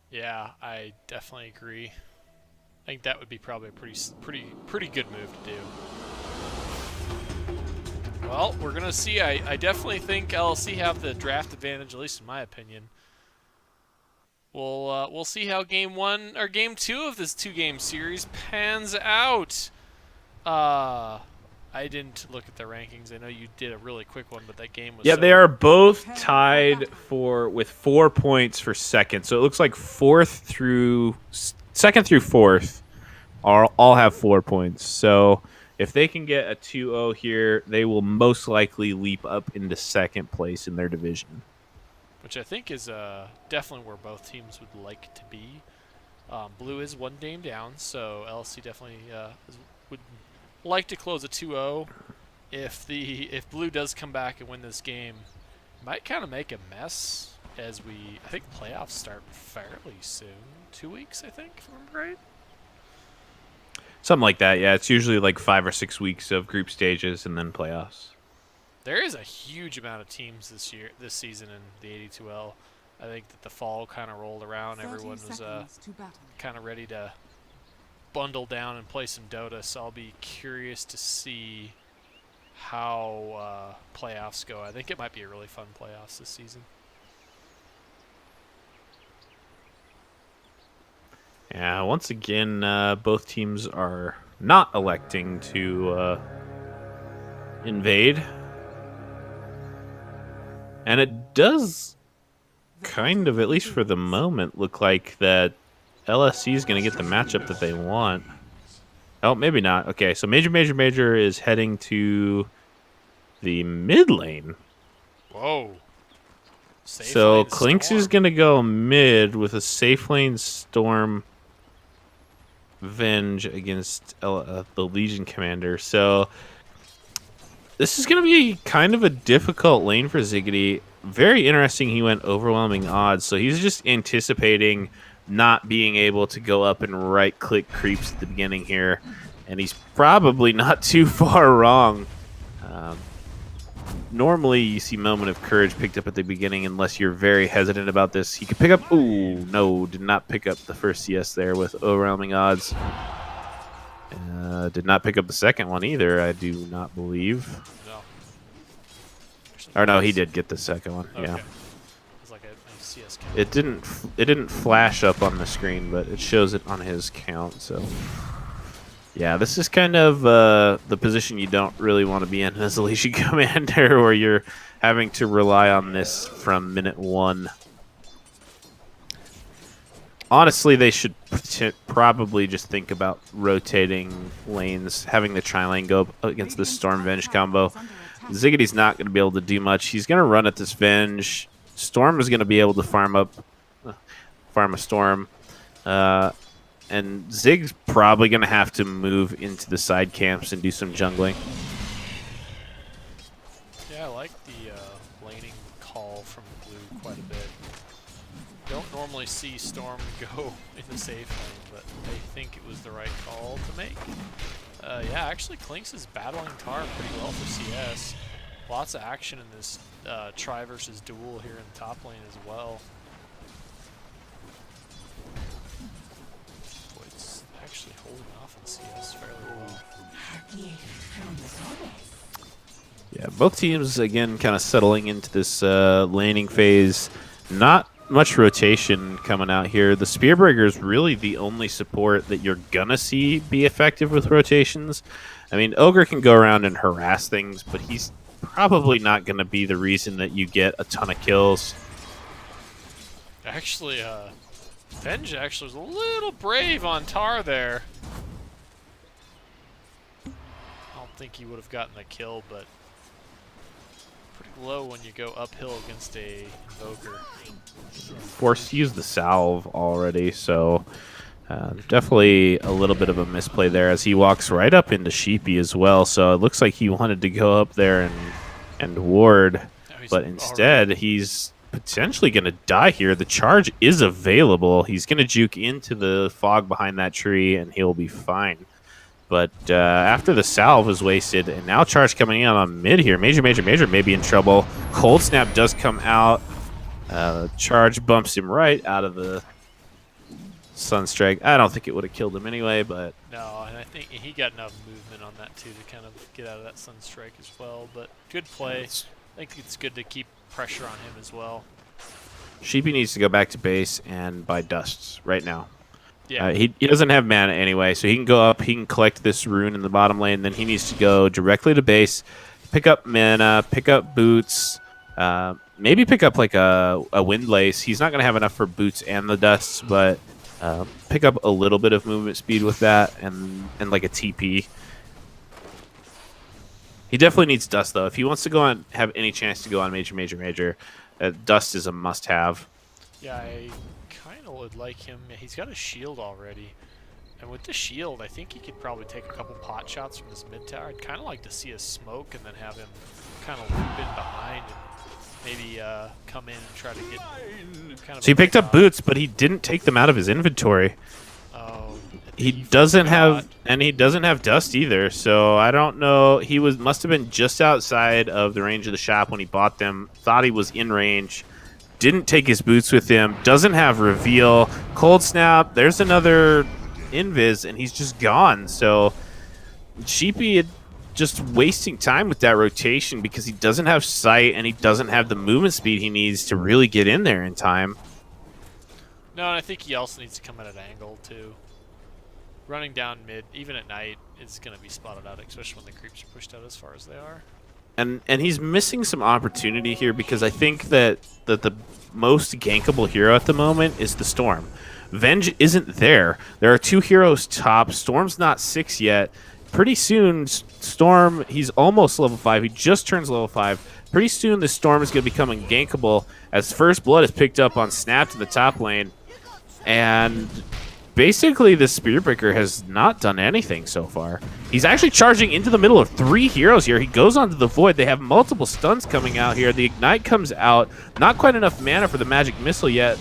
yeah, I definitely agree. I think that would be probably a pretty good move to do. Well, we're gonna see. I definitely think LLC have the draft advantage, at least in my opinion. We'll see how game 1 or game 2 of this 2-game series pans out. I didn't look at the rankings. I know you did a really quick one, but that game was They are both tied with 4 points for second. So it looks like second through fourth all have 4 points. So if they can get a 2-0 here, they will most likely leap up into second place in their division. which I think is definitely where both teams would like to be. Blue is 1 game down, so LC definitely would like to close a 2-0. If Blue does come back and win this game, it might kind of make a mess as I think playoffs start fairly soon. 2 weeks, I think, if I remember right. Something like that, yeah. It's usually like 5 or 6 weeks of group stages and then playoffs. There is a huge amount of teams this season in the AD2L. I think that the fall kind of rolled around. Everyone was kind of ready to bundle down and play some Dota, so I'll be curious to see how playoffs go. I think it might be a really fun playoffs this season. Yeah, once again, both teams are not electing to invade. And it does kind of, at least for the moment, look like that LSC is going to get the matchup that they want. Oh, maybe not. Okay, so Major is heading to the mid lane. Whoa. Safe So lane Clinks Storm. is going to go mid with a safe lane Storm Venge against the Legion Commander. So this is going to be kind of a difficult lane for Ziggity. Very interesting he went overwhelming odds. So he's just anticipating not being able to go up and right-click creeps at the beginning here, and he's probably not too far wrong. Normally, you see Moment of Courage picked up at the beginning unless you're very hesitant about this. He could pick up... Ooh, no, did not pick up the first CS there with overwhelming odds. Did not pick up the second one either, I do not believe. No. Or no, he did get the second one, Okay. yeah. It was like a CS count. It didn't flash up on the screen, but it shows it on his count, so... Yeah, this is kind of the position you don't really want to be in as a Leash Commander, where you're having to rely on this from minute 1. Honestly, they should probably just think about rotating lanes, having the tri-lane go up against this Storm Venge combo. Ziggity's not going to be able to do much. He's going to run at this Venge. Storm is going to be able to farm a Storm. And Zig's probably going to have to move into the side camps and do some jungling. Yeah, I like the laning call from Blue quite a bit. Don't normally see Storm go in the safe lane, but I think it was the right call to make. Yeah, actually Clinks is battling Tar pretty well for CS. Lots of action in this tri versus duel here in the top lane as well. Boy, it's actually holding off in CS fairly well. Yeah, both teams, again, kind of settling into this laning phase. Not much rotation coming out here. The Spearbreaker is really the only support that you're going to see be effective with rotations. I mean, Ogre can go around and harass things, but he's probably not going to be the reason that you get a ton of kills. Actually, Venge actually was a little brave on Tar there. I don't think he would have gotten the kill, but pretty low when you go uphill against a Invoker. Forced to use the salve already, so definitely a little bit of a misplay there as he walks right up into Sheepy as well. So it looks like he wanted to go up there and ward, but instead he's potentially going to die here. The charge is available. He's going to juke into the fog behind that tree, and he'll be fine. But after the salve is wasted, and now charge coming in on mid here. Major may be in trouble. Cold Snap does come out. Charge bumps him right out of the Sunstrike. I don't think it would have killed him anyway, but... No, and I think he got enough movement on that too to kind of get out of that Sunstrike as well. But good play. I think it's good to keep pressure on him as well. Sheepy needs to go back to base and buy dusts right now. Yeah. He doesn't have mana anyway, so he can go up, he can collect this rune in the bottom lane, then he needs to go directly to base, pick up mana, pick up boots, maybe pick up like a wind lace. He's not going to have enough for boots and the dusts, but pick up a little bit of movement speed with that and like a TP. He definitely needs dust though. If he wants to go on, have any chance to go on major, dust is a must-have. Yeah, I kind of would like him. He's got a shield already. And with the shield, I think he could probably take a couple pot shots from this mid tower. I'd kind of like to see a smoke and then have him kind of loop in behind and maybe come in and try to get kind of... So he picked up boots, but he didn't take them out of his inventory. Oh, He doesn't have, and he doesn't have dust either. So I don't know. He must have been just outside of the range of the shop when he bought them. Thought he was in range. Didn't take his boots with him. Doesn't have reveal. Cold snap. There's another invis, and he's just gone. So Sheepy just wasting time with that rotation because he doesn't have sight and he doesn't have the movement speed he needs to really get in there in time. No, and I think he also needs to come at an angle too. Running down mid, even at night, is going to be spotted out, especially when the creeps are pushed out as far as they are. And he's missing some opportunity here because I think that the most gankable hero at the moment is the Storm. Venge isn't there. There are two heroes top. Storm's not 6 yet. Pretty soon, Storm, he's almost level 5. He just turns level 5. Pretty soon, the Storm is going to become ungankable as First Blood is picked up on Snap to the top lane. And basically, the Spearbreaker has not done anything so far. He's actually charging into the middle of 3 heroes here. He goes onto the Void. They have multiple stuns coming out here. The Ignite comes out. Not quite enough mana for the Magic Missile yet.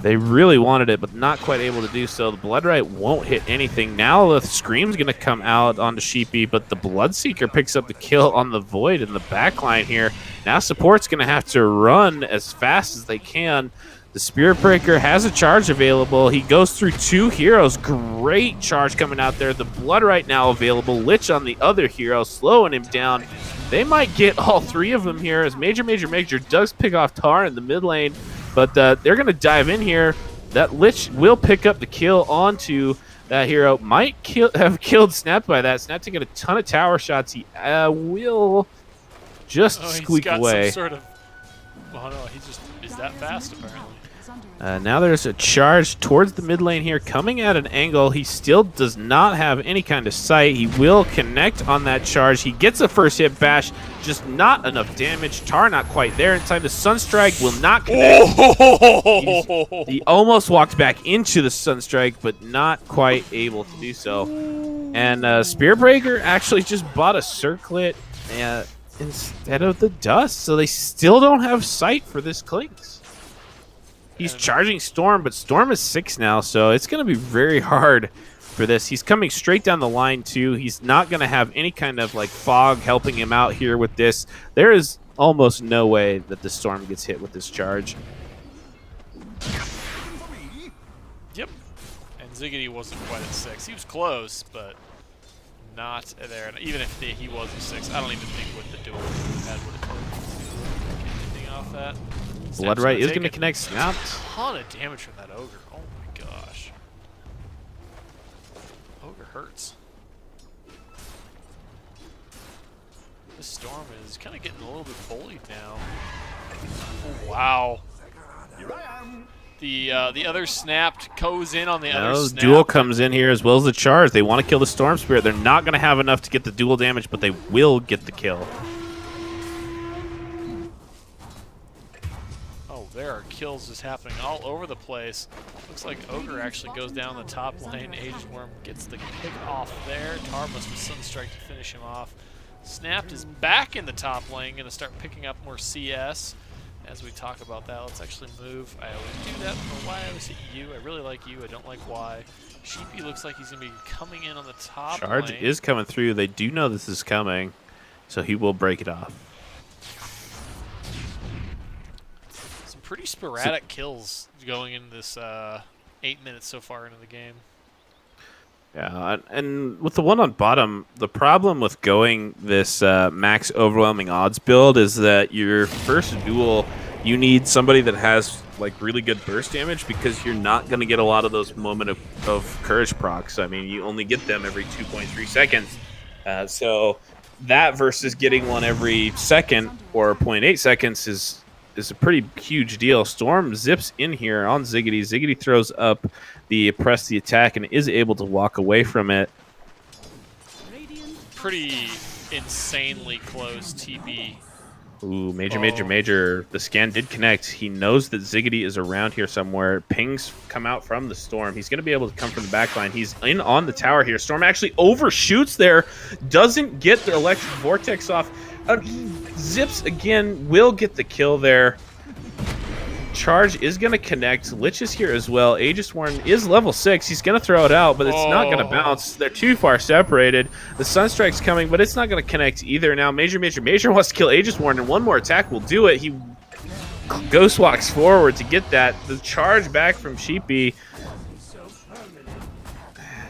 They really wanted it, but not quite able to do so. The Bloodright won't hit anything. Now the Scream's going to come out onto Sheepy, but the Bloodseeker picks up the kill on the Void in the backline here. Now support's going to have to run as fast as they can. The Spirit Breaker has a charge available. He goes through 2 heroes. Great charge coming out there. The Bloodright now available. Lich on the other hero, slowing him down. They might get all 3 of them here as Major does pick off Tar in the mid lane. But they're going to dive in here. That Lich will pick up the kill onto that hero. Might have killed Snap by that. Snap taking a ton of tower shots. He will just squeak away. Some sort of... Oh no, he just is that fast apparently. Now there's a charge towards the mid lane here, coming at an angle. He still does not have any kind of sight. He will connect on that charge. He gets a first hit bash, just not enough damage. Tar not quite there in time. The Sunstrike will not connect. He almost walked back into the Sunstrike, but not quite able to do so. And Spearbreaker actually just bought a Circlet instead of the Dust, so they still don't have sight for this Clinks. He's charging Storm, but Storm is 6 now, so it's going to be very hard for this. He's coming straight down the line, too. He's not going to have any kind of, like, fog helping him out here with this. There is almost no way that the Storm gets hit with this charge. Yep. And Ziggity wasn't quite at 6. He was close, but not there. And even if he was a 6, I don't even think with the duel had would have get anything off that. Bloodright is going to connect Snap. A ton of damage from that Ogre. Oh my gosh. Ogre hurts. This Storm is kind of getting a little bit bullied now. Oh, wow. The other Snapped goes in on the other Snap. Duel comes in here as well as the charge. They want to kill the Storm Spirit. They're not going to have enough to get the dual damage, but they will get the kill. There are kills just happening all over the place. Looks like Ogre actually goes down the top lane. Aegis Worm gets the pick off there. Tar must have Sunstrike to finish him off. Snapped is back in the top lane. Going to start picking up more CS. As we talk about that, let's actually move. I always do that. I don't know why I always hit you. I really like you. I don't like why. Sheepy looks like he's going to be coming in on the top Charge lane. is coming through. They do know this is coming, so he will break it off. Pretty sporadic kills going in this 8 minutes so far into the game. Yeah, and with the one on bottom, the problem with going this max overwhelming odds build is that your first duel, you need somebody that has like really good burst damage because you're not going to get a lot of those moment of courage procs. I mean, you only get them every 2.3 seconds. So that versus getting one every second or 0.8 seconds is a pretty huge deal. Storm zips in here on Ziggity. Ziggity throws up the press the attack and is able to walk away from it. Pretty insanely close TP. Ooh, major. The scan did connect. He knows that Ziggity is around here somewhere. Pings come out from the Storm. He's going to be able to come from the backline. He's in on the tower here. Storm actually overshoots there. Doesn't get the electric vortex off. Zips again, will get the kill there. Charge is going to connect. Lich is here as well. Aegis Worm is level 6. He's going to throw it out, but it's not going to bounce. They're too far separated. The Sunstrike's coming, but it's not going to connect either. Now Major wants to kill Aegis Worm, and one more attack will do it. He ghost walks forward to get that. The charge back from Sheepy.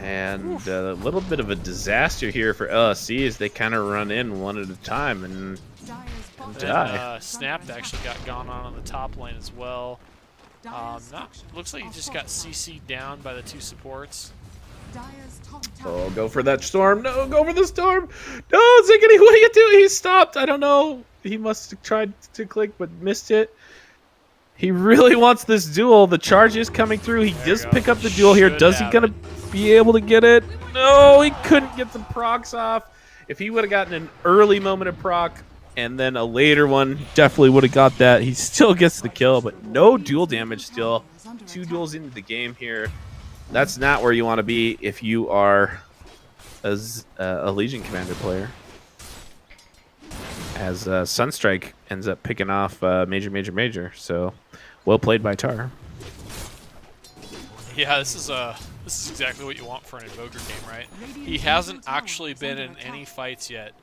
And a little bit of a disaster here for LSC as they kind of run in one at a time and die. Snapped actually got gone on the top lane as well. Looks like he just got CC'd down by the 2 supports. Oh, go for that Storm. No, go for the Storm. No, Ziggity, what are you doing? He stopped. I don't know. He must have tried to click but missed it. He really wants this duel. The charge is coming through. He does pick up the duel here. Does he gonna be able to get it? No, he couldn't get the procs off. If he would have gotten an early moment of proc and then a later one, definitely would have got that. He still gets the kill, but no duel damage still. 2 duels into the game here. That's not where you want to be if you are a Legion Commander player. As Sunstrike ends up picking off Major. So, well played by Tar. Yeah, this is exactly what you want for an Invoker game, right? He hasn't actually been in any fights yet.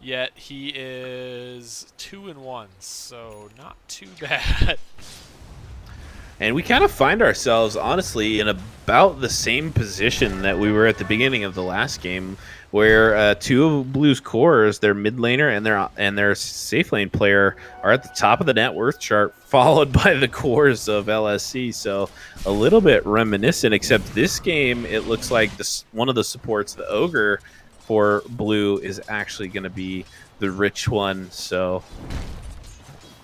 Yet he is 2-1, so not too bad. And we kind of find ourselves, honestly, in about the same position that we were at the beginning of the last game, where two of Blue's cores, their mid laner and their safe lane player, are at the top of the net worth chart, followed by the cores of LSC. So a little bit reminiscent, except this game, it looks like one of the supports, the Ogre for Blue, is actually going to be the rich one. So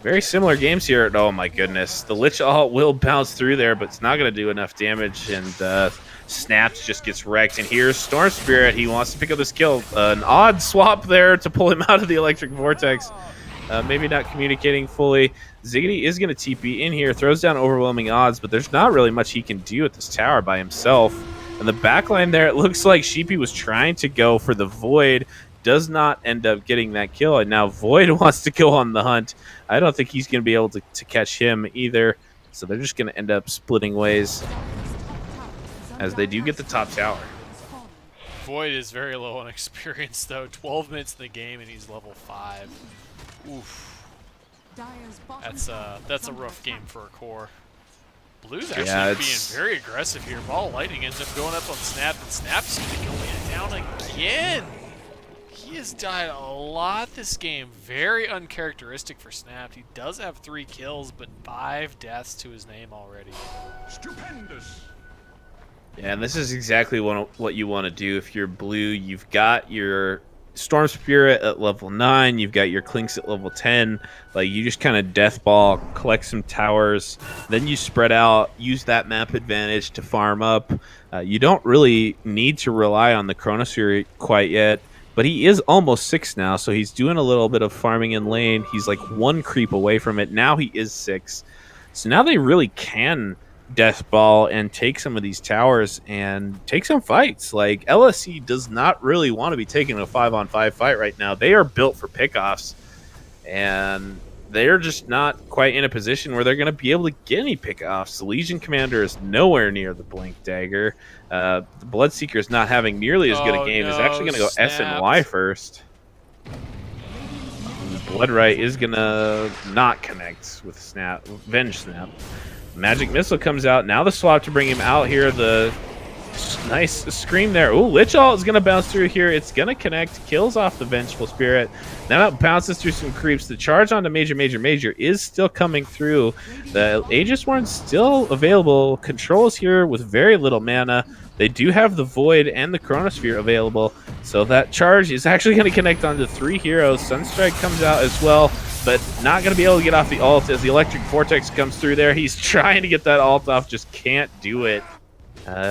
very similar games here. Oh my goodness. The Lich Alt will bounce through there, but it's not going to do enough damage, and Snaps just gets wrecked. And here's Storm Spirit. He wants to pick up this kill. An odd swap there to pull him out of the Electric Vortex. Maybe not communicating fully. Ziggity is going to TP in here, throws down overwhelming odds, but there's not really much he can do at this tower by himself. And the backline there, it looks like Sheepy was trying to go for the Void, does not end up getting that kill, and now Void wants to go on the hunt. I don't think he's going to be able to catch him either, so they're just going to end up splitting ways as they do get the top tower. Void is very low on experience, though. 12 minutes in the game, and he's level 5. Oof. That's a rough game for a core. Blue's actually being very aggressive here. Ball Lightning ends up going up on Snap, and Snap's going to go down again. He has died a lot this game. Very uncharacteristic for Snap. He does have 3 kills, but 5 deaths to his name already. Stupendous. Yeah, and this is exactly what you want to do if you're Blue. You've got your Storm Spirit at level 9. You've got your Clinks at level 10. Like, you just kind of death ball, collect some towers, then you spread out, use that map advantage to farm up. You don't really need to rely on the Chronosphere quite yet. But he is almost 6 now, so he's doing a little bit of farming in lane. He's like 1 creep away from it. Now he is 6. So now they really can death ball and take some of these towers and take some fights. Like, LSC does not really want to be taking a 5-on-5 fight right now. They are built for pickoffs, and they're just not quite in a position where they're going to be able to get any pickoffs. The Legion Commander is nowhere near the Blink Dagger. The Bloodseeker is not having nearly as good a game. Is actually going to go S and Y first. Bloodright is going to not connect with Venge Snap. Magic Missile comes out. Now the swap to bring him out here. The nice scream there. Ooh, Lich Alt is going to bounce through here. It's going to connect. Kills off the Vengeful Spirit. Now it bounces through some creeps. The charge onto Major is still coming through. The Aegis Ward's still available. Controls here with very little mana. They do have the Void and the Chronosphere available. So that charge is actually going to connect onto 3 heroes. Sunstrike comes out as well, but not going to be able to get off the ult as the Electric Vortex comes through there. He's trying to get that ult off, just can't do it.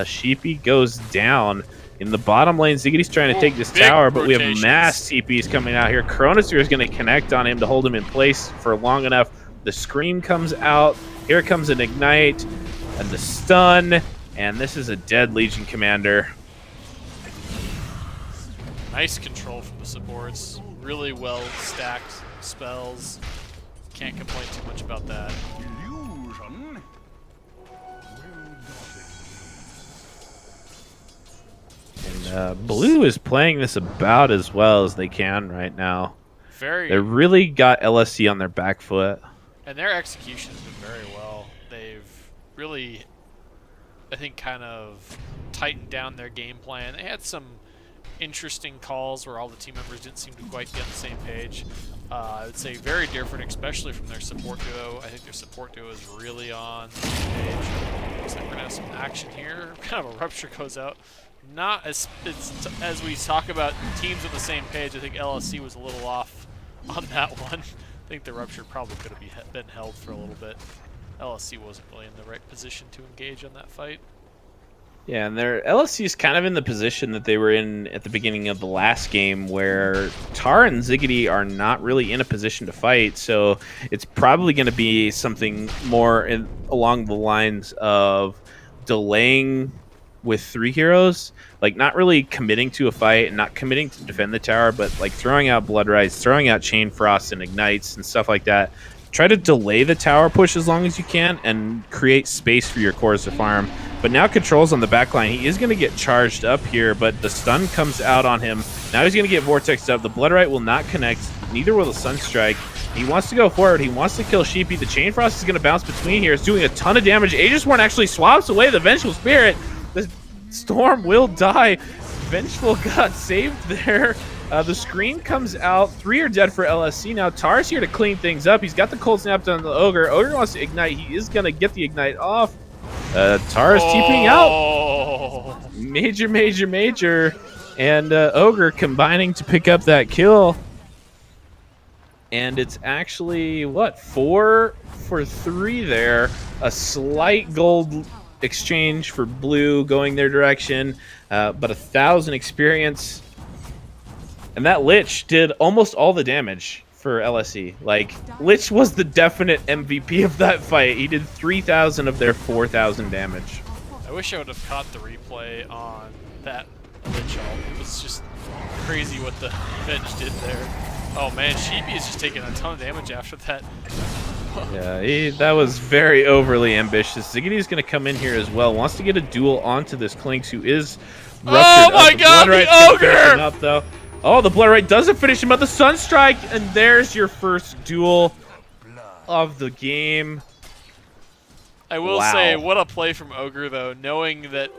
Sheepy goes down. In the bottom lane, Ziggity's trying to take this tower, but we have mass TPs coming out here. Chronosphere is going to connect on him to hold him in place for long enough. The Scream comes out. Here comes an Ignite and the stun, and this is a dead Legion Commander. Nice control from the supports. Really well stacked spells. Can't complain too much about that. Illusion. And Blue is playing this about as well as they can right now. They really got LSC on their back foot. And their execution has been very well. They've really, I think, kind of tightened down their game plan. They had some interesting calls where all the team members didn't seem to quite get on the same page. I would say very different, especially from their support duo. I think their support duo is really on the same page. Looks like we're going to have some action here. Kind of a rupture goes out. Not as we talk about teams on the same page, I think LSC was a little off on that one. I think the rupture probably could have been held for a little bit. LSC wasn't really in the right position to engage on that fight. Yeah, and their LSC is kind of in the position that they were in at the beginning of the last game, where Tar and Ziggity are not really in a position to fight, so it's probably going to be something more along the lines of delaying with 3 heroes, like not really committing to a fight and not committing to defend the tower, but like throwing out Blood Rise, throwing out Chain Frost and Ignites and stuff like that. Try to delay the tower push as long as you can and create space for your cores to farm. But now Control's on the back line. He is going to get charged up here, but the stun comes out on him. Now he's going to get Vortexed up. The Bloodrite will not connect. Neither will the Sunstrike. He wants to go forward. He wants to kill Sheepy. The Chain Frost is going to bounce between here. It's doing a ton of damage. Aegisworn actually swaps away the Vengeful Spirit. The Storm will die. Vengeful got saved there. The screen comes out. 3 are dead for LSC. Now Tar's here to clean things up. He's got the Cold Snap on the Ogre. Ogre wants to ignite. He is going to get the ignite off. Tar is TPing out. Major, major, major. And Ogre combining to pick up that kill. And it's actually, what, 4 for 3 there. A slight gold exchange for blue going their direction. But 1,000 experience. And that Lich did almost all the damage for LSE. Like, Lich was the definite MVP of that fight. He did 3,000 of their 4,000 damage. I wish I would have caught the replay on that Lich ult. It was just crazy what the Venge did there. Oh man, Sheepy is just taking a ton of damage after that. Yeah, that was very overly ambitious. Ziggity's going to come in here as well. Wants to get a duel onto this Clinks, who is ruptured. Oh my god, Bloodrite's the gonna finish him Ogre! up, though. Oh, the Bloodrite doesn't finish him, but the Sunstrike, and there's your first duel of the game. I will Wow. say, what a play from Ogre, though, knowing that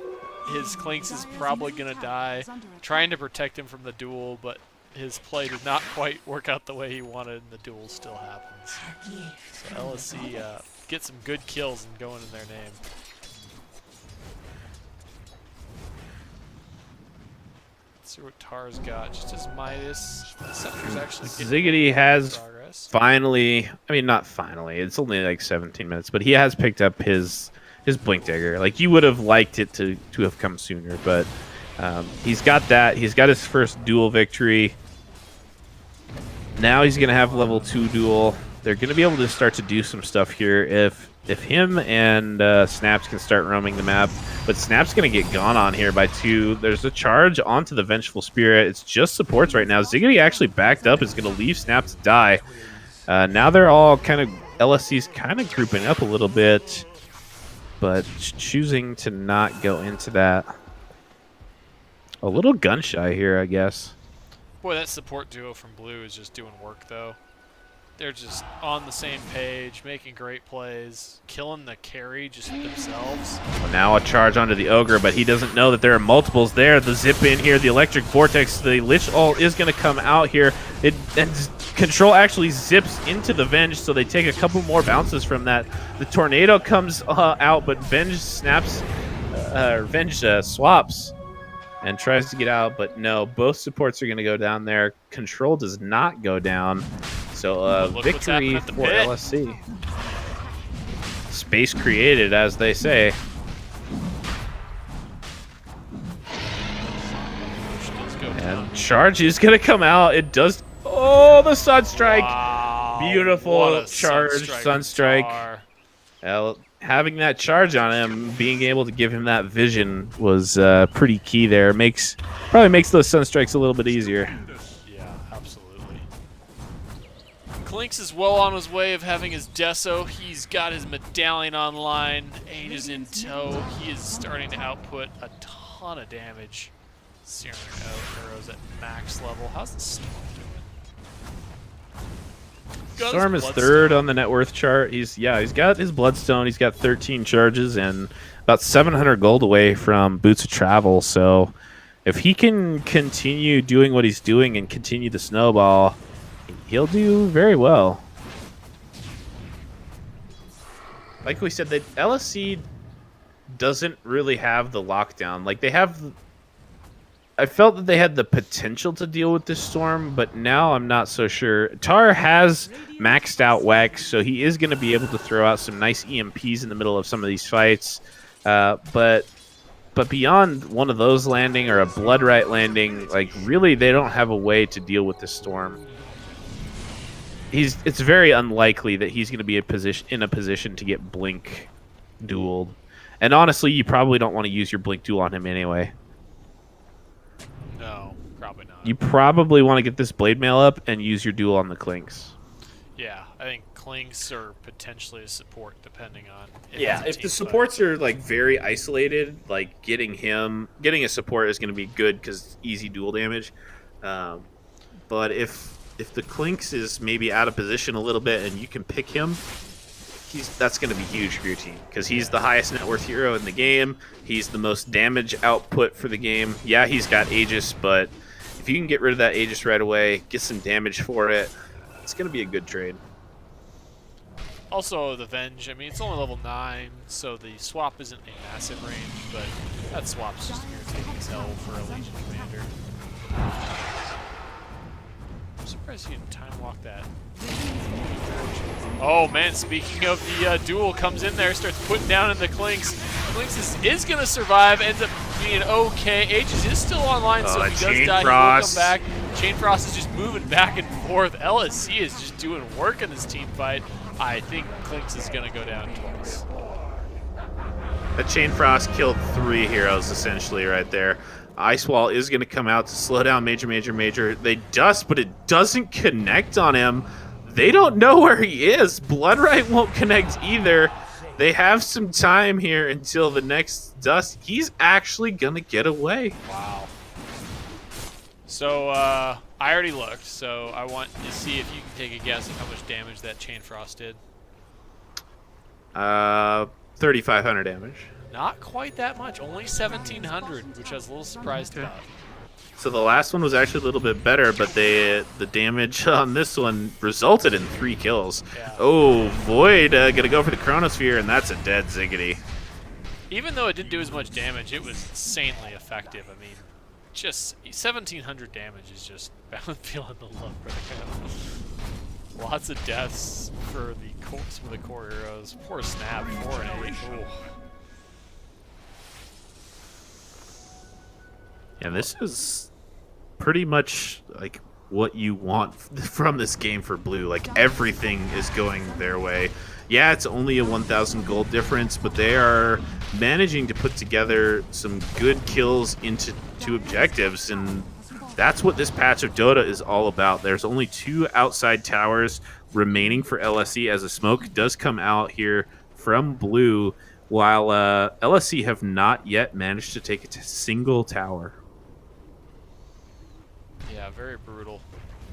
his Clinks is probably going to die, trying to protect him from the duel, but his play did not quite work out the way he wanted, and the duel still happens. So LSC get some good kills and going in their name. Let's see what Tar's got. Just his Midas. The Scepter's actually getting Ziggity has progress. finally, I mean, not finally, it's only like 17 minutes, but he has picked up his Blink Dagger. Like, you would have liked it to have come sooner, but he's got that. He's got his first duel victory. Now he's going to have level 2 duel. They're going to be able to start to do some stuff here if him and Snaps can start roaming the map. But Snaps going to get gone on here by 2. There's a charge onto the Vengeful Spirit. It's just supports right now. Ziggity actually backed up, is going to leave Snaps to die. Now they're all kind of, LSC's kind of grouping up a little bit, but choosing to not go into that. A little gun shy here, I guess. Boy, that support duo from Blue is just doing work, though. They're just on the same page, making great plays, killing the carry just themselves. Well, now a charge onto the Ogre, but he doesn't know that there are multiples there. The zip in here, the Electric Vortex, the Lich ult is going to come out here. And Control actually zips into the Venge, so they take a couple more bounces from that. The Tornado comes out, but Venge swaps and tries to get out, but no, both supports are going to go down there. Control does not go down. So victory for LSC. Space created, as they say. And charge is going to come out. It does. Oh, the Sunstrike. Wow, Beautiful charge, Sunstrike. Well, having that charge on him, being able to give him that vision was pretty key there. Probably makes those Sunstrikes a little bit easier. Yeah, absolutely. Clinks is well on his way of having his Deso. He's got his Medallion online. Age is in tow. He is starting to output a ton of damage. Searing arrows at max level. How's the Storm doing? Storm is third on the net worth chart. He's got his Bloodstone. He's got 13 charges and about 700 gold away from Boots of Travel. So if he can continue doing what he's doing and continue the snowball, he'll do very well. Like we said, the LSC doesn't really have the lockdown. Like, they have... I felt that they had the potential to deal with this Storm, but now I'm not so sure. Tar has maxed out Wex, so he is going to be able to throw out some nice EMPs in the middle of some of these fights. But beyond one of those landing or a Bloodrite landing, like, really they don't have a way to deal with this Storm. It's very unlikely that he's going to be in a position to get Blink dueled. And honestly, you probably don't want to use your Blink duel on him anyway. No, probably not. You probably want to get this Blade Mail up and use your duel on the Clinks. Yeah, I think Clinks or potentially a support, depending on Yeah, it's a if the team supports are like very isolated, like getting a support is going to be good because easy dual damage. But if the Clinks is maybe out of position a little bit and you can pick him, that's going to be huge for your team because he's the highest net worth hero in the game. He's the most damage output for the game. Yeah, he's got Aegis, but if you can get rid of that Aegis right away, get some damage for it, it's going to be a good trade. Also, the Venge, I mean, it's only level 9, so the swap isn't a massive range, but that swap's just irritating as hell for a Legion Commander. I'm surprised you didn't time walk that. Oh man, speaking of the duel, comes in there, starts putting down in the Clinks. Clinks is going to survive, ends up being okay. Aegis is still online, so if he does die, he will come back. Chain Frost is just moving back and forth. LSC is just doing work in this team fight. I think Clinks is going to go down twice. That Chain Frost killed 3 heroes essentially right there. Ice Wall is going to come out to slow down Major. They dust, but it doesn't connect on him. They don't know where he is. Bloodright won't connect either. They have some time here until the next dust. He's actually going to get away. Wow. So, I already looked, so I want to see if you can take a guess at how much damage that Chain Frost did. 3,500 damage. Not quite that much, only 1,700, which I was a little surprised about. So the last one was actually a little bit better, but the damage on this one resulted in 3 kills. Yeah. Oh, Void gonna go for the Chronosphere, and that's a dead Ziggity. Even though it didn't do as much damage, it was insanely effective. I mean, just 1,700 damage is just feeling the love right now. Lots of deaths for some of the core heroes. Poor Snap, 4 and 8. Ooh. Yeah, this is pretty much like what you want from this game for Blue. Like everything is going their way. Yeah, it's only a 1,000 gold difference, but they are managing to put together some good kills into 2 objectives, and that's what this patch of Dota is all about. There's only 2 outside towers remaining for LSE as a smoke does come out here from Blue, while LSE have not yet managed to take a single tower. Yeah, very brutal.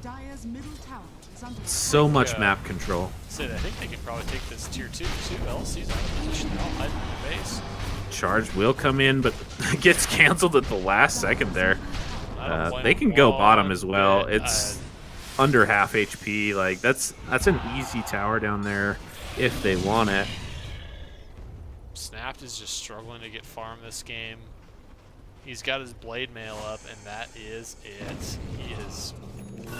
Dire's middle tower is under So much map control. Sid, I think they can probably take this tier 2 too. LC's out of position. They're all hiding in the base. Charge will come in, but gets canceled at the last second there. I don't blame They them can go one bottom as well. bit. It's under half HP. Like that's an easy tower down there if they want it. Snapped is just struggling to get farm this game. He's got his blade mail up, and that is it. He is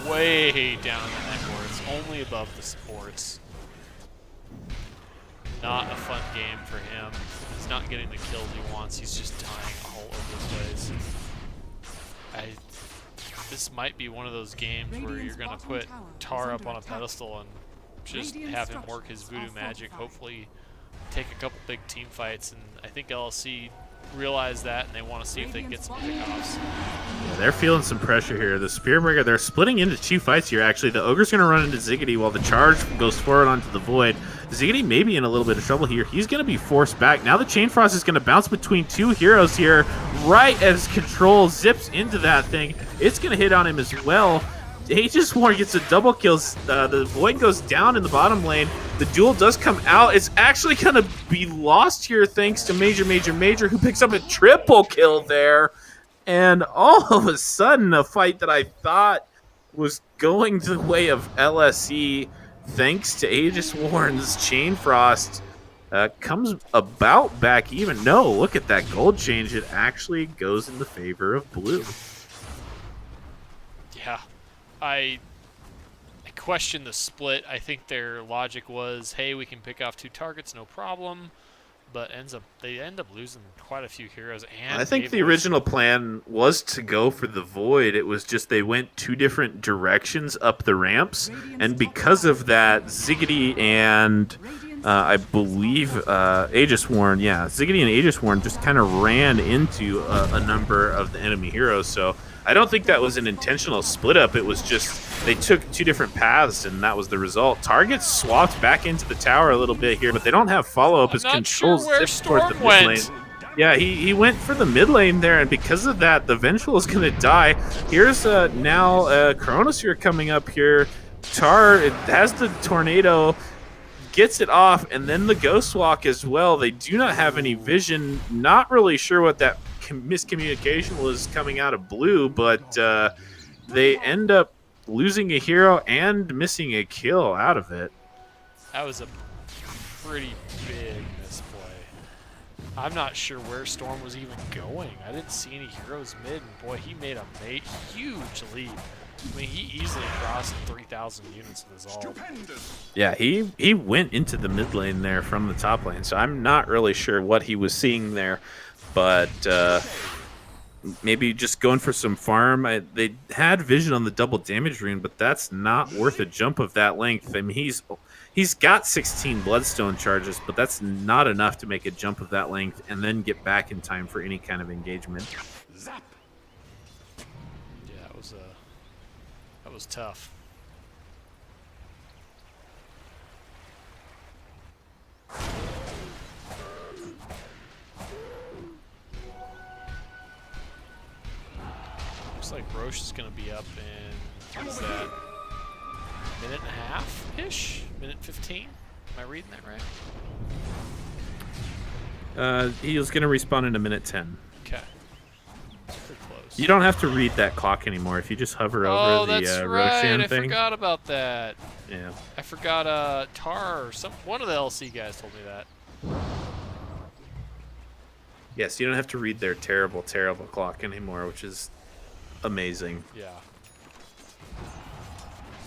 way down the net worth, only above the supports. Not a fun game for him. He's not getting the kills he wants. He's just dying all over the place. This might be one of those games where you're going to put Tar up on a pedestal and just have him work his voodoo magic, hopefully take a couple big team fights, and I think LLC realize that, and they want to see if they can get some pickoffs. Yeah, they're feeling some pressure here. The Spearmaker, they're splitting into 2 fights here, actually. The Ogre's going to run into Ziggity while the Charge goes forward onto the Void. Ziggity may be in a little bit of trouble here. He's going to be forced back. Now the Chain Frost is going to bounce between 2 heroes here right as Control zips into that thing. It's going to hit on him as well. AD2L gets a double kill. The Void goes down in the bottom lane. The duel does come out. It's actually going to be lost here thanks to Major, who picks up a triple kill there. And all of a sudden, a fight that I thought was going the way of LSE, thanks to AD2L's Chain Frost, comes about back even. No, look at that gold change. It actually goes in the favor of Blue. Yeah. I question the split. I think their logic was, hey, we can pick off 2 targets, no problem. But they end up losing quite a few heroes. And I think the original plan was to go for the Void. It was just they went 2 different directions up the ramps, and because of that, Ziggity and I believe AD2L, yeah, Ziggity and AD2L just kind of ran into a number of the enemy heroes. So I don't think that was an intentional split up. It was just they took two different paths, and that was the result. Target's swapped back into the tower a little bit here, but they don't have follow-up as I'm not sure controls where zip towards the Storm mid went. lane. Yeah, he went for the mid lane there, and because of that, the Vengeful is going to die. Here's now Chronosphere coming up here. Tar it has the tornado, gets it off, and then the Ghost Walk as well. They do not have any vision. Not really sure what that miscommunication was coming out of Blue, but they end up losing a hero and missing a kill out of it. That was a pretty big misplay. I'm not sure where Storm was even going. I didn't see any heroes mid, and boy, he made a huge leap. I mean, he easily crossed 3,000 units with his ult. Stupendous. Yeah, he went into the mid lane there from the top lane, so I'm not really sure what he was seeing there, but maybe just going for some farm. They had vision on the double damage rune, but that's not worth a jump of that length. I mean, he's got 16 bloodstone charges, but that's not enough to make a jump of that length and then get back in time for any kind of engagement. Zap. Yeah, that was tough. Looks like Roche is going to be up in, what is that, minute and a half-ish? Minute 15? Am I reading that right? He was going to respawn in a minute 10. Okay. That's pretty close. You don't have to read that clock anymore if you just hover over the that's right. Roshan I thing. forgot about that. Yeah. I forgot Tar or one of the LC guys told me that. Yes, you don't have to read their terrible, terrible clock anymore, which is amazing. Yeah.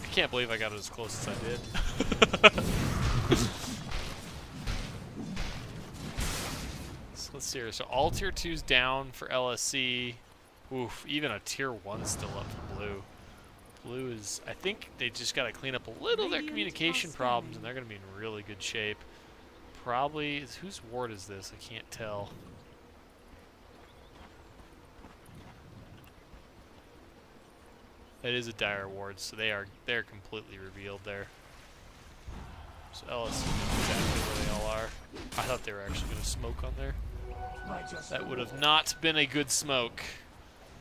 I can't believe I got it as close as I did. So let's see here. So all tier 2's down for LSC. Oof, even a tier 1's still up for Blue. Blue is, I think they just got to clean up a little of their communication problems, and they're going to be in really good shape. Probably, whose ward is this? I can't tell. It is a dire ward, so they're completely revealed there. So LSC knows exactly where they all are. I thought they were actually going to smoke on there. That would have not been a good smoke.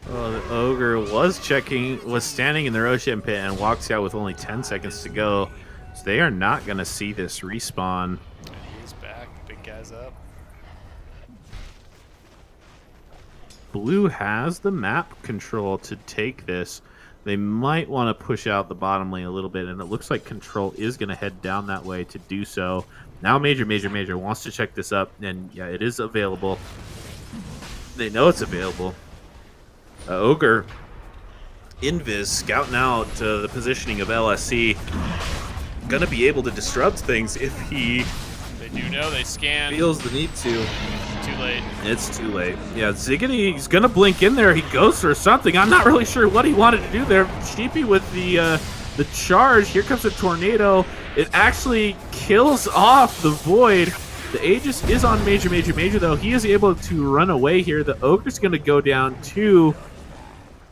Well, the Ogre was standing in the Roshan pit and walks out with only 10 seconds to go. So they are not going to see this respawn. And he's back. Big guy's up. Blue has the map control to take this. They might want to push out the bottom lane a little bit, and it looks like Control is going to head down that way to do so. Now Major wants to check this up, and yeah, it is available. They know it's available. Ogre, Invis, scouting out the positioning of LSC. Going to be able to disrupt things if he They do know they scan. feels the need to. Too late. It's too late. Yeah, Ziggity's gonna blink in there. He goes for something. I'm not really sure what he wanted to do there. Sheepy with the charge. Here comes a tornado. It actually kills off the Void. The Aegis is on Major though. He is able to run away here. The Ogre's gonna go down too.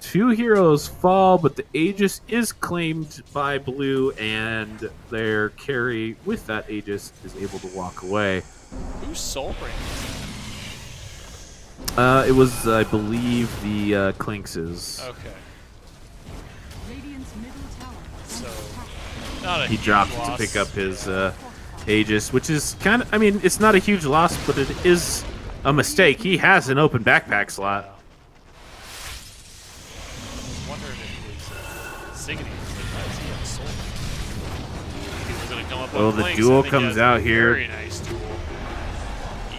Two heroes fall, but the Aegis is claimed by Blue, and their carry with that Aegis is able to walk away. Who's Soul Ring? It was, I believe, the Clinkses. Okay. Radiant's middle tower is So, under attack. not a He huge dropped loss. to pick up his Aegis, which is kind of, I mean, it's not a huge loss, but it is a mistake. He has an open backpack slot. I was wondering if it was Ziggity. Why does he have Soul Ring? He was going to come up Oh, on the Blinks. duel I think he comes has a out here. Very nice duel.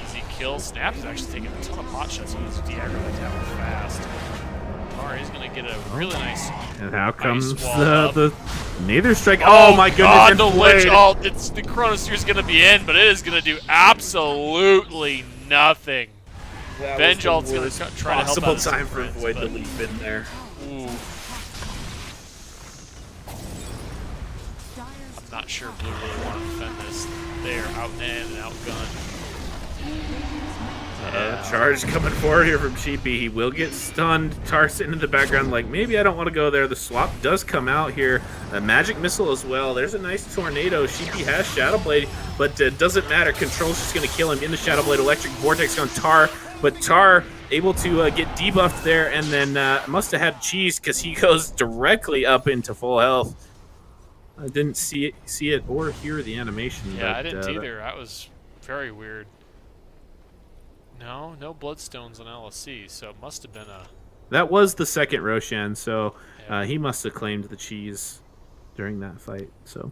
Easy kill. Snaps is actually taking a ton of pot shots. He's de-aggro that tower fast. Tar is going to get a really nice. And how comes wall up. the Nether Strike? Oh, my goodness. God, and the Blade. Lich ult. It's the Chronosphere's going to be in, but it is going to do absolutely nothing. That Venge was the ult's gonna worst try to help out possible his time for friends, Void to but- leap in there. Ooh, Dire's I'm not sure Blue really want to defend this. They are outmanned and outgunned. Charge coming forward here from Sheepy. He will get stunned. Tar sitting in the background like, maybe I don't want to go there. The swap does come out here. A magic missile as well. There's a nice tornado. Sheepy has Shadow Blade, but doesn't matter. Control's just going to kill him in the Shadow Blade. Electric Vortex on Tar, but Tar able to get debuffed there, and then must have had cheese because he goes directly up into full health. I didn't see it or hear the animation. Yeah, but, I didn't either. That was very weird. No bloodstones on LSC, so it must have been a... That was the second Roshan, so Yeah. he must have claimed the cheese during that fight. So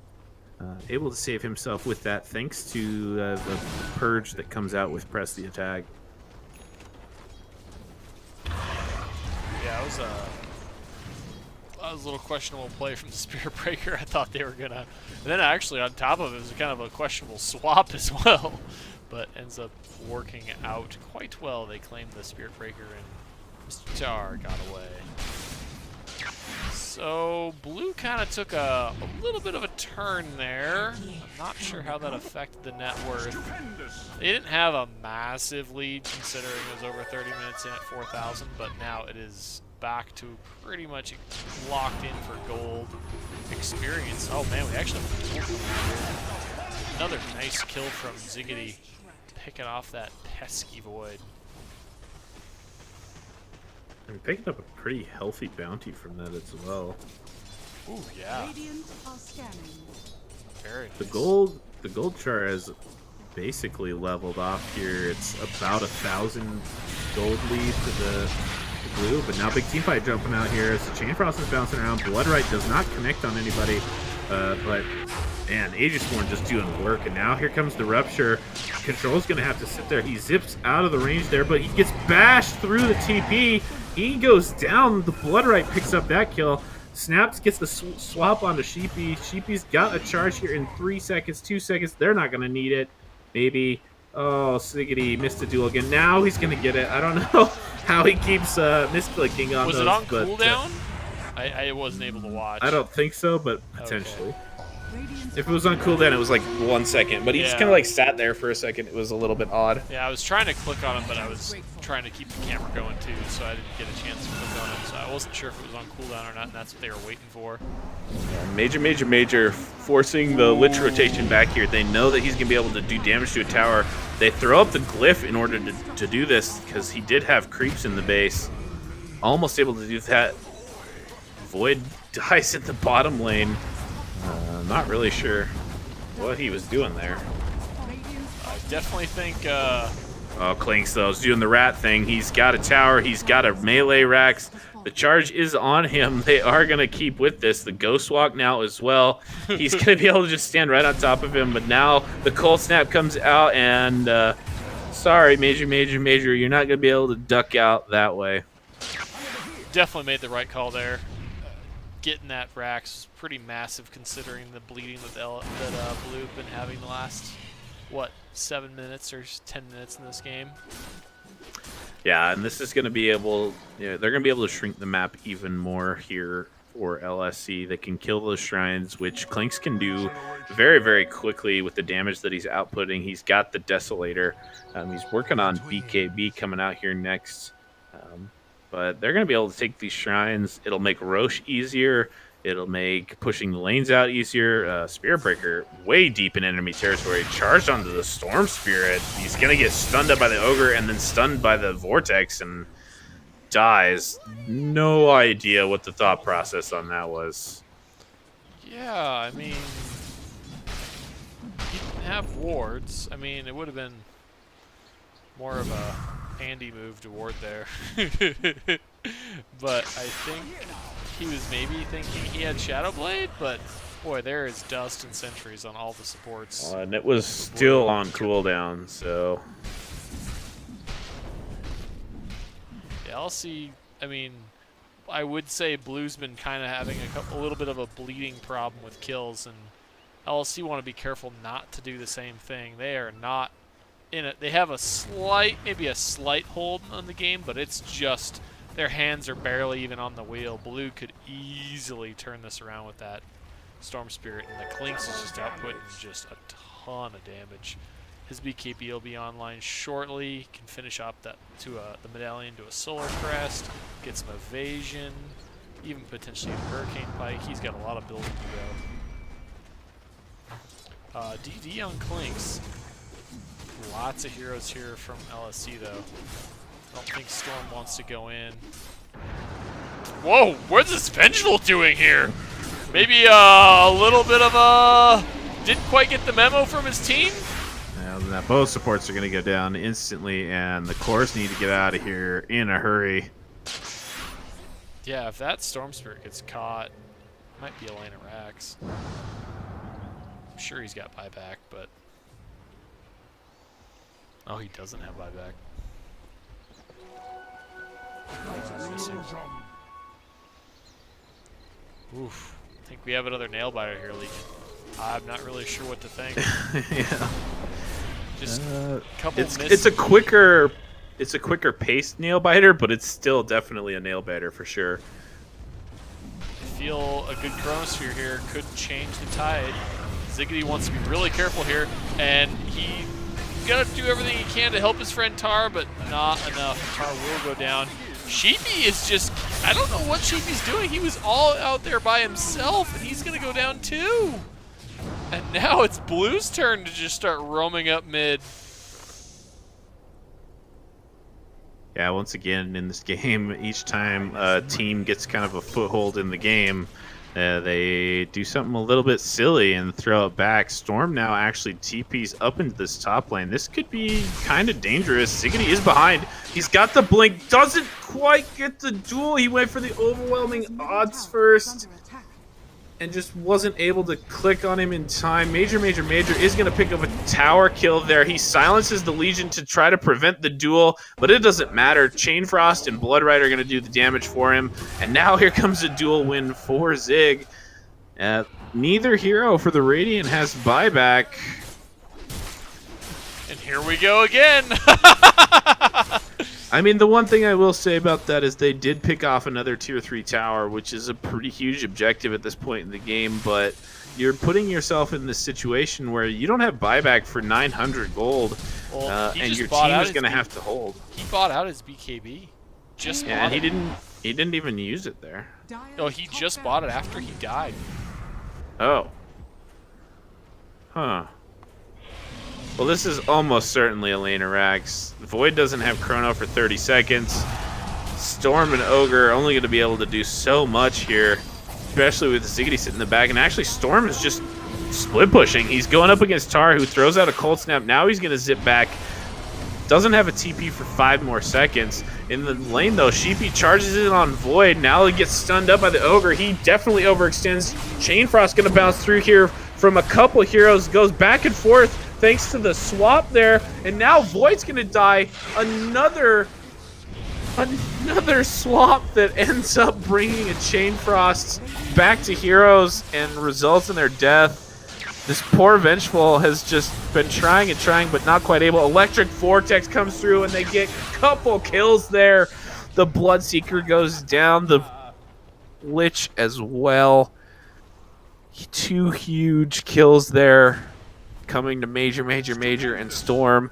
able to save himself with that thanks to the purge that comes out with press the attack. Yeah, it was a little questionable play from the Spirit Breaker. I thought they were gonna... And then actually on top of it was kind of a questionable swap as well. But ends up working out quite well. They claimed the Spirit Breaker and Mr. Tar got away. So blue kind of took a little bit of a turn there. I'm not sure how that affected the net worth. Stupendous. They didn't have a massive lead considering it was over 30 minutes in at 4,000, but now it is back to pretty much locked in for gold experience. Oh man, we actually have a gold coming in here. Another nice kill from Ziggity, picking off that pesky void. I'm picking up a pretty healthy bounty from that as well. Ooh, yeah, Radiant are scanning. very nice. The gold chart has basically leveled off here. It's about 1,000 gold lead to the blue, but now big team fight jumping out here as the Chain Frost is bouncing around. Bloodright does not connect on anybody, but man, Aegisborn just doing work, and now here comes the Rupture. Control's gonna have to sit there. He zips out of the range there, but he gets bashed through the TP. He goes down. The Bloodright picks up that kill. Snaps gets the swap onto Sheepy. Sheepy's got a charge here in 3 seconds, 2 seconds. They're not gonna need it. Maybe. Oh, Siggity missed a duel again. Now he's gonna get it. I don't know how he keeps misclicking on Was those. it on but, cooldown? I wasn't able to watch. I don't think so, but potentially. Radiant If it was on cooldown, it was like 1 second, but he just Yeah. kind of like sat there for a second. It was a little bit odd. Yeah, I was trying to click on him, but I was trying to keep the camera going too, so I didn't get a chance to click on him. So I wasn't sure if it was on cooldown or not, and that's what they were waiting for. Major, forcing the Lich rotation back here. They know that he's going to be able to do damage to a tower. They throw up the glyph in order to do this because he did have creeps in the base. Almost able to do that. Void dies in the bottom lane. Not really sure what he was doing there. I definitely think Oh, Clinks, though, is doing the rat thing. He's got a tower. He's got a melee Rax. The charge is on him. They are going to keep with this. The Ghost Walk now as well. He's going to be able to just stand right on top of him. But now the Cold Snap comes out, and sorry, Major, you're not going to be able to duck out that way. definitely made the right call there. Getting that Rax was pretty massive considering the bleeding that Blue have been having the last, what, 7 minutes or 10 minutes in this game. Yeah, and this is going to be able, they're going to be able to shrink the map even more here for LSC. They can kill those shrines, which Clinks can do very, very quickly with the damage that he's outputting. He's got the Desolator. He's working on BKB coming out here next. But they're going to be able to take these shrines. It'll make Roche easier. It'll make pushing the lanes out easier. Spirit Breaker way deep in enemy territory. Charged onto the Storm Spirit. He's going to get stunned up by the Ogre and then stunned by the Vortex and dies. No idea what the thought process on that was. Yeah, I mean, he didn't have wards. I mean, it would have been more of a handy move to ward there. But I think he was maybe thinking he had Shadow Blade, but boy, there is dust and sentries on all the supports. And it was still on cooldown, so... Yeah, I'll see. I mean, I would say Blue's been kind of having a little bit of a bleeding problem with kills, and LSC want to be careful not to do the same thing. They are not in it. They have a slight, maybe a slight hold on the game, but it's just their hands are barely even on the wheel. Blue could easily turn this around with that Storm Spirit, and the Clinks is just outputting just a ton of damage. His BKB will be online shortly. Can finish up that to the medallion to a solar crest. Get some evasion. Even potentially a hurricane pike. He's got a lot of building to go. DD on Clinks. Lots of heroes here from LSC though. I don't think Storm wants to go in. Whoa, what's this Vengeful doing here? Maybe a little bit of a... Didn't quite get the memo from his team? Now both supports are going to go down instantly, and the cores need to get out of here in a hurry. Yeah, if that Storm Spirit gets caught, might be Elena Rax. I'm sure he's got buyback, but... Oh, he doesn't have buyback. Missing. Oof. I think we have another nail biter here, Legion. I'm not really sure what to think. Yeah. Just a couple it's a quicker paced nail biter, but it's still definitely a nail biter for sure. I feel a good Chronosphere here could change the tide. Ziggity wants to be really careful here, and he gonna do everything he can to help his friend Tar, but not enough. Tar will go down. Sheepy is just, I don't know what Sheepy's doing. He was all out there by himself, and he's gonna go down too. And now it's Blue's turn to just start roaming up mid. Yeah, once again in this game, each time a team gets kind of a foothold in the game, they do something a little bit silly and throw it back. Storm now actually TPs up into this top lane. This could be kind of dangerous. Ziggity is behind. He's got the blink. Doesn't quite get the duel. He went for the overwhelming odds first and just wasn't able to click on him in time. Major is going to pick up a tower kill there. He silences the Legion to try to prevent the duel, but it doesn't matter. Chain Frost and Blood Rider are going to do the damage for him, and now here comes a duel win for Zig. Neither hero for the Radiant has buyback. And here we go again. I mean, the one thing I will say about that is they did pick off another tier 3 tower, which is a pretty huge objective at this point in the game, but you're putting yourself in this situation where you don't have buyback for 900 gold, and your team is going to have to hold. He bought out his BKB. Yeah, and he didn't even use it there. No, he just bought it after he died. Oh. Huh. Well, this is almost certainly Elena Rax. Void doesn't have Chrono for 30 seconds. Storm and Ogre are only going to be able to do so much here, especially with Ziggity sitting in the back. And actually, Storm is just split pushing. He's going up against Tar, who throws out a Cold Snap. Now he's going to zip back. Doesn't have a TP for 5 more seconds. In the lane, though, Sheepy charges it on Void. Now he gets stunned up by the Ogre. He definitely overextends. Chain Frost going to bounce through here from a couple heroes. Goes back and forth thanks to the swap there. And now Void's going to die. Another swap that ends up bringing a Chain Frost back to heroes and results in their death. This poor Vengeful has just been trying and trying, but not quite able. Electric Vortex comes through, and they get a couple kills there. The Bloodseeker goes down. The Lich as well. 2 huge kills there. Coming to Major, and Storm.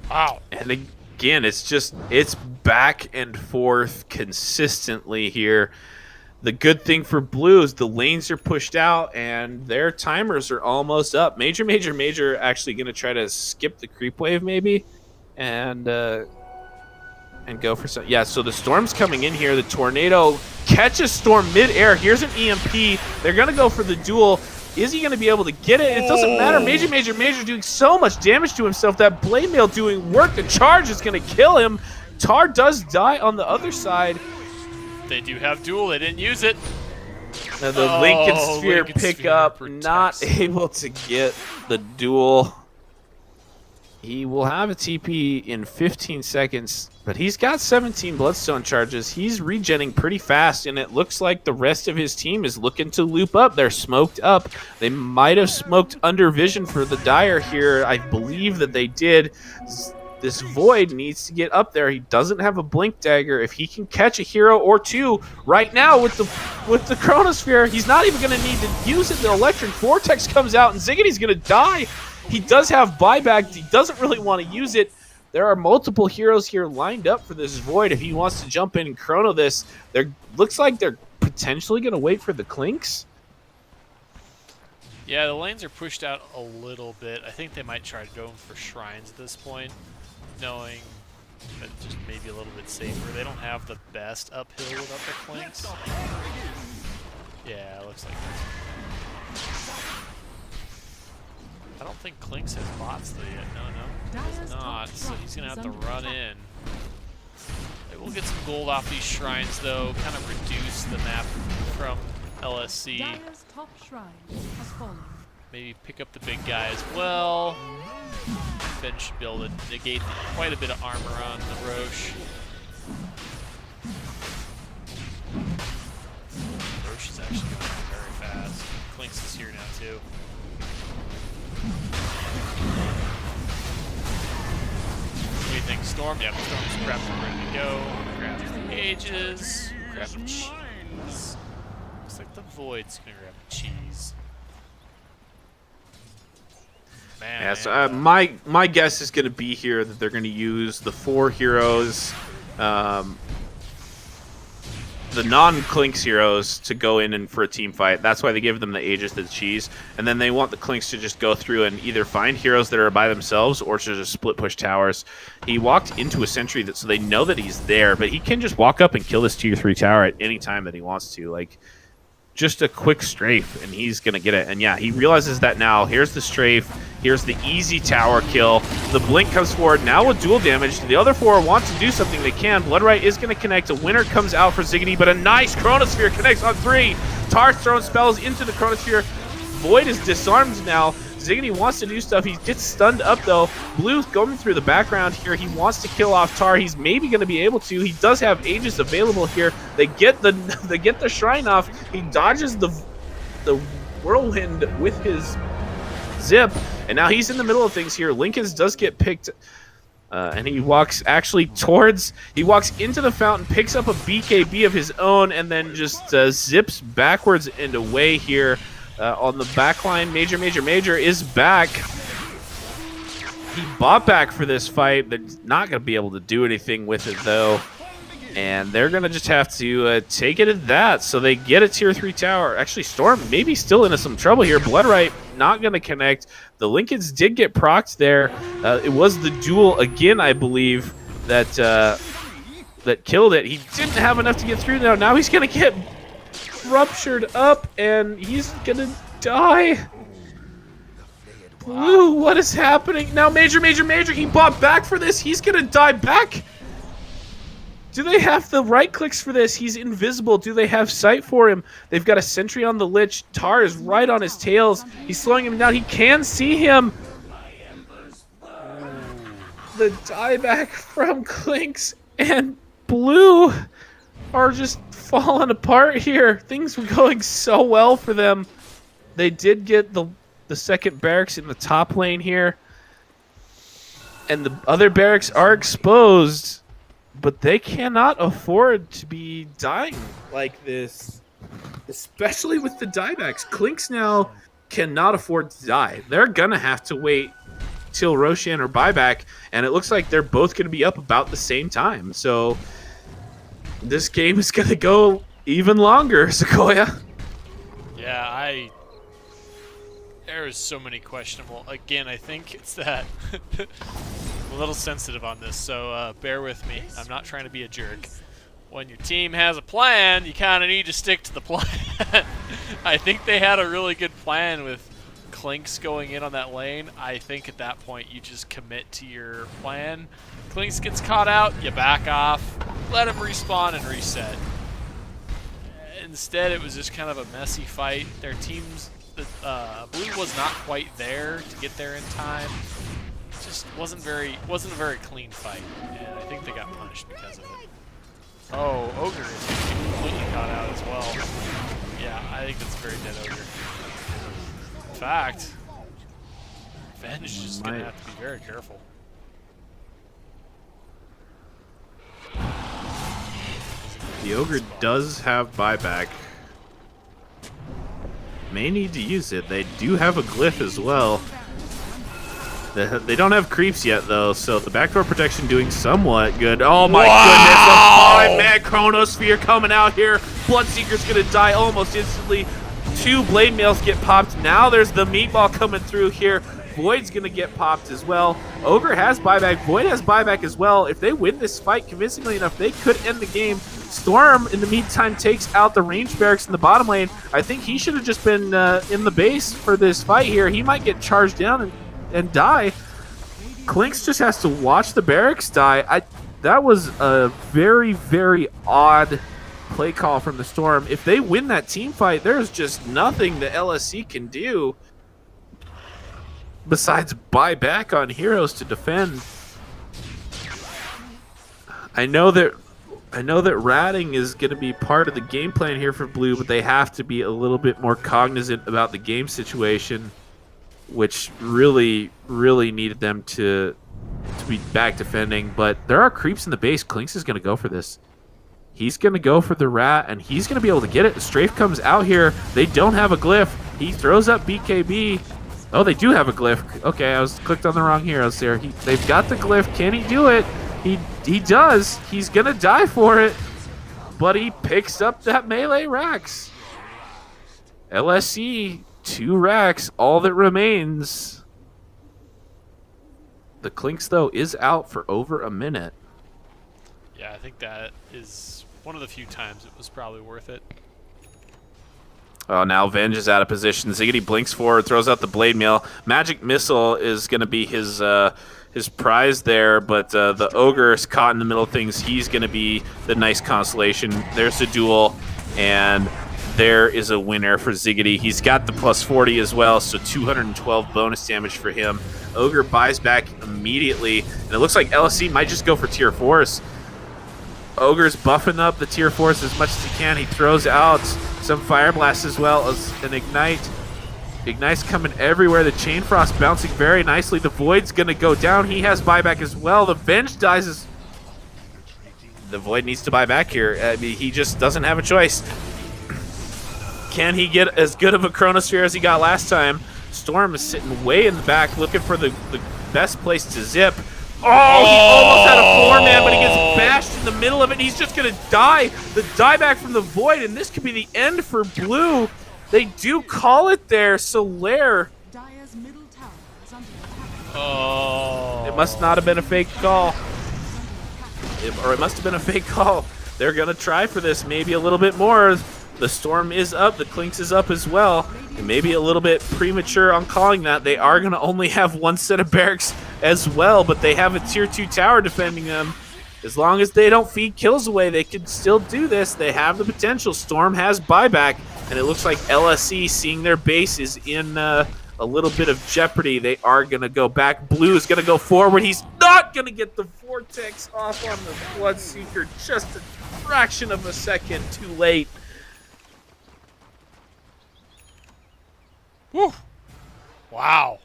Wow. And again, it's back and forth consistently here. The good thing for Blue is the lanes are pushed out and their timers are almost up. Major actually going to try to skip the creep wave maybe and go for some. Yeah, so the Storm's coming in here. The Tornado catches Storm mid-air. Here's an EMP. They're going to go for the duel. Is he going to be able to get it? It doesn't matter. Major doing so much damage to himself. That Blade Mail doing work. The charge is going to kill him. Tar does die on the other side. They do have duel. They didn't use it. Now the Lincoln Sphere pick up, not able to get the duel. He will have a TP in 15 seconds, but he's got 17 Bloodstone charges. He's regenning pretty fast, and it looks like the rest of his team is looking to loop up. They're smoked up. They might have smoked under vision for the Dire here. I believe that they did. This Void needs to get up there. He doesn't have a Blink Dagger. If he can catch a hero or two right now with the Chronosphere, he's not even going to need to use it. The Electric Vortex comes out, and Ziggity's going to die. He does have buyback. He doesn't really want to use it. There are multiple heroes here lined up for this Void if he wants to jump in and chrono this. Looks like they're potentially going to wait for the Clinks. Yeah, the lanes are pushed out a little bit. I think they might try to go for Shrines at this point, knowing that just maybe a little bit safer. They don't have the best uphill without the Clinks. Yeah, it looks like that's... I don't think Clinks has bots though yet. No, he does not. So he's going to have to run in. We'll get some gold off these Shrines though, kind of reduce the map from LSC. Dire's top shrine has fallen. Maybe pick up the big guy as well. Ben should be able to negate quite a bit of armor on the Roche. Roche is actually going very fast. Clinks is here now too. What do you think, Storm? Yeah, Storm's prepped and ready to go. Grab the Aegis. Grab the cheese. Looks like the Void's gonna grab the cheese. Man, Yeah, so my guess is going to be here that they're going to use the 4 heroes, the non-Clinks heroes, to go in and for a team fight. That's why they give them the Aegis, the cheese, and then they want the Clinks to just go through and either find heroes that are by themselves or to just split push towers. He walked into a sentry so they know that he's there, but he can just walk up and kill this tier 3 tower at any time that he wants to. Like, just a quick strafe, and he's going to get it. And yeah, he realizes that now. Here's the strafe. Here's the easy tower kill. The Blink comes forward now with dual damage. The other 4 want to do something. They can. Bloodright is going to connect. A winner comes out for Ziggity, but a nice Chronosphere connects on 3. Tar's throwing spells into the Chronosphere. Void is disarmed now. Ziggity wants to do stuff. He gets stunned up, though. Blue's going through the background here. He wants to kill off Tar. He's maybe going to be able to. He does have Aegis available here. They get the Shrine off. He dodges the Whirlwind with his Zip, and now he's in the middle of things here. Lincoln's does get picked, and he walks he walks into the fountain, picks up a BKB of his own, and then just zips backwards and away here. On the back line, Major is back. He bought back for this fight. They're not going to be able to do anything with it, though. And they're going to just have to take it at that. So they get a tier 3 tower. Actually, Storm maybe still into some trouble here. Bloodright not going to connect. The Lincolns did get procced there. It was the duel again, I believe, that killed it. He didn't have enough to get through now. Now he's going to get ruptured up, and he's gonna die. Blue, what is happening? Now Major, he bought back for this. He's gonna die back. Do they have the right clicks for this? He's invisible. Do they have sight for him? They've got a sentry on the Lich. Tar is right on his tails. He's slowing him down. He can see him. The dieback from Clinks and Blue are just falling apart here. Things were going so well for them. They did get the second barracks in the top lane here, and the other barracks are exposed, but they cannot afford to be dying like this, especially with the diebacks. Clinks now cannot afford to die. They're gonna have to wait till Roshan or buyback, and it looks like they're both gonna be up about the same time. So this game is going to go even longer, Sequoia. Yeah, there's so many questionable. Again, I think it's that I'm a little sensitive on this, so bear with me. I'm not trying to be a jerk. When your team has a plan, you kind of need to stick to the plan. I think they had a really good plan with Clinks going in on that lane. I think at that point you just commit to your plan. Clinks gets caught out, you back off, let him respawn and reset. Instead, it was just kind of a messy fight. Their teams, Blue was not quite there to get there in time. It just wasn't a very clean fight, and I think they got punished because of it. Oh, Ogre is going to get completely caught out as well. Yeah, I think that's a very dead Ogre. In fact, Venge is just going to have to be very careful. The Ogre does have buyback. May need to use it. They do have a glyph as well. They don't have creeps yet, though, so the backdoor protection doing somewhat good. Oh my goodness, the 5-man Chronosphere coming out here. Bloodseeker's gonna die almost instantly. 2 blade mails get popped. Now there's the meatball coming through here. Void's gonna get popped as well. Ogre has buyback. Void has buyback as well. If they win this fight convincingly enough, they could end the game. Storm, in the meantime, takes out the range barracks in the bottom lane. I think he should have just been in the base for this fight here. He might get charged down and die. Clinks just has to watch the barracks die. That was a very, very odd play call from the Storm. If they win that team fight, there's just nothing the LSC can do besides buy back on heroes to defend. I know that ratting is going to be part of the game plan here for Blue, but they have to be a little bit more cognizant about the game situation, which really, really needed them to be back defending. But there are creeps in the base. Clinks is going to go for this. He's going to go for the rat, and he's going to be able to get it. The strafe comes out here. They don't have a glyph. He throws up BKB. Oh, they do have a glyph. Okay, I was clicked on the wrong heroes there. They've got the glyph. Can he do it? He does. He's going to die for it. But he picks up that melee Rax. LSC, 2 racks, all that remains. The Clinks, though, is out for over a minute. Yeah, I think that is one of the few times it was probably worth it. Oh, now Venge is out of position. Ziggity blinks forward, throws out the Blade Mail. Magic Missile is going to be his prize there, but the Ogre is caught in the middle of things. He's going to be the nice consolation. There's a duel, and there is a winner for Ziggity. He's got the plus 40 as well, so 212 bonus damage for him. Ogre buys back immediately, and it looks like LSC might just go for tier 4s. Ogre's buffing up the tier 4s as much as he can. He throws out some Fire Blast as well as an Ignite. Ignite's coming everywhere. The Chain Frost bouncing very nicely. The Void's going to go down. He has buyback as well. The Venge dies as... The Void needs to buy back here. I mean, he just doesn't have a choice. Can he get as good of a Chronosphere as he got last time? Storm is sitting way in the back looking for the best place to zip. Oh, he almost had a 4-man, but he gets bashed in the middle of it, and he's just going to die. The dieback from the Void, and this could be the end for Blue. They do call it there, Solaire. Dire's middle tower is under attack. Oh. It must not have been a fake call. Or it must have been a fake call. They're going to try for this, maybe a little bit more. The Storm is up. The Clinks is up as well. And maybe a little bit premature on calling that. They are going to only have 1 set of barracks as well, but they have a tier 2 tower defending them. As long as they don't feed kills away, they can still do this. They have the potential. Storm has buyback, and it looks like LSE, seeing their base is in a little bit of jeopardy. They are going to go back. Blue is going to go forward. He's not going to get the Vortex off on the Bloodseeker. Just a fraction of a second too late. Whew. Wow.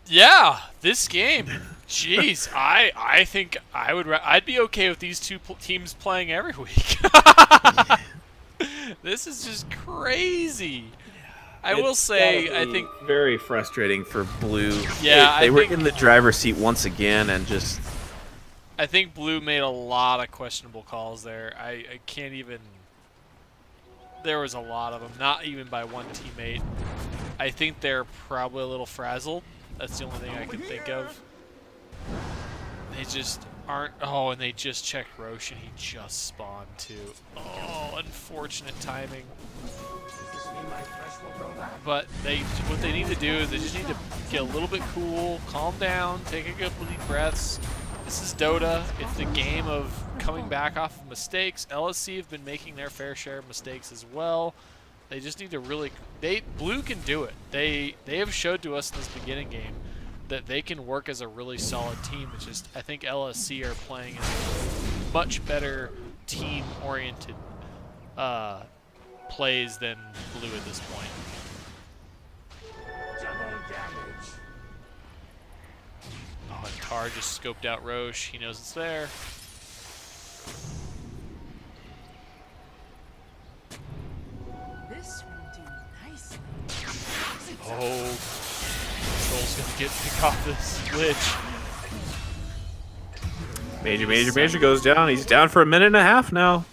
Yeah, this game. Jeez, I think I'd be okay with these two teams playing every week. This is just crazy. I will say, I think very frustrating for Blue. Yeah, they were in the driver's seat once again, and just. I think Blue made a lot of questionable calls there. I can't even. There was a lot of them, not even by one teammate. I think they're probably a little frazzled. That's the only thing I can think of. They just aren't. Oh, and they just checked Roche, and he just spawned too. Oh, unfortunate timing. But what they need to do is they just need to get a little bit cool, calm down, take a couple deep breaths. This is Dota. It's the game of coming back off of mistakes. LSC have been making their fair share of mistakes as well. They just need to really. Blue can do it. They have showed to us in this beginning game that they can work as a really solid team. It's just I think LSC are playing as much better team-oriented plays than Blue at this point. Oh, and Tar just scoped out Roche. He knows it's there. This will do nicely. Oh, Control's gonna pick off this Lich. Major goes down. He's down for a minute and a half now.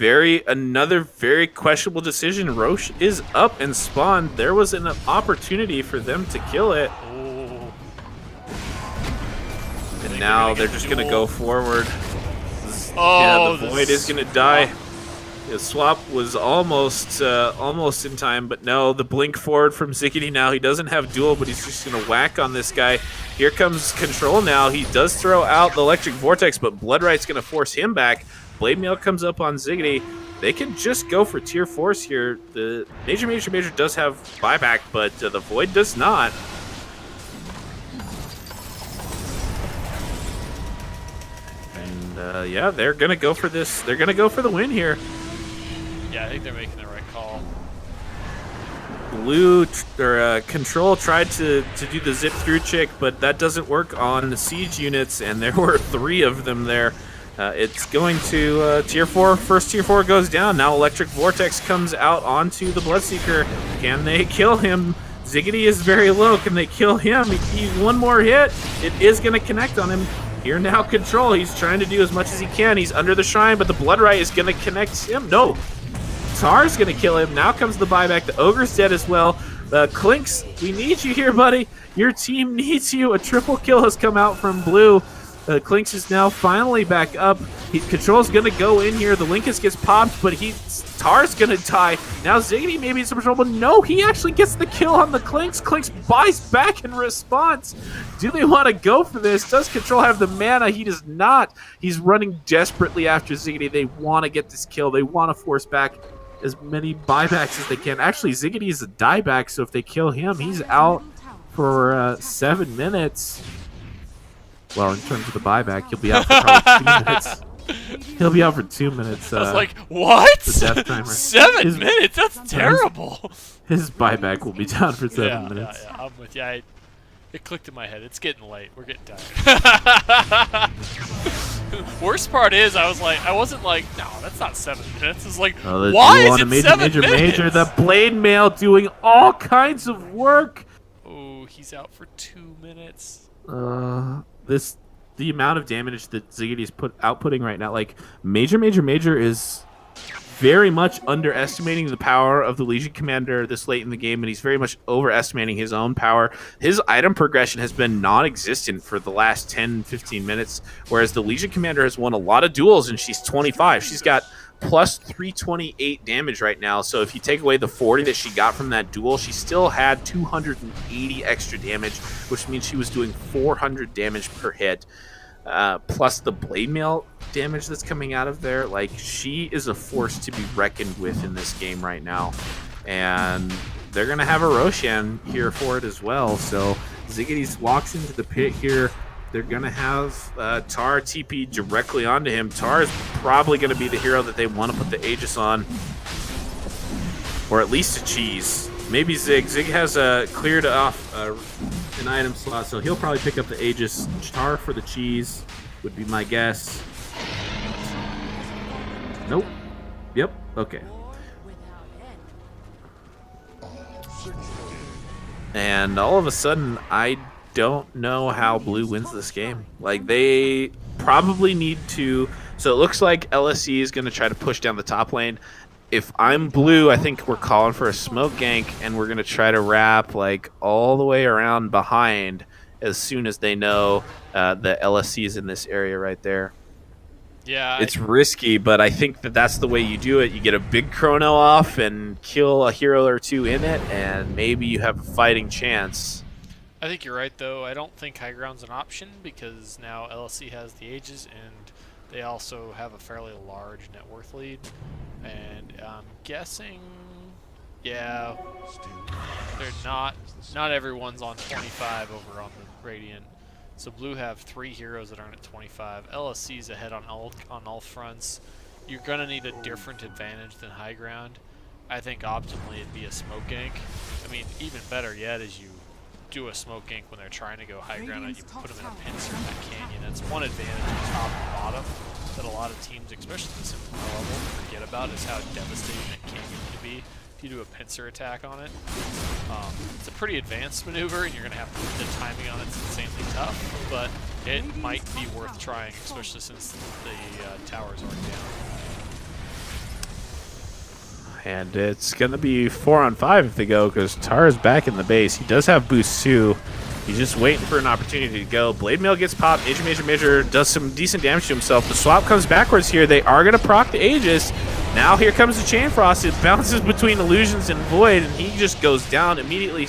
Another very questionable decision. Roche is up and spawned. There was an opportunity for them to kill it. Oh. And now they're just going to go forward. Oh, yeah, the Void is going to die. The swap was almost in time, but no, the blink forward from Ziggity now. He doesn't have duel, but he's just going to whack on this guy. Here comes Control now. He does throw out the Electric Vortex, but Bloodright's going to force him back. Blade Mail comes up on Ziggity. They can just go for tier 4s here. The Major does have buyback, but the Void does not. And yeah, they're going to go for this. They're going to go for the win here. Yeah, I think they're making the right call. Blue Control tried to do the zip through chick, but that doesn't work on the siege units, and there were 3 of them there. It's going to tier 4. First tier 4 goes down. Now Electric Vortex comes out onto the Bloodseeker. Can they kill him? Ziggity is very low. Can they kill him? One more hit. It is going to connect on him. Here now Control. He's trying to do as much as he can. He's under the shrine, but the Bloodright is going to connect him. No. Tar's going to kill him. Now comes the buyback. The Ogre's dead as well. Clinks, we need you here, buddy. Your team needs you. A triple kill has come out from Blue. Clinks is now finally back up. Control's going to go in here. The Linkus gets popped, but Tar's going to die. Now Ziggity maybe in some trouble. No, he actually gets the kill on the Clinks. Clinks buys back in response. Do they want to go for this? Does Control have the mana? He does not. He's running desperately after Ziggity. They want to get this kill. They want to force back as many buybacks as they can. Actually, Ziggity is a dieback, so if they kill him, he's out for 7 minutes. Well, in terms of the buyback, he'll be out for probably 2 minutes. He'll be out for 2 minutes. I was like, what? The death timer. 7 minutes? That's terrible. His buyback will be down for 7 minutes. Yeah, I'm with you. It clicked in my head. It's getting late. We're getting tired. Worst part is, I wasn't like, no, that's not 7 minutes. It's like, why is it 7 minutes? The Blade Mail doing all kinds of work. Oh, he's out for 2 minutes. The amount of damage that Ziggity is outputting right now, like Major is very much underestimating the power of the Legion Commander this late in the game, and he's very much overestimating his own power. His item progression has been non-existent for the last 10-15 minutes, whereas the Legion Commander has won a lot of duels, and she's 25. She's got plus 328 damage right now, so if you take away the 40 that she got from that duel, she still had 280 extra damage, which means she was doing 400 damage per hit. Plus the Blade Mail damage that's coming out of there. Like, she is a force to be reckoned with in this game right now. And they're going to have a Roshan here for it as well. So Ziggity walks into the pit here. They're going to have Tar TP directly onto him. Tar is probably going to be the hero that they want to put the Aegis on. Or at least a cheese. Maybe Zig. Zig has cleared off an item slot, so he'll probably pick up the Aegis. Tar for the cheese would be my guess. Nope. Yep. Okay. And all of a sudden, I don't know how Blue wins this game. Like, they probably need to... So it looks like LSE is going to try to push down the top lane. If I'm Blue, I think we're calling for a smoke gank, and we're going to try to wrap like all the way around behind as soon as they know the LSC is in this area right there. Yeah, it's risky, but I think that's the way you do it. You get a big chrono off and kill a hero or two in it, and maybe you have a fighting chance. I think you're right, though. I don't think high ground's an option because now LSC has the Aegis, and they also have a fairly large net worth lead. And I'm guessing, yeah, they're not everyone's on 25 over on the Radiant. So Blue have 3 heroes that aren't at 25. LSC's ahead on all fronts. You're gonna need a different advantage than high ground. I think optimally it'd be a smoke gank. I mean, even better yet is you do a smoke gank when they're trying to go high ground and you put them in a pincer in that canyon. That's one advantage on top and bottom. that a lot of teams, especially the Simple level, forget about is how devastating it can be if you do a pincer attack on it. It's a pretty advanced maneuver, and you're going to have the timing on it's insanely tough, but it might be worth trying, especially since the tower's already down. And it's going to be 4-on-5 if they go, because Tara's back in the base. He does have boost too. He's just waiting for an opportunity to go. Blade Mail gets popped. Major does some decent damage to himself. The swap comes backwards here. They are going to proc the Aegis. Now here comes the Chain Frost. It bounces between Illusions and Void, and he just goes down immediately.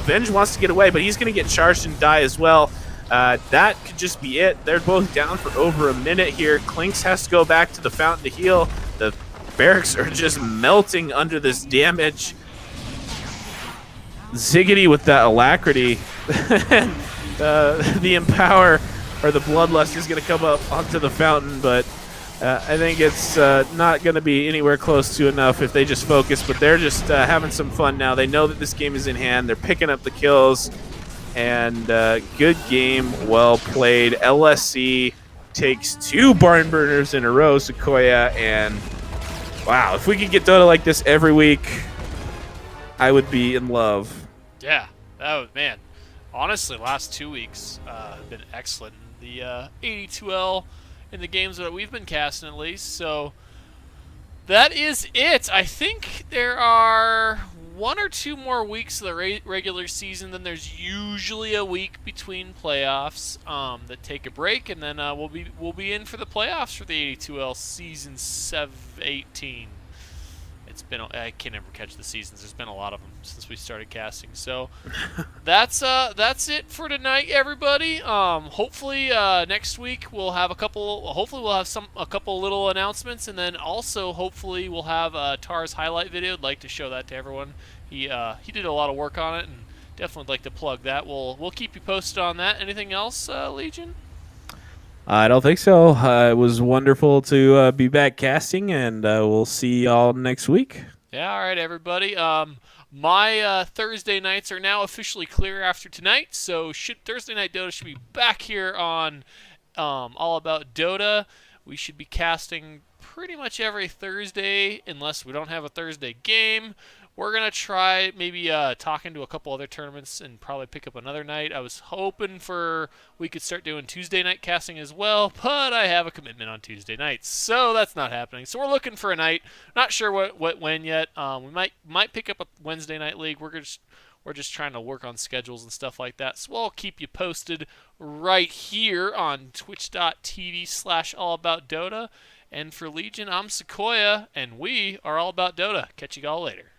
Venge wants to get away, but he's going to get charged and die as well. That could just be it. They're both down for over a minute here. Clinks has to go back to the fountain to heal. The barracks are just melting under this damage. Ziggity with that alacrity. The Empower or the Bloodlust is going to come up onto the fountain, but I think it's not going to be anywhere close to enough if they just focus. But they're just having some fun now. They know that this game is in hand. They're picking up the kills, and good game, well played. LSC takes 2 barn burners in a row, Sequoia, and wow, if we could get Dota like this every week, I would be in love. Yeah, man. Honestly, last 2 weeks have been excellent. The AD2L in the games that we've been casting, at least. So that is it. I think there are 1 or 2 more weeks of the regular season. Then there's usually a week between playoffs that take a break, and then we'll be in for the playoffs for the AD2L season 18. It's been I can never catch the seasons. There's been a lot of them since we started casting. So that's it for tonight, everybody. Hopefully next week we'll have a couple. Hopefully we'll have a couple little announcements, and then also hopefully we'll have Tar's highlight video. I'd like to show that to everyone. He did a lot of work on it, and definitely like to plug that. We'll keep you posted on that. Anything else, Legion? I don't think so. It was wonderful to be back casting, and we'll see y'all next week. Yeah, all right, everybody. My Thursday nights are now officially clear after tonight, so Thursday Night Dota should be back here on All About Dota. We should be casting pretty much every Thursday, unless we don't have a Thursday game. We're going to try maybe talking to a couple other tournaments and probably pick up another night. I was hoping we could start doing Tuesday night casting as well, but I have a commitment on Tuesday nights, so that's not happening. So we're looking for a night. Not sure when yet. We might pick up a Wednesday night league. We're just trying to work on schedules and stuff like that. So I'll keep you posted right here on twitch.tv/allaboutdota. And for Legion, I'm Sequoia, and we are All About Dota. Catch you all later.